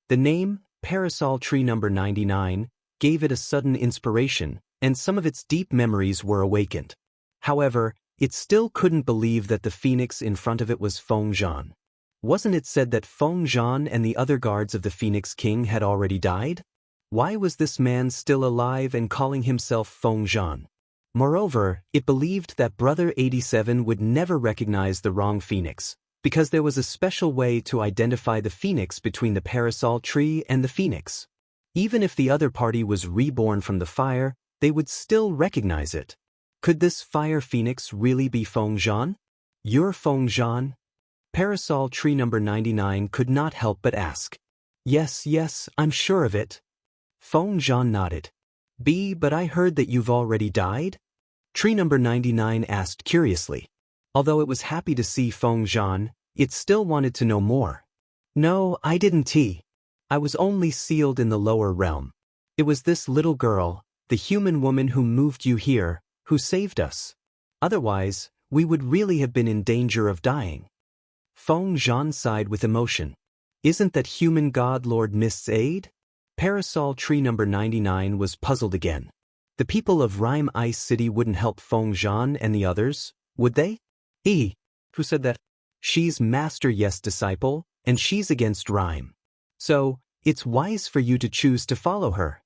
The name, Parasol tree number 99, gave it a sudden inspiration, and some of its deep memories were awakened. However, it still couldn't believe that the phoenix in front of it was Feng Zhan. Wasn't it said that Feng Zhan and the other guards of the Phoenix King had already died? Why was this man still alive and calling himself Feng Zhan? Moreover, it believed that Brother 87 would never recognize the wrong phoenix, because there was a special way to identify the phoenix between the parasol tree and the phoenix. Even if the other party was reborn from the fire, they would still recognize it. Could this fire phoenix really be Feng Zhan? "You're Feng Zhan?" Parasol tree number 99 could not help but ask. Yes, I'm sure of it." Feng Zhan nodded. But I heard that you've already died?" Tree number 99 asked curiously. Although it was happy to see Feng Zhan, it still wanted to know more. No, I didn't. I was only sealed in the lower realm. It was this little girl, the human woman who moved you here, who saved us. Otherwise, we would really have been in danger of dying. Feng Zhan sighed with emotion. Isn't that human god Lord Mist's aid? Parasol Tree number 99 was puzzled again. The people of Rime Ice City wouldn't help Feng Zhan and the others, would they? Who said that? She's Master Yes disciple, and she's against Rime. So, it's wise for you to choose to follow her.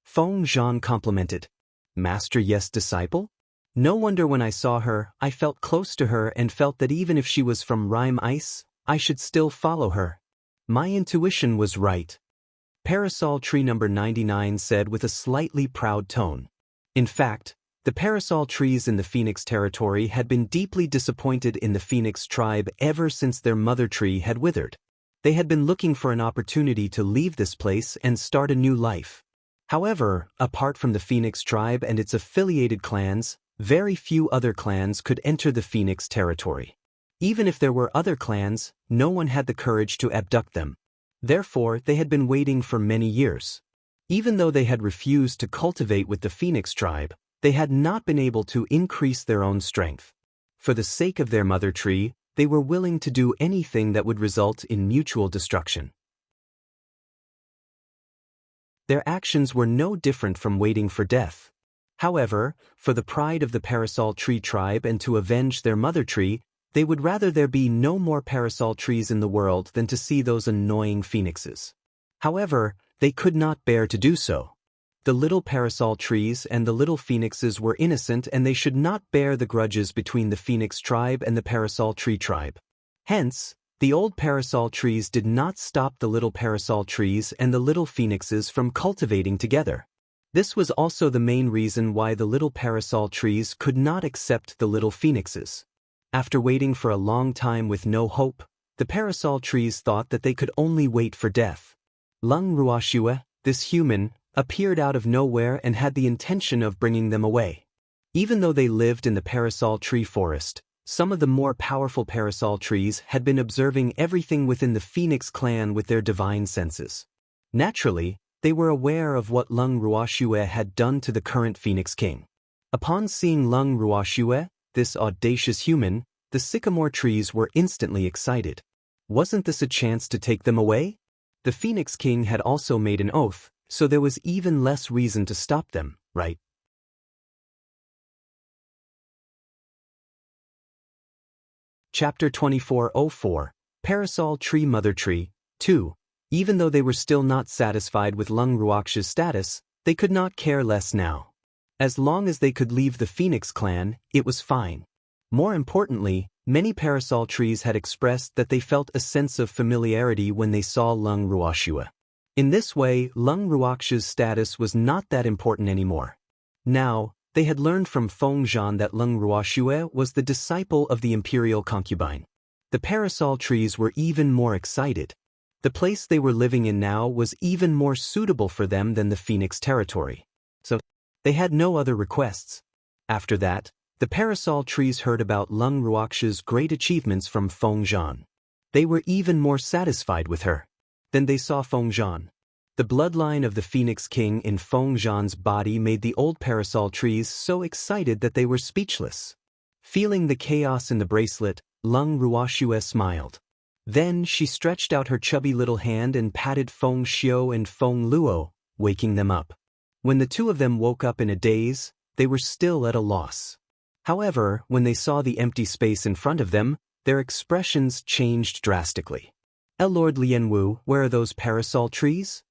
Feng Zhan complimented. Master Yes disciple? No wonder when I saw her, I felt close to her and felt that even if she was from Rime Ice, I should still follow her. My intuition was right. Parasol Tree number 99 said with a slightly proud tone. In fact, the parasol trees in the Phoenix territory had been deeply disappointed in the Phoenix tribe ever since their mother tree had withered. They had been looking for an opportunity to leave this place and start a new life. However, apart from the Phoenix tribe and its affiliated clans, very few other clans could enter the Phoenix territory. Even if there were other clans, no one had the courage to abduct them. Therefore, they had been waiting for many years. Even though they had refused to cultivate with the Phoenix tribe, they had not been able to increase their own strength. For the sake of their mother tree, they were willing to do anything that would result in mutual destruction. Their actions were no different from waiting for death. However, for the pride of the Parasol Tree tribe and to avenge their mother tree, they would rather there be no more parasol trees in the world than to see those annoying phoenixes. However, they could not bear to do so. The little parasol trees and the little phoenixes were innocent and they should not bear the grudges between the Phoenix tribe and the Parasol Tree tribe. Hence, the old parasol trees did not stop the little parasol trees and the little phoenixes from cultivating together. This was also the main reason why the little parasol trees could not accept the little phoenixes. After waiting for a long time with no hope, the parasol trees thought that they could only wait for death. Lung Ruoxue, this human, appeared out of nowhere and had the intention of bringing them away. Even though they lived in the parasol tree forest, some of the more powerful parasol trees had been observing everything within the Phoenix clan with their divine senses. Naturally, they were aware of what Lung Ruoxue had done to the current Phoenix king. Upon seeing Lung Ruoxue, this audacious human, the sycamore trees were instantly excited. Wasn't this a chance to take them away? The Phoenix king had also made an oath, so there was even less reason to stop them, right? Chapter 2404, Parasol Tree Mother Tree, 2. Even though they were still not satisfied with Lung Ruoxue's status, they could not care less now. As long as they could leave the Phoenix clan, it was fine. More importantly, many parasol trees had expressed that they felt a sense of familiarity when they saw Lung Ruoxue. In this way, Lung Ruoxue's status was not that important anymore. Now, they had learned from Feng Zhan that Lung Ruoxue was the disciple of the imperial concubine. The parasol trees were even more excited. The place they were living in now was even more suitable for them than the Phoenix territory. So, they had no other requests. After that, the parasol trees heard about Lung Ruoxue's great achievements from Feng Zhan. They were even more satisfied with her. Then they saw Feng Zhan. The bloodline of the Phoenix king in Feng Zhan's body made the old parasol trees so excited that they were speechless. Feeling the chaos in the bracelet, Lung Ruoxue smiled. Then she stretched out her chubby little hand and patted Feng Xiu and Feng Luo, waking them up. When the two of them woke up in a daze, they were still at a loss. However, when they saw the empty space in front of them, their expressions changed drastically. Lord Lianwu, where are those parasol trees?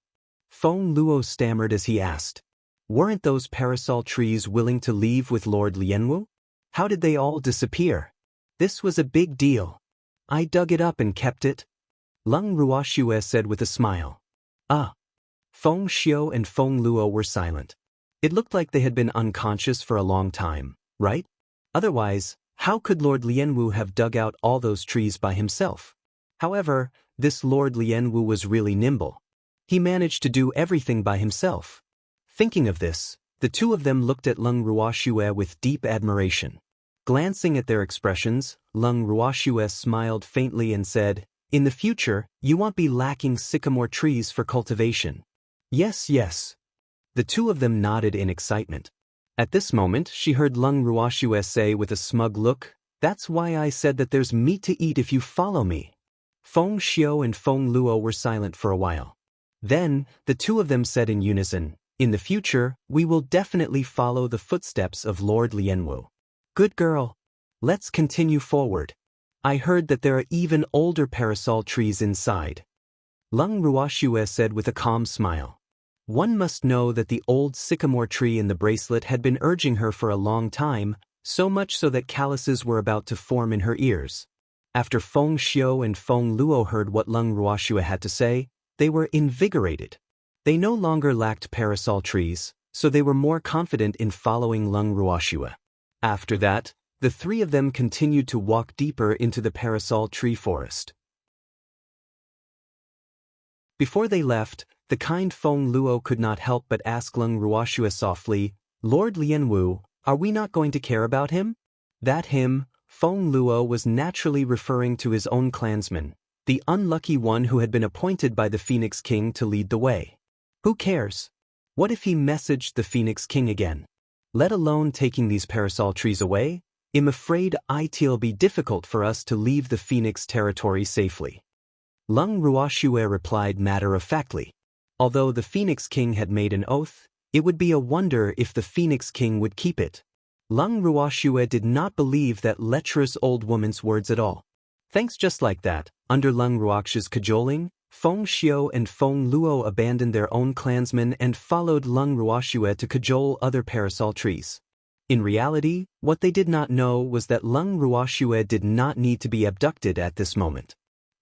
Feng Luo stammered as he asked. Weren't those parasol trees willing to leave with Lord Lianwu? How did they all disappear? This was a big deal. I dug it up and kept it. Lung Ruoxue said with a smile. Feng Xiu and Feng Luo were silent. It looked like they had been unconscious for a long time, right? Otherwise, how could Lord Lianwu have dug out all those trees by himself? However, this Lord Lianwu was really nimble. He managed to do everything by himself. Thinking of this, the two of them looked at Lung Ruoxue with deep admiration. Glancing at their expressions, Lung Ruoxue smiled faintly and said, "In the future, you won't be lacking sycamore trees for cultivation." "Yes, yes." The two of them nodded in excitement. At this moment, she heard Lung Ruoxue say with a smug look, "That's why I said that there's meat to eat if you follow me." Feng Xiu and Feng Luo were silent for a while. Then, the two of them said in unison, "In the future, we will definitely follow the footsteps of Lord Lianwu." "Good girl. Let's continue forward. I heard that there are even older parasol trees inside." Lung Ruoxue said with a calm smile. One must know that the old sycamore tree in the bracelet had been urging her for a long time, so much so that calluses were about to form in her ears. After Feng Xiu and Feng Luo heard what Lung Ruoxue had to say, they were invigorated. They no longer lacked parasol trees, so they were more confident in following Lung Ruoxue. After that, the three of them continued to walk deeper into the parasol tree forest. Before they left, the kind Feng Luo could not help but ask Lung Ruoxue softly, "Lord Lianwu, are we not going to care about him?" That him, Feng Luo was naturally referring to his own clansman, the unlucky one who had been appointed by the Phoenix King to lead the way. Who cares? What if he messaged the Phoenix King again? Let alone taking these parasol trees away, I'm afraid it'll be difficult for us to leave the Phoenix territory safely. Lung Ruoxue replied matter-of-factly. Although the Phoenix King had made an oath, it would be a wonder if the Phoenix King would keep it. Lung Ruoxue did not believe that lecherous old woman's words at all. Thanks just like that, under Lung Ruoxue's cajoling, Feng Xiu and Feng Luo abandoned their own clansmen and followed Lung Ruoxue to cajole other parasol trees. In reality, what they did not know was that Lung Ruoxue did not need to be abducted at this moment.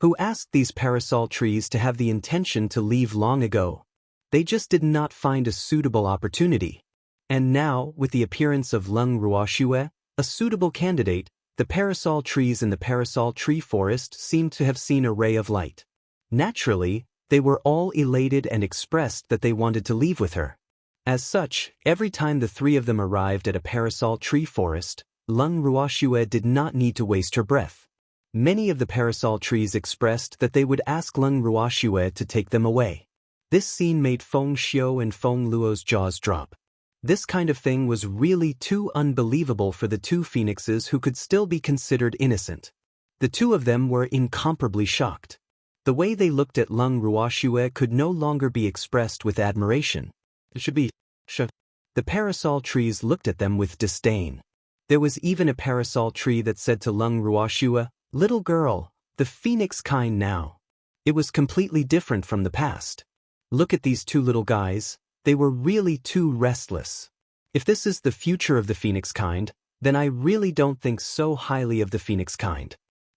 Who asked these parasol trees to have the intention to leave long ago? They just did not find a suitable opportunity. And now, with the appearance of Lung Ruoxue, a suitable candidate, the parasol trees in the parasol tree forest seemed to have seen a ray of light. Naturally, they were all elated and expressed that they wanted to leave with her. As such, every time the three of them arrived at a parasol tree forest, Lung Ruoxue did not need to waste her breath. Many of the parasol trees expressed that they would ask Lung Ruoxue to take them away. This scene made Feng Xiu and Feng Luo's jaws drop. This kind of thing was really too unbelievable for the two phoenixes who could still be considered innocent. The two of them were incomparably shocked. The way they looked at Lung Ruoxue could no longer be expressed with admiration. It should be The parasol trees looked at them with disdain. There was even a parasol tree that said to Lung Ruoxue, "Little girl, the phoenix kind now." It was completely different from the past. Look at these two little guys, they were really too restless. If this is the future of the phoenix kind, then I really don't think so highly of the phoenix kind.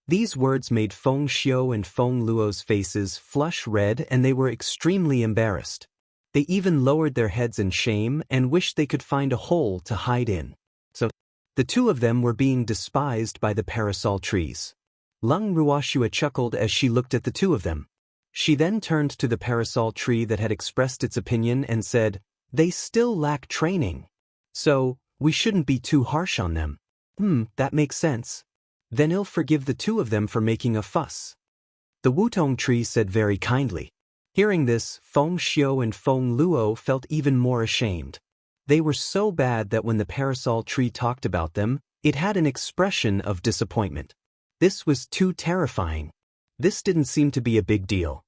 These words made Feng Xiu and Feng Luo's faces flush red and they were extremely embarrassed. They even lowered their heads in shame and wished they could find a hole to hide in. So, the two of them were being despised by the parasol trees. Lung Ruoxue chuckled as she looked at the two of them. She then turned to the parasol tree that had expressed its opinion and said, "They still lack training. So, we shouldn't be too harsh on them." That makes sense. Then I'll forgive the two of them for making a fuss." The Wutong tree said very kindly. Hearing this, Feng Xiu and Feng Luo felt even more ashamed. They were so bad that when the parasol tree talked about them, it had an expression of disappointment. This was too terrifying. This didn't seem to be a big deal.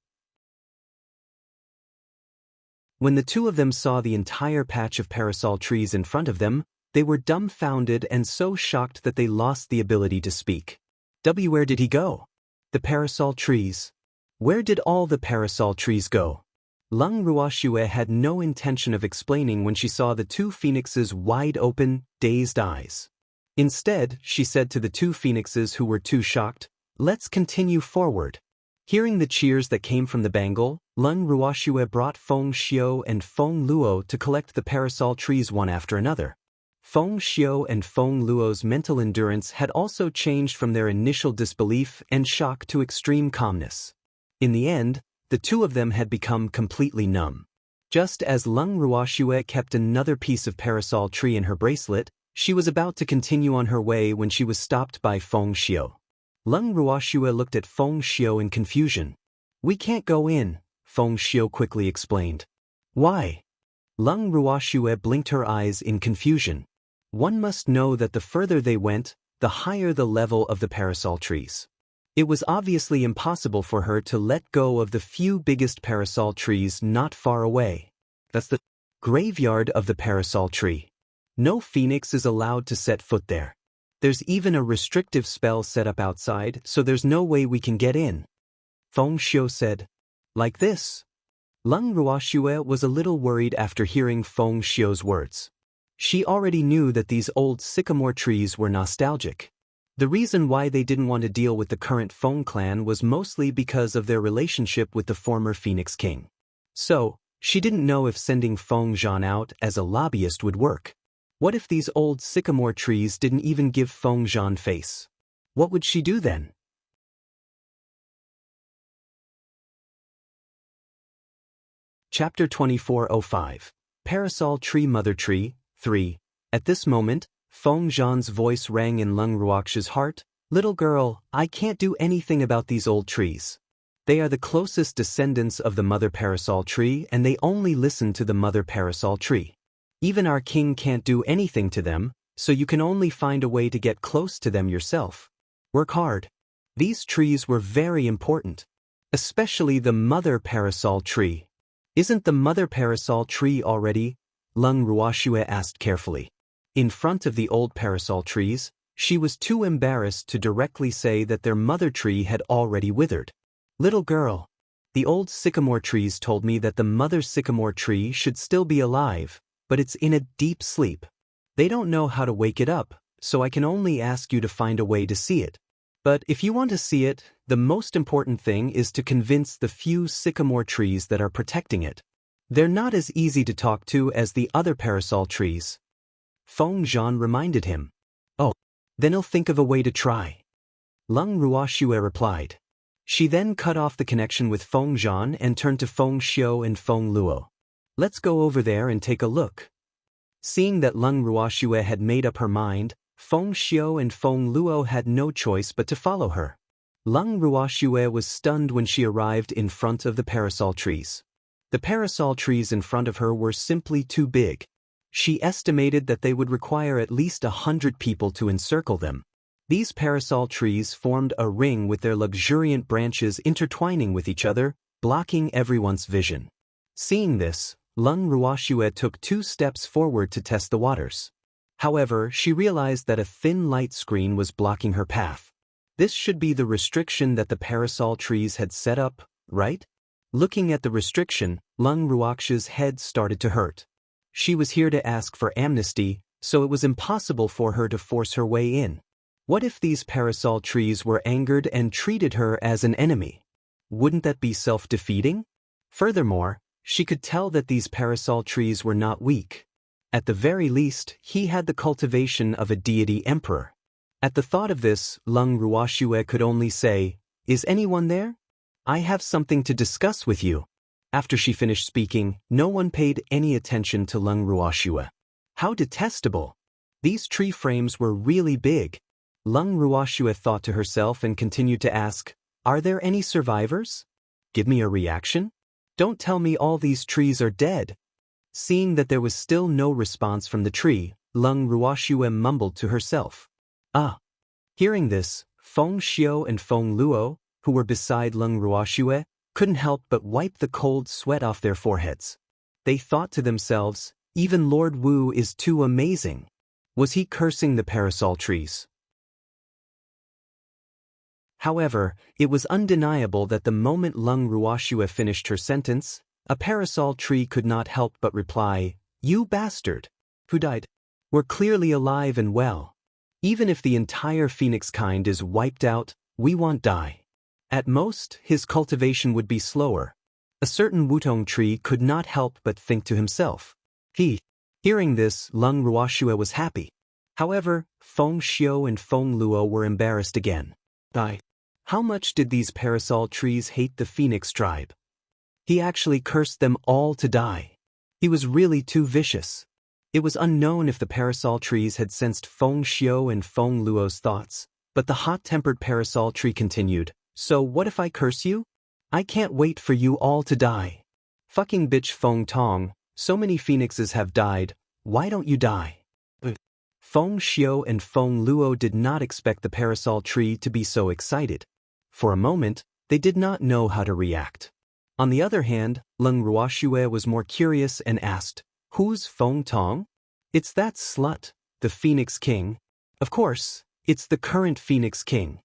When the two of them saw the entire patch of parasol trees in front of them, they were dumbfounded and so shocked that they lost the ability to speak. Where did he go? The parasol trees. Where did all the parasol trees go? Lung Ruoxue had no intention of explaining when she saw the two phoenixes' wide-open, dazed eyes. Instead, she said to the two phoenixes who were too shocked, "Let's continue forward." Hearing the cheers that came from the bangle, Lung Ruoxue brought Feng Xiu and Feng Luo to collect the parasol trees one after another. Feng Xiu and Feng Luo's mental endurance had also changed from their initial disbelief and shock to extreme calmness. In the end, the two of them had become completely numb. Just as Lung Ruoxue kept another piece of parasol tree in her bracelet, She was about to continue on her way when she was stopped by Feng Xiu. Leng Ruoxue looked at Feng Xiu in confusion. "We can't go in," Feng Xiu quickly explained. "Why?" Leng Ruoxue blinked her eyes in confusion. One must know that the further they went, the higher the level of the parasol trees. It was obviously impossible for her to let go of the few biggest parasol trees not far away. That's the graveyard of the parasol tree. No phoenix is allowed to set foot there. There's even a restrictive spell set up outside, so there's no way we can get in. Feng Xiu said. Like this? Leng Ruoxue was a little worried after hearing Feng Xiu's words. She already knew that these old sycamore trees were nostalgic. The reason why they didn't want to deal with the current Feng clan was mostly because of their relationship with the former Phoenix King. So, she didn't know if sending Feng Zhan out as a lobbyist would work. What if these old sycamore trees didn't even give Feng Zhan face? What would she do then? Chapter 2405. Parasol Tree Mother Tree, 3. At this moment, Feng Zhan's voice rang in Leng Ruoxue's heart. "Little girl, I can't do anything about these old trees. They are the closest descendants of the mother parasol tree and they only listen to the mother parasol tree. Even our king can't do anything to them, so you can only find a way to get close to them yourself. Work hard." These trees were very important, especially the mother parasol tree. "Isn't the mother parasol tree already?" Leng Ruoxue asked carefully. In front of the old parasol trees, she was too embarrassed to directly say that their mother tree had already withered. "Little girl, the old sycamore trees told me that the mother sycamore tree should still be alive, but it's in a deep sleep. They don't know how to wake it up, so I can only ask you to find a way to see it. But if you want to see it, the most important thing is to convince the few sycamore trees that are protecting it. They're not as easy to talk to as the other parasol trees." Feng Zhan reminded him. "Oh, then I'll think of a way to try," Leng Ruoxue replied. She then cut off the connection with Feng Zhan and turned to Feng Xiu and Feng Luo. "Let's go over there and take a look." Seeing that Leng Ruoxue had made up her mind, Feng Xiu and Feng Luo had no choice but to follow her. Leng Ruoxue was stunned when she arrived in front of the parasol trees. The parasol trees in front of her were simply too big. She estimated that they would require at least 100 people to encircle them. These parasol trees formed a ring with their luxuriant branches intertwining with each other, blocking everyone's vision. Seeing this, Leng Ruoxue took 2 steps forward to test the waters. However, she realized that a thin light screen was blocking her path. This should be the restriction that the parasol trees had set up, right? Looking at the restriction, Leng Ruoxue's head started to hurt. She was here to ask for amnesty, so it was impossible for her to force her way in. What if these parasol trees were angered and treated her as an enemy? Wouldn't that be self-defeating? Furthermore, she could tell that these parasol trees were not weak. At the very least, he had the cultivation of a deity emperor. At the thought of this, Leng Ruoxue could only say, "Is anyone there? I have something to discuss with you." After she finished speaking, no one paid any attention to Leng Ruoxue. How detestable! These tree frames were really big. Leng Ruoxue thought to herself and continued to ask, "Are there any survivors? Give me a reaction? Don't tell me all these trees are dead." Seeing that there was still no response from the tree, Leng Ruoxue mumbled to herself. "Ah." Hearing this, Feng Xiu and Feng Luo, who were beside Leng Ruoxue, couldn't help but wipe the cold sweat off their foreheads. They thought to themselves, even Lord Wu is too amazing. Was he cursing the parasol trees? However, it was undeniable that the moment Leng Ruoxue finished her sentence, a parasol tree could not help but reply, "You bastard! Who died? We're clearly alive and well. Even if the entire phoenix kind is wiped out, we won't die." At most, his cultivation would be slower. A certain Wutong tree could not help but think to himself. Hearing this, Leng Ruoxue was happy. However, Feng Xiu and Feng Luo were embarrassed again. How much did these parasol trees hate the phoenix tribe? He actually cursed them all to die. He was really too vicious. It was unknown if the parasol trees had sensed Feng Xiu and Feng Luo's thoughts, but the hot-tempered parasol tree continued, "So what if I curse you? I can't wait for you all to die. Fucking bitch Feng Tong, so many phoenixes have died, why don't you die?" Feng Xiu and Feng Luo did not expect the parasol tree to be so excited. For a moment, they did not know how to react. On the other hand, Leng Ruoxue was more curious and asked, "Who's Feng Tong?" "It's that slut, the Phoenix King. Of course, it's the current Phoenix King."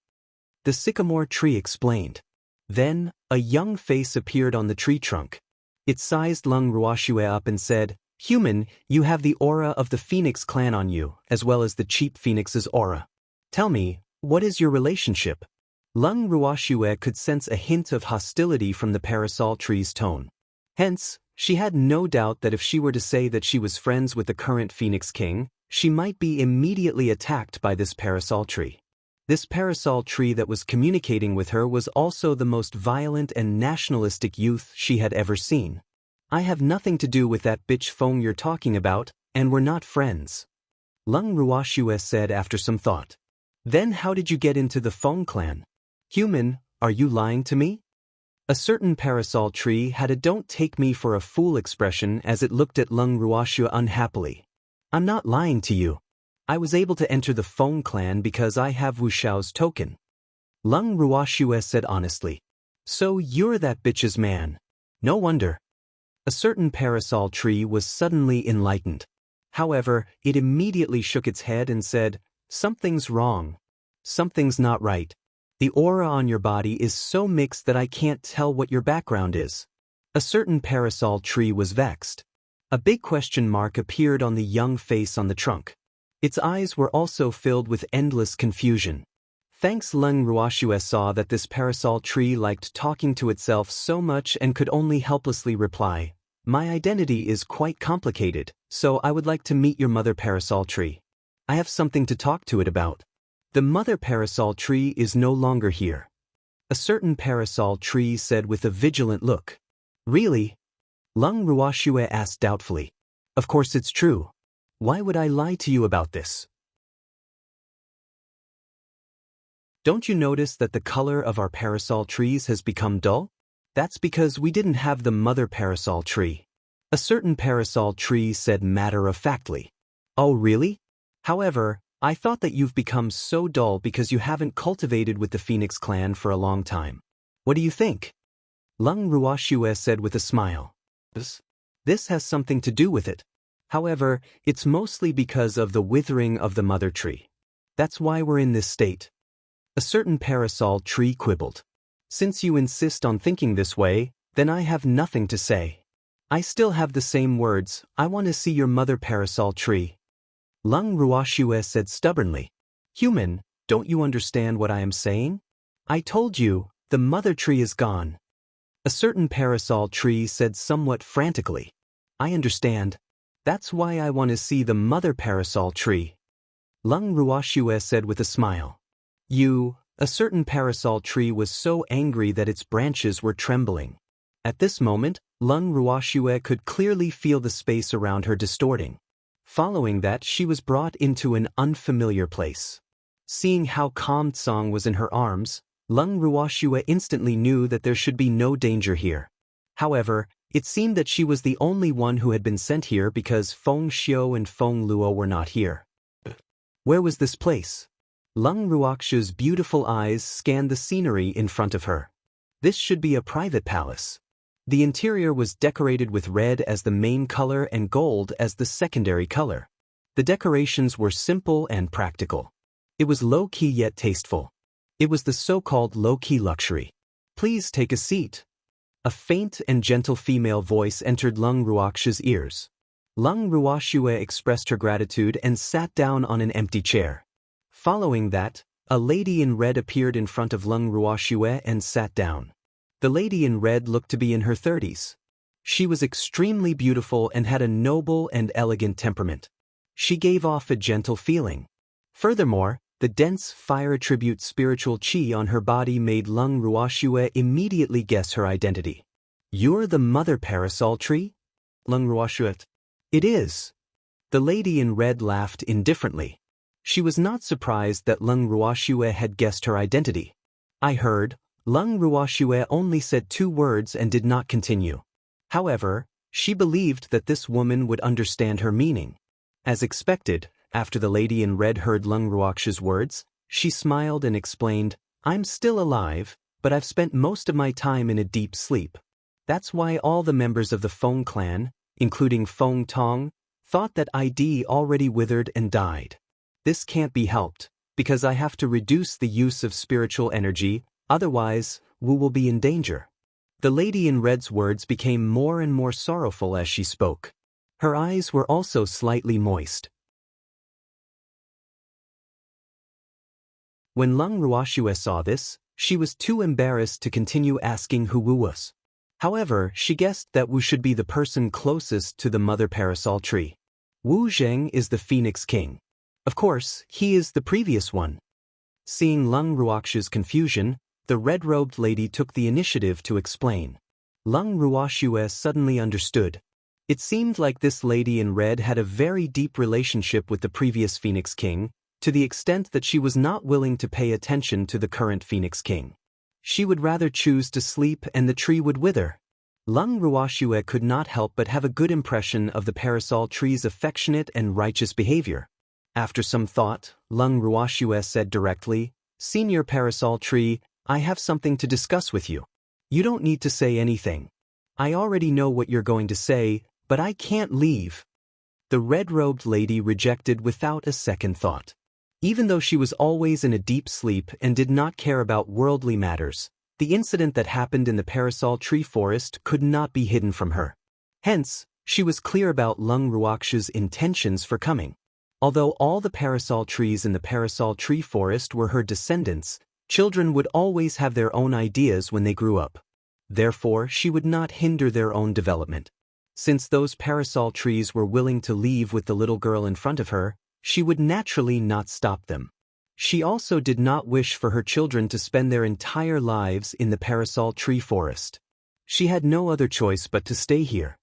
The sycamore tree explained. Then, a young face appeared on the tree trunk. It sized Leng Ruoxue up and said, "Human, you have the aura of the Phoenix clan on you, as well as the cheap Phoenix's aura. Tell me, what is your relationship?" Leng Ruoxue could sense a hint of hostility from the parasol tree's tone. Hence, she had no doubt that if she were to say that she was friends with the current Phoenix King, she might be immediately attacked by this parasol tree. This parasol tree that was communicating with her was also the most violent and nationalistic youth she had ever seen. "I have nothing to do with that bitch Feng you're talking about, and we're not friends," Leng Ruoxue said after some thought. "Then how did you get into the Feng clan? Human, are you lying to me?" A certain parasol tree had a "don't take me for a fool" expression as it looked at Leng Ruoxue unhappily. "I'm not lying to you. I was able to enter the Feng clan because I have Wu Xiao's token," Leng Ruoxue said honestly. "So you're that bitch's man. No wonder." A certain parasol tree was suddenly enlightened. However, it immediately shook its head and said, "Something's wrong. Something's not right. The aura on your body is so mixed that I can't tell what your background is." A certain parasol tree was vexed. A big question mark appeared on the young face on the trunk. Its eyes were also filled with endless confusion. Thanks, Leng Ruoxue saw that this parasol tree liked talking to itself so much and could only helplessly reply, "My identity is quite complicated, so I would like to meet your mother parasol tree. I have something to talk to it about." The mother parasol tree is no longer here. A certain parasol tree said with a vigilant look. "Really?" Leng Ruoxue asked doubtfully. "Of course it's true. Why would I lie to you about this? Don't you notice that the color of our parasol trees has become dull? That's because we didn't have the mother parasol tree." A certain parasol tree said matter-of-factly. "Oh really? However, I thought that you've become so dull because you haven't cultivated with the Phoenix clan for a long time. What do you think?" Leng Ruoxue said with a smile. This has something to do with it. However, it's mostly because of the withering of the mother tree. That's why we're in this state." A certain parasol tree quibbled. "Since you insist on thinking this way, then I have nothing to say. I still have the same words, I want to see your mother parasol tree." Leng Ruoxue said stubbornly. "Human, don't you understand what I am saying? I told you, the mother tree is gone." A certain parasol tree said somewhat frantically. "I understand. That's why I want to see the mother parasol tree." Leng Ruoxue said with a smile. A certain parasol tree was so angry that its branches were trembling. At this moment, Leng Ruoxue could clearly feel the space around her distorting. Following that, she was brought into an unfamiliar place. Seeing how calm Tsang was in her arms, Leng Ruoxue instantly knew that there should be no danger here. However, it seemed that she was the only one who had been sent here because Feng Xiu and Feng Luo were not here. Where was this place? Leng Ruoxue's beautiful eyes scanned the scenery in front of her. This should be a private palace. The interior was decorated with red as the main color and gold as the secondary color. The decorations were simple and practical. It was low-key yet tasteful. It was the so-called low-key luxury. "Please take a seat." A faint and gentle female voice entered Leng Ruoxue's ears. Leng Ruoxue expressed her gratitude and sat down on an empty chair. Following that, a lady in red appeared in front of Leng Ruoxue and sat down. The lady in red looked to be in her 30s. She was extremely beautiful and had a noble and elegant temperament. She gave off a gentle feeling. Furthermore, the dense fire attribute spiritual qi on her body made Leng Ruoxue immediately guess her identity. "You're the mother parasol tree?" Leng Ruoxue. "It is." The lady in red laughed indifferently. She was not surprised that Lung Ruoxue had guessed her identity. I heard. Lung Ruoxue only said 2 words and did not continue. However, she believed that this woman would understand her meaning. As expected, after the lady in red heard Lung Ruoxue's words, she smiled and explained, "I'm still alive, but I've spent most of my time in a deep sleep. That's why all the members of the Feng clan, including Feng Tong, thought that I'd already withered and died. This can't be helped, because I have to reduce the use of spiritual energy, otherwise, Wu will be in danger." The lady in red's words became more and more sorrowful as she spoke. Her eyes were also slightly moist. When Lung Ruoxue saw this, she was too embarrassed to continue asking who Wu was. However, she guessed that Wu should be the person closest to the mother parasol tree. Wu Zheng is the Phoenix King. Of course, he is the previous one. Seeing Lung Ruoxue's confusion, the red-robed lady took the initiative to explain. Lung Ruoxue suddenly understood. It seemed like this lady in red had a very deep relationship with the previous Phoenix King, to the extent that she was not willing to pay attention to the current Phoenix King. She would rather choose to sleep and the tree would wither. Lung Ruoxue could not help but have a good impression of the parasol tree's affectionate and righteous behavior. After some thought, Lung Ruoxue said directly, "Senior Parasol Tree, I have something to discuss with you. You don't need to say anything. I already know what you're going to say, but I can't leave." The red-robed lady rejected without a second thought. Even though she was always in a deep sleep and did not care about worldly matters, the incident that happened in the Parasol Tree Forest could not be hidden from her. Hence, she was clear about Lung Ruoxue's intentions for coming. Although all the parasol trees in the Parasol Tree Forest were her descendants, children would always have their own ideas when they grew up. Therefore, she would not hinder their own development. Since those parasol trees were willing to leave with the little girl in front of her, she would naturally not stop them. She also did not wish for her children to spend their entire lives in the Parasol Tree Forest. She had no other choice but to stay here.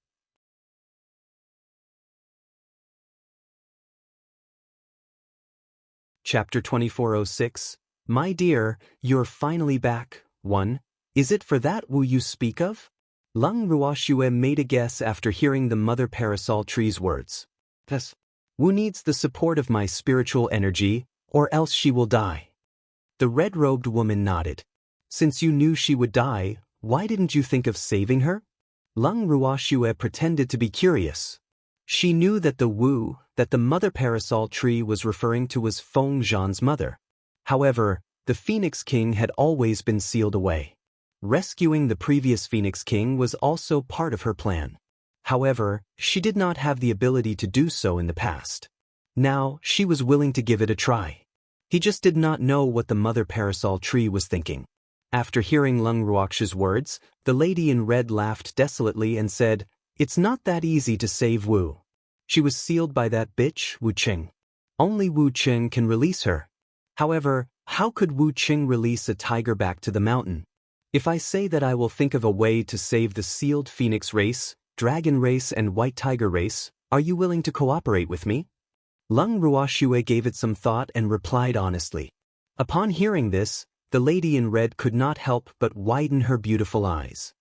Chapter 2406. My dear, you're finally back. 1. Is it for that Wu you speak of? Lung Ruoxue made a guess after hearing the mother parasol tree's words. Yes. Wu needs the support of my spiritual energy, or else she will die. The red-robed woman nodded. Since you knew she would die, why didn't you think of saving her? Lung Ruoxue pretended to be curious. She knew that the Wu that the mother parasol tree was referring to was Feng Zhan's mother. However, the Phoenix King had always been sealed away. Rescuing the previous Phoenix King was also part of her plan. However, she did not have the ability to do so in the past. Now, she was willing to give it a try. He just did not know what the mother parasol tree was thinking. After hearing Lung Ruoxue's words, the lady in red laughed desolately and said, "It's not that easy to save Wu. She was sealed by that bitch, Wu Qing. Only Wu Qing can release her. However, how could Wu Qing release a tiger back to the mountain? If I say that I will think of a way to save the sealed phoenix race, dragon race and white tiger race, are you willing to cooperate with me?" Lung Ruoxue gave it some thought and replied honestly. Upon hearing this, the lady in red could not help but widen her beautiful eyes.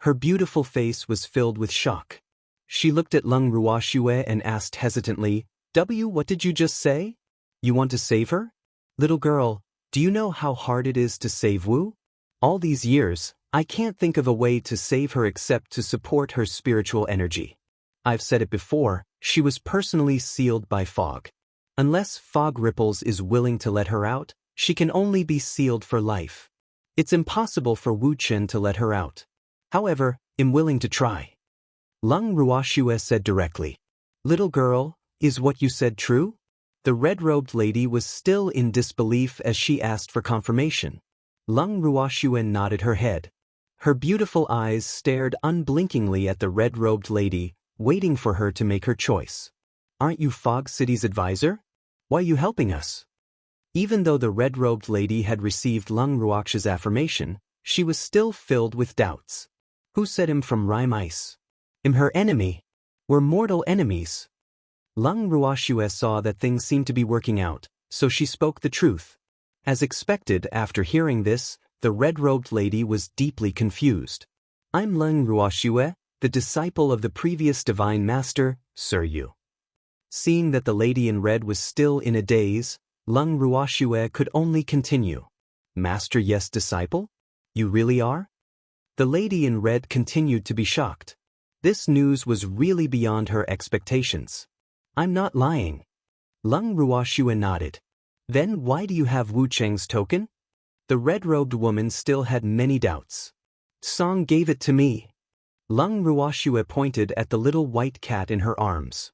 Her beautiful face was filled with shock. She looked at Lung Ruoxue and asked hesitantly, What did you just say? You want to save her? Little girl, do you know how hard it is to save Wu? All these years, I can't think of a way to save her except to support her spiritual energy. I've said it before, she was personally sealed by fog. Unless Fog Ripples is willing to let her out, she can only be sealed for life. It's impossible for Wu Chen to let her out. However, I'm willing to try. Lung Ruoxue said directly. Little girl, is what you said true? The red-robed lady was still in disbelief as she asked for confirmation. Lung Ruoxue nodded her head. Her beautiful eyes stared unblinkingly at the red-robed lady, waiting for her to make her choice. Aren't you Fog City's advisor? Why are you helping us? Even though the red-robed lady had received Lung Ruoxue's affirmation, she was still filled with doubts. Who said I'm from Rime Ice? I'm her enemy. We're mortal enemies. Lung Ruoxue saw that things seemed to be working out, so she spoke the truth. As expected, after hearing this, the red-robed lady was deeply confused. I'm Lung Ruoxue, the disciple of the previous divine master, Sir Yu. Seeing that the lady in red was still in a daze, Lung Ruoxue could only continue. Master, yes, disciple? You really are? The lady in red continued to be shocked. This news was really beyond her expectations. I'm not lying. Lung Ruoxue nodded. Then why do you have Wu Cheng's token? The red-robed woman still had many doubts. Song gave it to me. Lung Ruoxue pointed at the little white cat in her arms.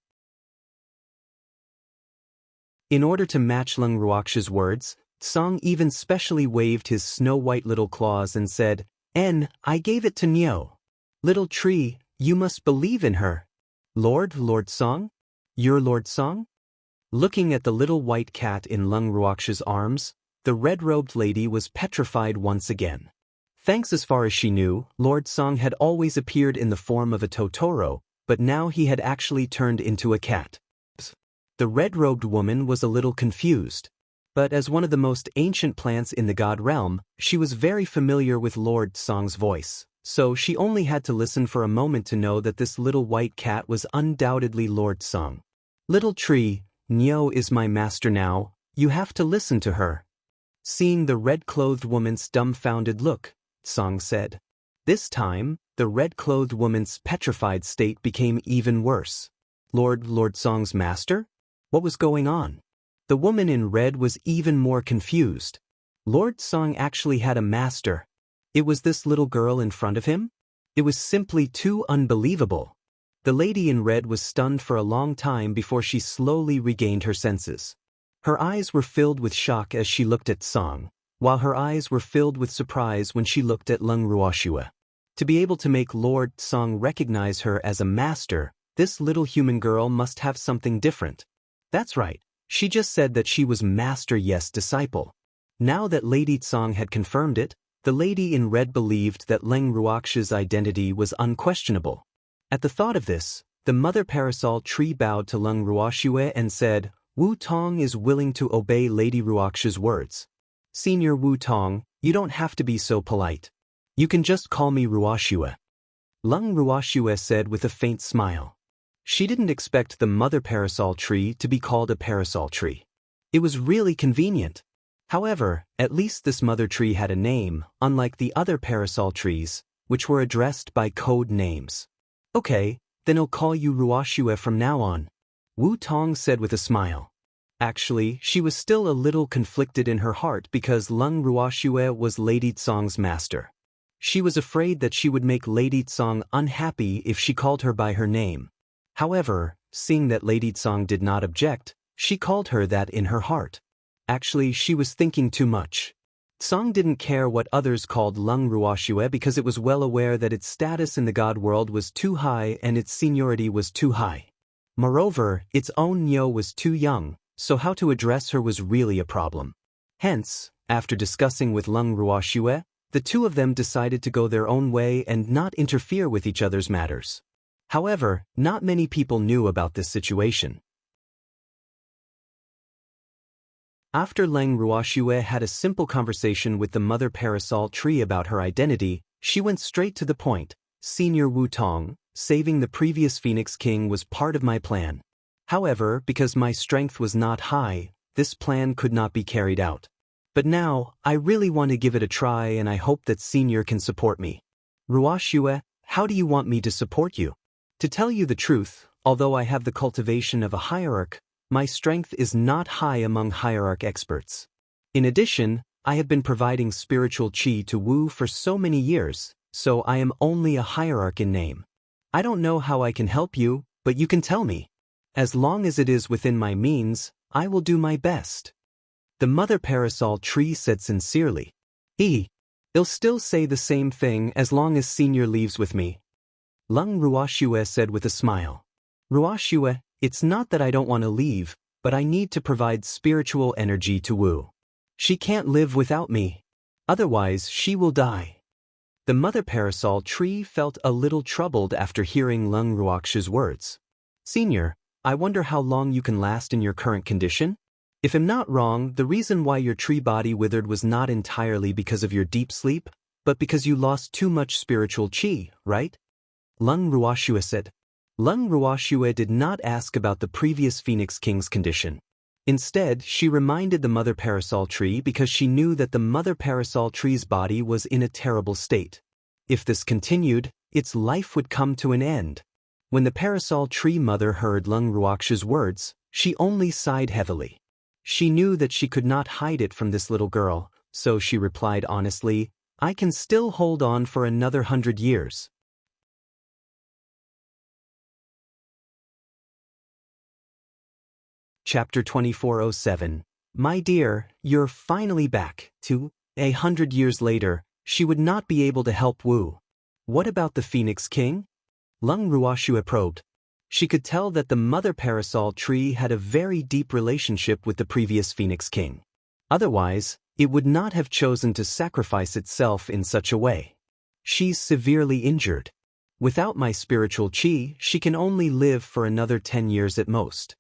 In order to match Lung Ruoxue's words, Song even specially waved his snow-white little claws and said, I gave it to Nyo. Little tree, you must believe in her. Lord Song? Your Lord Song? Looking at the little white cat in Lung Ruoxue's arms, the red-robed lady was petrified once again. Thanks, as far as she knew, Lord Song had always appeared in the form of a Totoro, but now he had actually turned into a cat. The red-robed woman was a little confused. But as one of the most ancient plants in the god realm, she was very familiar with Lord Song's voice, so she only had to listen for a moment to know that this little white cat was undoubtedly Lord Song. Little tree, Nyo is my master now, you have to listen to her. Seeing the red-clothed woman's dumbfounded look, Song said. This time, the red-clothed woman's petrified state became even worse. Lord Song's master? What was going on? The woman in red was even more confused. Lord Song actually had a master. It was this little girl in front of him? It was simply too unbelievable. The lady in red was stunned for a long time before she slowly regained her senses. Her eyes were filled with shock as she looked at Song, while her eyes were filled with surprise when she looked at Lung Ruoxue. To be able to make Lord Song recognize her as a master, this little human girl must have something different. That's right, she just said that she was Master Yes disciple. Now that Lady Song had confirmed it, the lady in red believed that Lung Ruoxue's identity was unquestionable. At the thought of this, the mother parasol tree bowed to Lung Ruoxue and said, Wu Tong is willing to obey Lady Ruoxue's words. Senior Wu Tong, you don't have to be so polite. You can just call me Ruoxue. Lung Ruoxue said with a faint smile. She didn't expect the mother parasol tree to be called a parasol tree. It was really convenient. However, at least this mother tree had a name, unlike the other parasol trees, which were addressed by code names. Okay, then I'll call you Ruoxue from now on, Wu Tong said with a smile. Actually, she was still a little conflicted in her heart because Lung Ruoxue was Lady Tsong's master. She was afraid that she would make Lady Tsong unhappy if she called her by her name. However, seeing that Lady Tsong did not object, she called her that in her heart. Actually, she was thinking too much. Tsong didn't care what others called Lung Ruoxue because it was well aware that its status in the god world was too high and its seniority was too high. Moreover, its own Nyo was too young, so how to address her was really a problem. Hence, after discussing with Lung Ruoxue, the two of them decided to go their own way and not interfere with each other's matters. However, not many people knew about this situation. After Lung Ruoxue had a simple conversation with the mother parasol tree about her identity, she went straight to the point. Senior Wu Tong, saving the previous Phoenix King was part of my plan. However, because my strength was not high, this plan could not be carried out. But now, I really want to give it a try and I hope that Senior can support me. Ruoxue, how do you want me to support you? To tell you the truth, although I have the cultivation of a hierarch, my strength is not high among hierarch experts. In addition, I have been providing spiritual chi to Wu for so many years, so I am only a hierarch in name. I don't know how I can help you, but you can tell me. As long as it is within my means, I will do my best. The mother parasol tree said sincerely. I'll still say the same thing as long as Senior leaves with me. Lung Ruoxue said with a smile. Ruoxue, it's not that I don't want to leave, but I need to provide spiritual energy to Wu. She can't live without me. Otherwise, she will die. The mother parasol tree felt a little troubled after hearing Lung Ruoxue's words. Senior, I wonder how long you can last in your current condition? If I'm not wrong, the reason why your tree body withered was not entirely because of your deep sleep, but because you lost too much spiritual qi, right? Lung Ruoxue said. Lung Ruoxue did not ask about the previous Phoenix King's condition. Instead, she reminded the mother parasol tree because she knew that the mother parasol tree's body was in a terrible state. If this continued, its life would come to an end. When the parasol tree mother heard Lung Ruoxue's words, she only sighed heavily. She knew that she could not hide it from this little girl, so she replied honestly, I can still hold on for another 100 years. Chapter 2407. My dear, you're finally back. 100 years later, she would not be able to help Wu. What about the Phoenix King? Lung Ruoxue probed. She could tell that the mother parasol tree had a very deep relationship with the previous Phoenix King. Otherwise, it would not have chosen to sacrifice itself in such a way. She's severely injured. Without my spiritual qi, she can only live for another 10 years at most.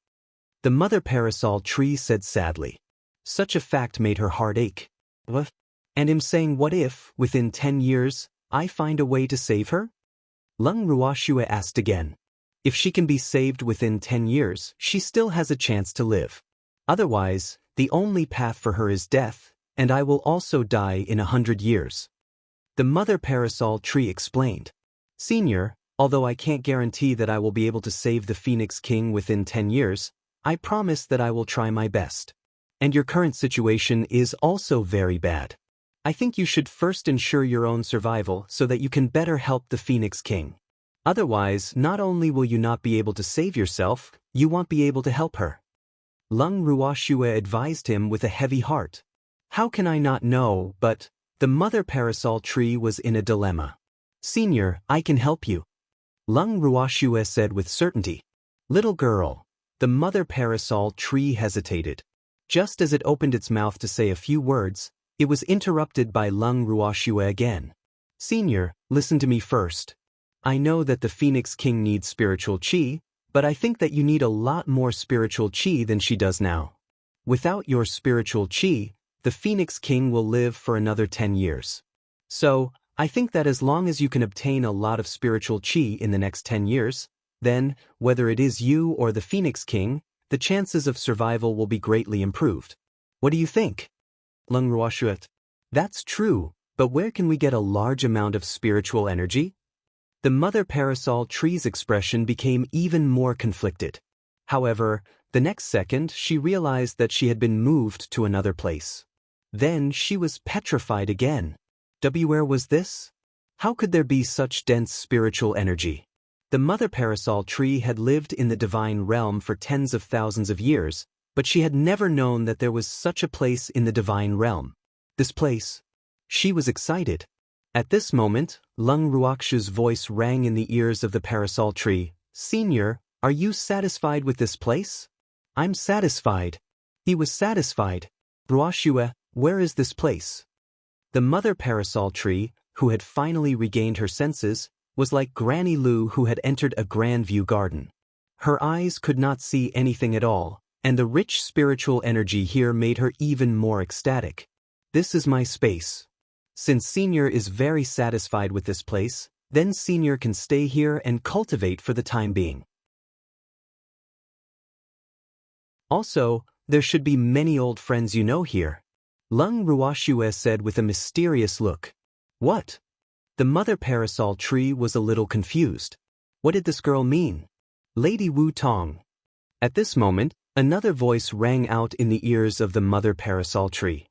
The mother parasol tree said sadly. Such a fact made her heart ache. What? And him saying what if, within 10 years, I find a way to save her? Lung Ruoxue asked again. If she can be saved within 10 years, she still has a chance to live. Otherwise, the only path for her is death, and I will also die in 100 years. The mother parasol tree explained. Senior, although I can't guarantee that I will be able to save the Phoenix King within 10 years, I promise that I will try my best. And your current situation is also very bad. I think you should first ensure your own survival so that you can better help the Phoenix King. Otherwise, not only will you not be able to save yourself, you won't be able to help her. Lung Ruoxue advised him with a heavy heart. How can I not know, but the mother parasol tree was in a dilemma. Senior, I can help you. Lung Ruoxue said with certainty. Little girl. The mother parasol tree hesitated. Just as it opened its mouth to say a few words, it was interrupted by Lung Ruoxue again. Senior, listen to me first. I know that the Phoenix King needs spiritual qi, but I think that you need a lot more spiritual qi than she does now. Without your spiritual qi, the Phoenix King will live for another 10 years. So, I think that as long as you can obtain a lot of spiritual qi in the next 10 years, then, whether it is you or the Phoenix King, the chances of survival will be greatly improved. What do you think? Lung Ruoxue. That's true, but where can we get a large amount of spiritual energy? The mother parasol tree's expression became even more conflicted. However, the next second she realized that she had been moved to another place. Then she was petrified again. Where was this? How could there be such dense spiritual energy? The mother parasol tree had lived in the divine realm for tens of thousands of years, but she had never known that there was such a place in the divine realm. This place. She was excited. At this moment, Lung Ruoxue's voice rang in the ears of the parasol tree. Senior, are you satisfied with this place? I'm satisfied. He was satisfied. Ruoxue, where is this place? The mother parasol tree, who had finally regained her senses, was like Granny Lu who had entered a grand view garden. Her eyes could not see anything at all, and the rich spiritual energy here made her even more ecstatic. This is my space. Since Senior is very satisfied with this place, then Senior can stay here and cultivate for the time being. Also, there should be many old friends you know here. Lung Ruoxue said with a mysterious look. What? The mother parasol tree was a little confused. What did this girl mean? Lady Wu Tong. At this moment, another voice rang out in the ears of the mother parasol tree.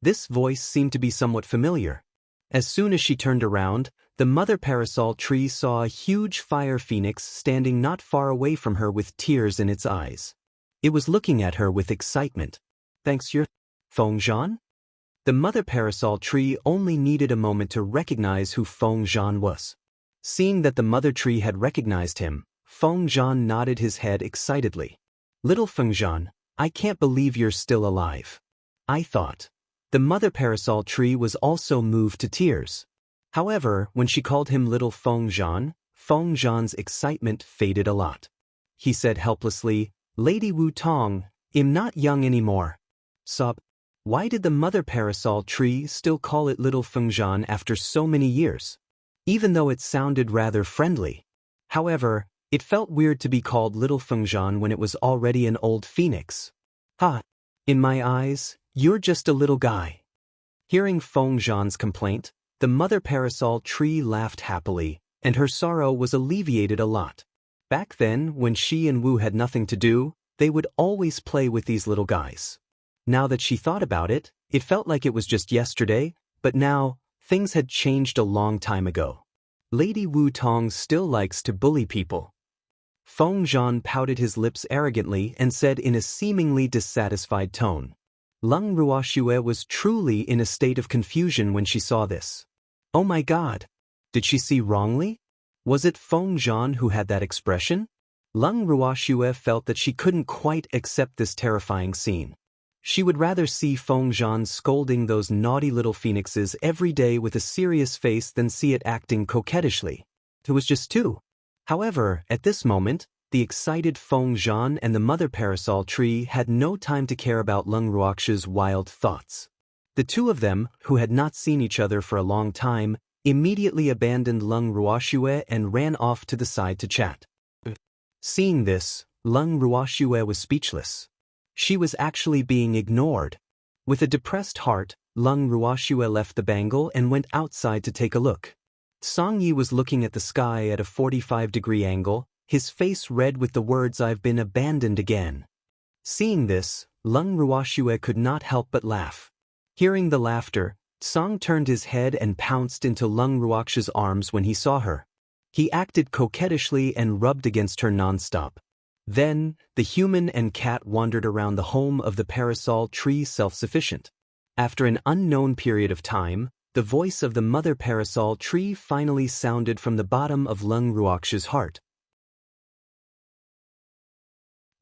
This voice seemed to be somewhat familiar. As soon as she turned around, the mother parasol tree saw a huge fire phoenix standing not far away from her with tears in its eyes. It was looking at her with excitement. Thanks, your Feng Zhan? The mother parasol tree only needed a moment to recognize who Feng Zhan was. Seeing that the mother tree had recognized him, Feng Zhan nodded his head excitedly. Little Feng Zhan, I can't believe you're still alive. I thought. The mother parasol tree was also moved to tears. However, when she called him Little Feng Zhan's excitement faded a lot. he said helplessly. Lady Wu Tong, I'm not young anymore. Sob. Why did the mother parasol tree still call it Little Fengzhan after so many years? Even though it sounded rather friendly. However, it felt weird to be called Little Fengzhan when it was already an old phoenix. Ha! In my eyes, you're just a little guy. Hearing Fengzhan's complaint, the mother parasol tree laughed happily, and her sorrow was alleviated a lot. Back then, when she and Wu had nothing to do, they would always play with these little guys. Now that she thought about it, it felt like it was just yesterday, but now, things had changed a long time ago. Lady Wu Tong still likes to bully people. Fengzhan pouted his lips arrogantly and said in a seemingly dissatisfied tone. Leng Ruoxue was truly in a state of confusion when she saw this. Oh my God! Did she see wrongly? Was it Fengzhan who had that expression? Leng Ruoxue felt that she couldn't quite accept this terrifying scene. She would rather see Fengzhan scolding those naughty little phoenixes every day with a serious face than see it acting coquettishly. It was just two. However, at this moment, the excited Fengzhan and the mother parasol tree had no time to care about Leng Ruoxue's wild thoughts. The two of them, who had not seen each other for a long time, immediately abandoned Leng Ruoxue and ran off to the side to chat. Seeing this, Leng Ruoxue was speechless. She was actually being ignored. With a depressed heart, Leng Ruoxue left the bangle and went outside to take a look. Song Yi was looking at the sky at a 45-degree angle, his face red with the words "I've been abandoned again." Seeing this, Leng Ruoxue could not help but laugh. Hearing the laughter, Song turned his head and pounced into Leng Ruoxue's arms when he saw her. He acted coquettishly and rubbed against her non-stop. Then, the human and cat wandered around the home of the parasol tree self-sufficient. After an unknown period of time, the voice of the mother parasol tree finally sounded from the bottom of Leng Ruoxue's heart.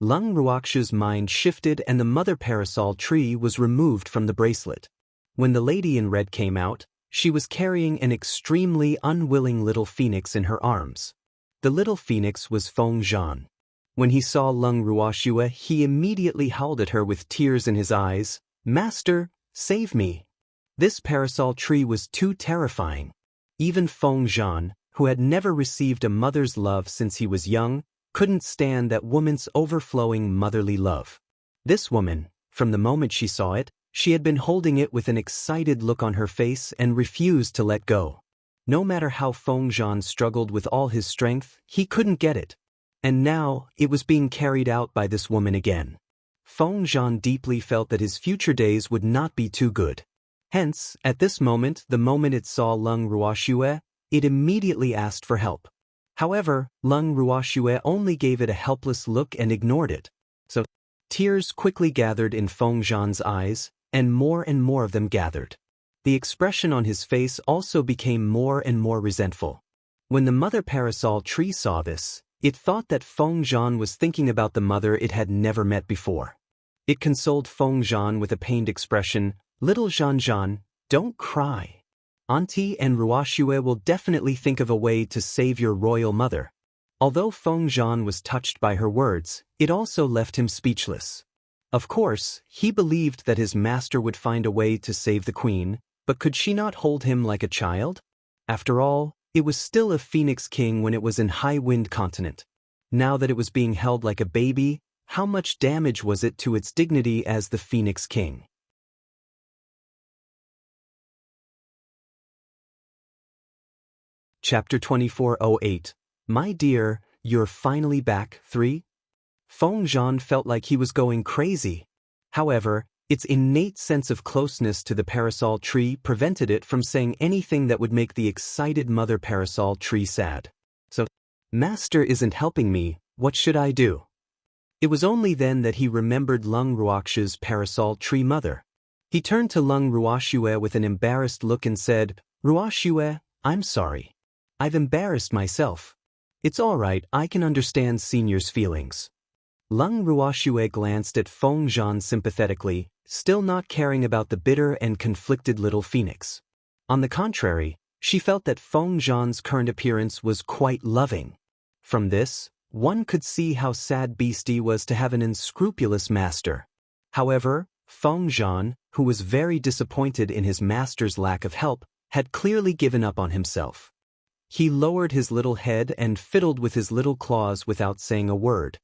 Leng Ruoxue's mind shifted and the mother parasol tree was removed from the bracelet. When the lady in red came out, she was carrying an extremely unwilling little phoenix in her arms. The little phoenix was Fengzhan. When he saw Leng Ruoxue, he immediately howled at her with tears in his eyes, "Master, save me!" This parasol tree was too terrifying. Even Fengzhan, who had never received a mother's love since he was young, couldn't stand that woman's overflowing motherly love. This woman, from the moment she saw it, she had been holding it with an excited look on her face and refused to let go. No matter how Fengzhan struggled with all his strength, he couldn't get it. And now, it was being carried out by this woman again. Fengzhan deeply felt that his future days would not be too good. Hence, at this moment, the moment it saw Leng Ruoxue, it immediately asked for help. However, Leng Ruoxue only gave it a helpless look and ignored it. So, tears quickly gathered in Fengzhan's eyes, and more of them gathered. The expression on his face also became more and more resentful. When the mother parasol tree saw this, it thought that Fengzhan was thinking about the mother it had never met before. It consoled Fengzhan with a pained expression, "Little Zhan, don't cry. Auntie and Ruoxue will definitely think of a way to save your royal mother." Although Fengzhan was touched by her words, it also left him speechless. Of course, he believed that his master would find a way to save the queen, but could she not hold him like a child? After all, it was still a Phoenix King when it was in High Wind Continent. Now that it was being held like a baby, how much damage was it to its dignity as the Phoenix King? Chapter 2408. My dear, you're finally back, 3? Fengzhan felt like he was going crazy. However, its innate sense of closeness to the parasol tree prevented it from saying anything that would make the excited mother parasol tree sad. So, "Master isn't helping me, what should I do?" It was only then that he remembered Leng Ruoxue's parasol tree mother. He turned to Leng Ruoxue with an embarrassed look and said, "Ruoxue, I'm sorry. I've embarrassed myself. It's all right, I can understand senior's feelings." Leng Ruoxue glanced at Fengzhan sympathetically, still not caring about the bitter and conflicted little phoenix. On the contrary, she felt that Fengzhan's current appearance was quite loving. From this, one could see how sad Beastie was to have an unscrupulous master. However, Feng Zhan, who was very disappointed in his master's lack of help, had clearly given up on himself. He lowered his little head and fiddled with his little claws without saying a word.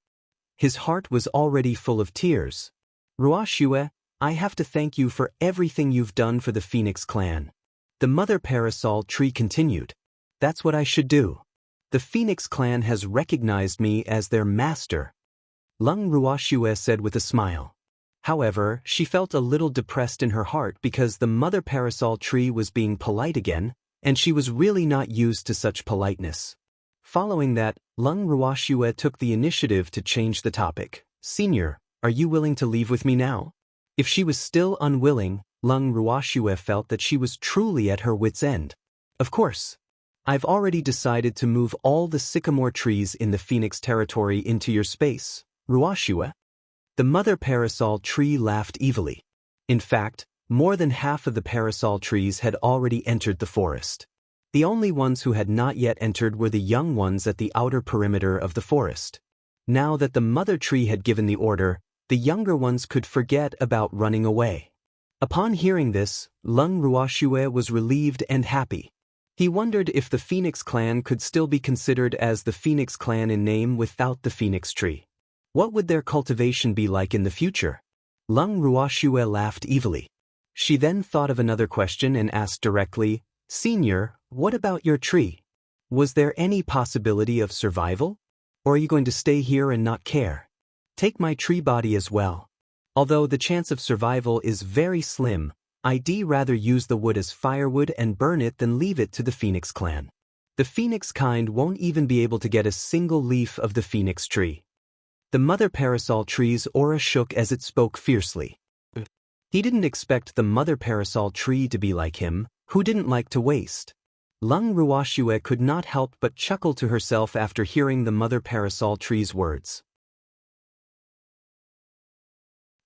His heart was already full of tears. Ruoxue, I have to thank you for everything you've done for the Phoenix clan. The Mother Parasol Tree continued. That's what I should do. The Phoenix clan has recognized me as their master. Lung Ruoxue said with a smile. However, she felt a little depressed in her heart because the Mother Parasol Tree was being polite again, and she was really not used to such politeness. Following that, Lung Ruoxue took the initiative to change the topic. Senior, are you willing to leave with me now? If she was still unwilling, Lung Ruoxue felt that she was truly at her wit's end. Of course. I've already decided to move all the sycamore trees in the Phoenix territory into your space, Ruoxue. The Mother Parasol Tree laughed evilly. In fact, more than half of the parasol trees had already entered the forest. The only ones who had not yet entered were the young ones at the outer perimeter of the forest. Now that the mother tree had given the order, the younger ones could forget about running away. Upon hearing this, Lung Ruoxue was relieved and happy. He wondered if the Phoenix clan could still be considered as the Phoenix clan in name without the Phoenix tree. What would their cultivation be like in the future? Lung Ruoxue laughed evilly. She then thought of another question and asked directly, Senior, what about your tree? Was there any possibility of survival? Or are you going to stay here and not care? Take my tree body as well. Although the chance of survival is very slim, I'd rather use the wood as firewood and burn it than leave it to the Phoenix clan. The Phoenix kind won't even be able to get a single leaf of the Phoenix tree. The Mother Parasol Tree's aura shook as it spoke fiercely. He didn't expect the Mother Parasol Tree to be like him, who didn't like to waste. Lung Ruoxue could not help but chuckle to herself after hearing the Mother Parasol Tree's words.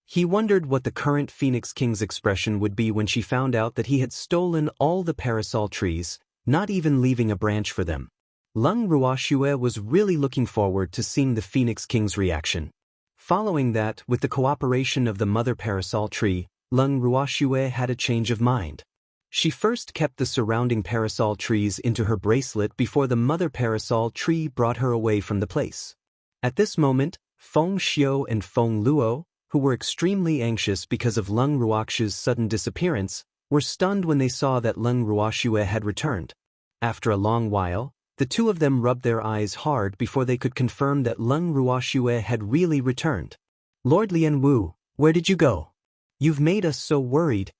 He wondered what the current Phoenix King's expression would be when she found out that he had stolen all the parasol trees, not even leaving a branch for them. Lung Ruoxue was really looking forward to seeing the Phoenix King's reaction. Following that, with the cooperation of the Mother Parasol Tree, Lung Ruoxue had a change of mind. She first kept the surrounding parasol trees into her bracelet before the Mother Parasol Tree brought her away from the place. At this moment, Feng Xiu and Feng Luo, who were extremely anxious because of Lung Ruoxue's sudden disappearance, were stunned when they saw that Lung Ruoxue had returned. After a long while, the two of them rubbed their eyes hard before they could confirm that Lung Ruoxue had really returned. Lord Lianwu, where did you go? You've made us so worried.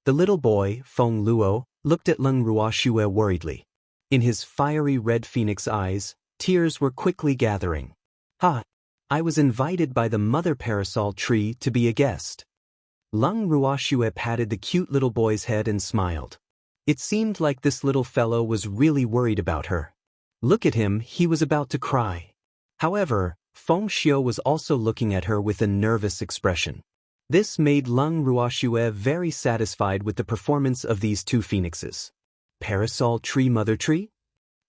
The little boy, Feng Luo, looked at Lung Ruoxue worriedly. In his fiery red phoenix eyes, tears were quickly gathering. I was invited by the Mother Parasol Tree to be a guest. Lung Ruoxue patted the cute little boy's head and smiled. It seemed like this little fellow was really worried about her. Look at him, he was about to cry. However, Feng Xiu was also looking at her with a nervous expression. This made Lung Ruoxue very satisfied with the performance of these two phoenixes. Parasol Tree Mother Tree?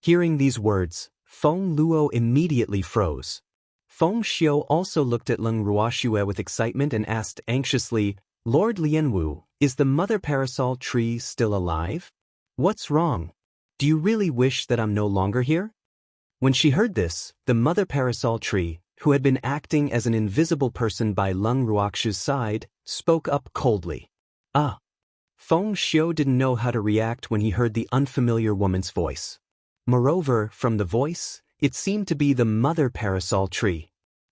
Hearing these words, Feng Luo immediately froze. Feng Xiu also looked at Lung Ruoxue with excitement and asked anxiously, Lord Lianwu, is the Mother Parasol Tree still alive? What's wrong? Do you really wish that I'm no longer here? When she heard this, the Mother Parasol Tree, who had been acting as an invisible person by Lung Ruoxue's side, spoke up coldly. Feng Xiu didn't know how to react when he heard the unfamiliar woman's voice. Moreover, from the voice, it seemed to be the Mother Parasol Tree.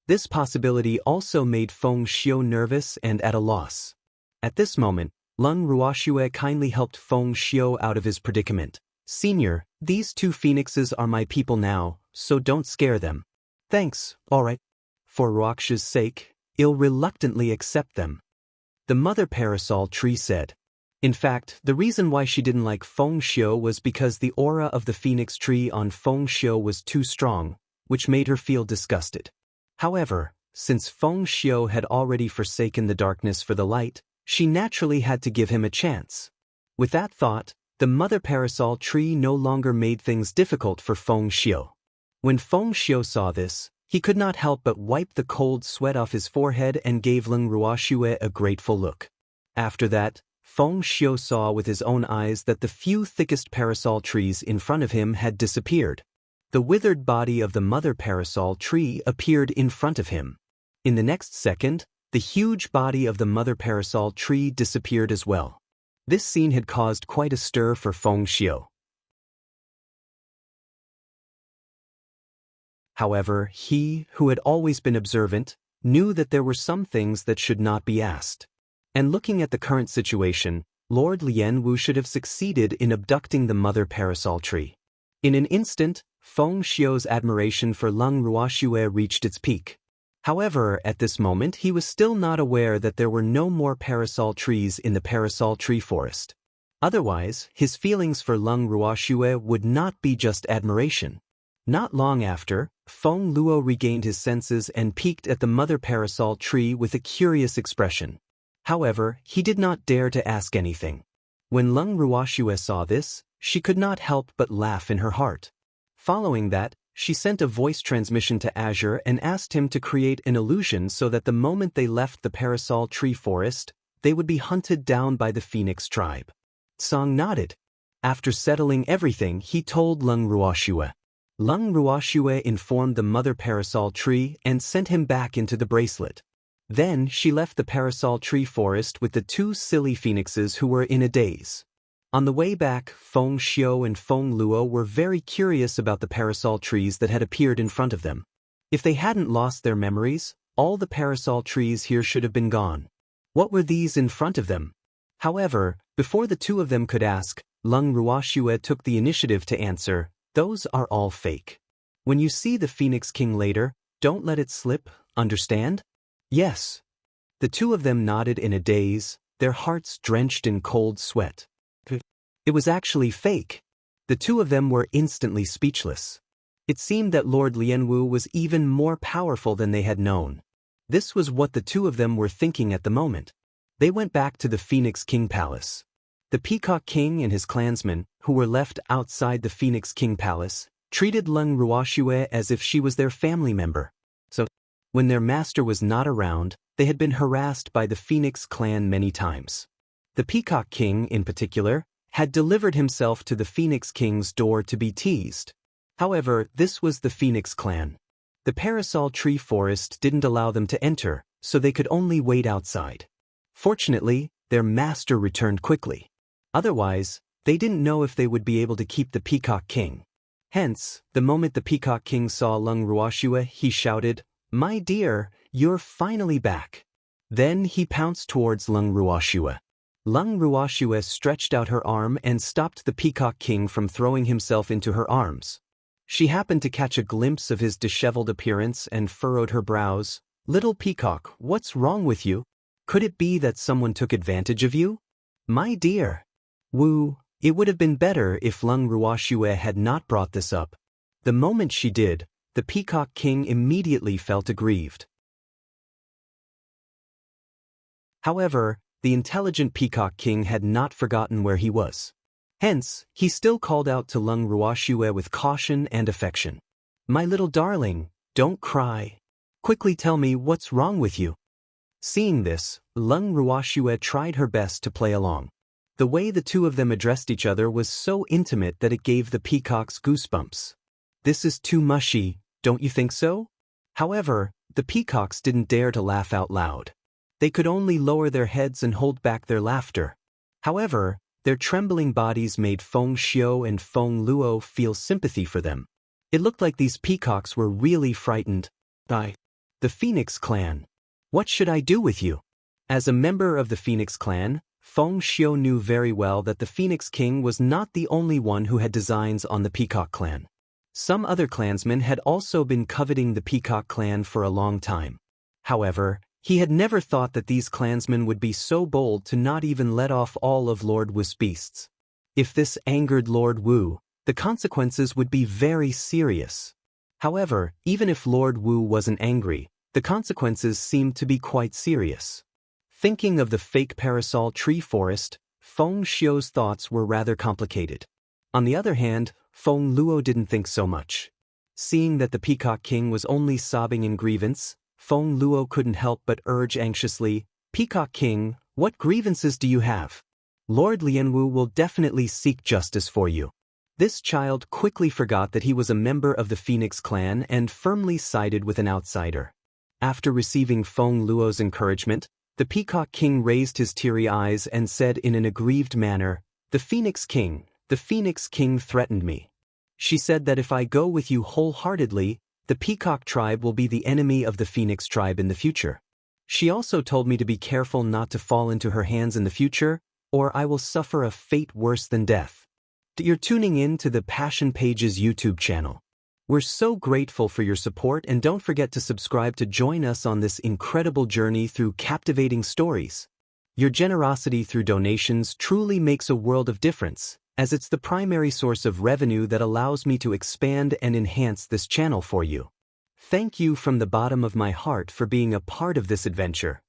This possibility also made Feng Xiu nervous and at a loss. At this moment, Lung Ruoxue kindly helped Feng Xiu out of his predicament. Senior, these two phoenixes are my people now, so don't scare them. Thanks, all right. For Ruoxue's sake, I'll reluctantly accept them. The Mother Parasol Tree said. In fact, the reason why she didn't like Feng Xiu was because the aura of the phoenix tree on Feng Xiu was too strong, which made her feel disgusted. However, since Feng Xiu had already forsaken the darkness for the light, she naturally had to give him a chance. With that thought, the Mother Parasol Tree no longer made things difficult for Feng Xiu. When Feng Xiu saw this, He could not help but wipe the cold sweat off his forehead and gave Leng Ruoxue a grateful look. After that, Feng Xiu saw with his own eyes that the few thickest parasol trees in front of him had disappeared. The withered body of the mother parasol tree appeared in front of him. In the next second, the huge body of the mother parasol tree disappeared as well. This scene had caused quite a stir for Feng Xiu. However, he, who had always been observant, knew that there were some things that should not be asked. And looking at the current situation, Lord Lianwu should have succeeded in abducting the mother parasol tree. In an instant, Feng Xiu's admiration for Leng Ruoxue reached its peak. However, at this moment he was still not aware that there were no more parasol trees in the parasol tree forest. Otherwise, his feelings for Leng Ruoxue would not be just admiration. Not long after, Feng Luo regained his senses and peeked at the mother parasol tree with a curious expression. However, he did not dare to ask anything. When Leng Ruoxue saw this, she could not help but laugh in her heart. Following that, she sent a voice transmission to Azure and asked him to create an illusion so that the moment they left the parasol tree forest, they would be hunted down by the Phoenix tribe. Song nodded. After settling everything, he told Leng Ruoxue. Leng Ruoxue informed the mother parasol tree and sent him back into the bracelet. Then she left the parasol tree forest with the two silly phoenixes who were in a daze. On the way back, Feng Xiu and Feng Luo were very curious about the parasol trees that had appeared in front of them. If they hadn't lost their memories, all the parasol trees here should have been gone. What were these in front of them? However, before the two of them could ask, Leng Ruoxue took the initiative to answer, "Those are all fake. When you see the Phoenix King later, don't let it slip, understand?" "Yes." The two of them nodded in a daze, their hearts drenched in cold sweat. It was actually fake. The two of them were instantly speechless. It seemed that Lord Lianwu was even more powerful than they had known. This was what the two of them were thinking at the moment. They went back to the Phoenix King Palace. The Peacock King and his clansmen, who were left outside the Phoenix King Palace, treated Leng Ruoxue as if she was their family member. So, when their master was not around, they had been harassed by the Phoenix clan many times. The Peacock King, in particular, had delivered himself to the Phoenix King's door to be teased. However, this was the Phoenix clan. The parasol tree forest didn't allow them to enter, so they could only wait outside. Fortunately, their master returned quickly. Otherwise, they didn't know if they would be able to keep the Peacock King. Hence, the moment the Peacock King saw Leng Ruoxue, he shouted, "My dear, you're finally back." Then he pounced towards Leng Ruoxue. Leng Ruoxue stretched out her arm and stopped the Peacock King from throwing himself into her arms. She happened to catch a glimpse of his disheveled appearance and furrowed her brows. "Little Peacock, what's wrong with you? Could it be that someone took advantage of you?" "My dear." "Wu, it would have been better if Leng Ruoxue had not brought this up." The moment she did, the Peacock King immediately felt aggrieved. However, the intelligent Peacock King had not forgotten where he was. Hence, he still called out to Leng Ruoxue with caution and affection. "My little darling, don't cry. Quickly tell me what's wrong with you." Seeing this, Leng Ruoxue tried her best to play along. The way the two of them addressed each other was so intimate that it gave the peacocks goosebumps. "This is too mushy, don't you think so?" However, the peacocks didn't dare to laugh out loud. They could only lower their heads and hold back their laughter. However, their trembling bodies made Feng Xiu and Feng Luo feel sympathy for them. It looked like these peacocks were really frightened by the Phoenix clan. "What should I do with you?" As a member of the Phoenix clan, Feng Xiu knew very well that the Phoenix King was not the only one who had designs on the Peacock clan. Some other clansmen had also been coveting the Peacock clan for a long time. However, he had never thought that these clansmen would be so bold to not even let off all of Lord Wu's beasts. If this angered Lord Wu, the consequences would be very serious. However, even if Lord Wu wasn't angry, the consequences seemed to be quite serious. Thinking of the fake parasol tree forest, Feng Xiu's thoughts were rather complicated. On the other hand, Feng Luo didn't think so much. Seeing that the Peacock King was only sobbing in grievance, Feng Luo couldn't help but urge anxiously, "Peacock King, what grievances do you have? Lord Lianwu will definitely seek justice for you." This child quickly forgot that he was a member of the Phoenix clan and firmly sided with an outsider. After receiving Feng Luo's encouragement, the Peacock King raised his teary eyes and said in an aggrieved manner, the Phoenix King threatened me. She said that if I go with you wholeheartedly, the Peacock tribe will be the enemy of the Phoenix tribe in the future. She also told me to be careful not to fall into her hands in the future, or I will suffer a fate worse than death. You're tuning in to the Passion Pages YouTube channel. We're so grateful for your support, and don't forget to subscribe to join us on this incredible journey through captivating stories. Your generosity through donations truly makes a world of difference, as it's the primary source of revenue that allows me to expand and enhance this channel for you. Thank you from the bottom of my heart for being a part of this adventure.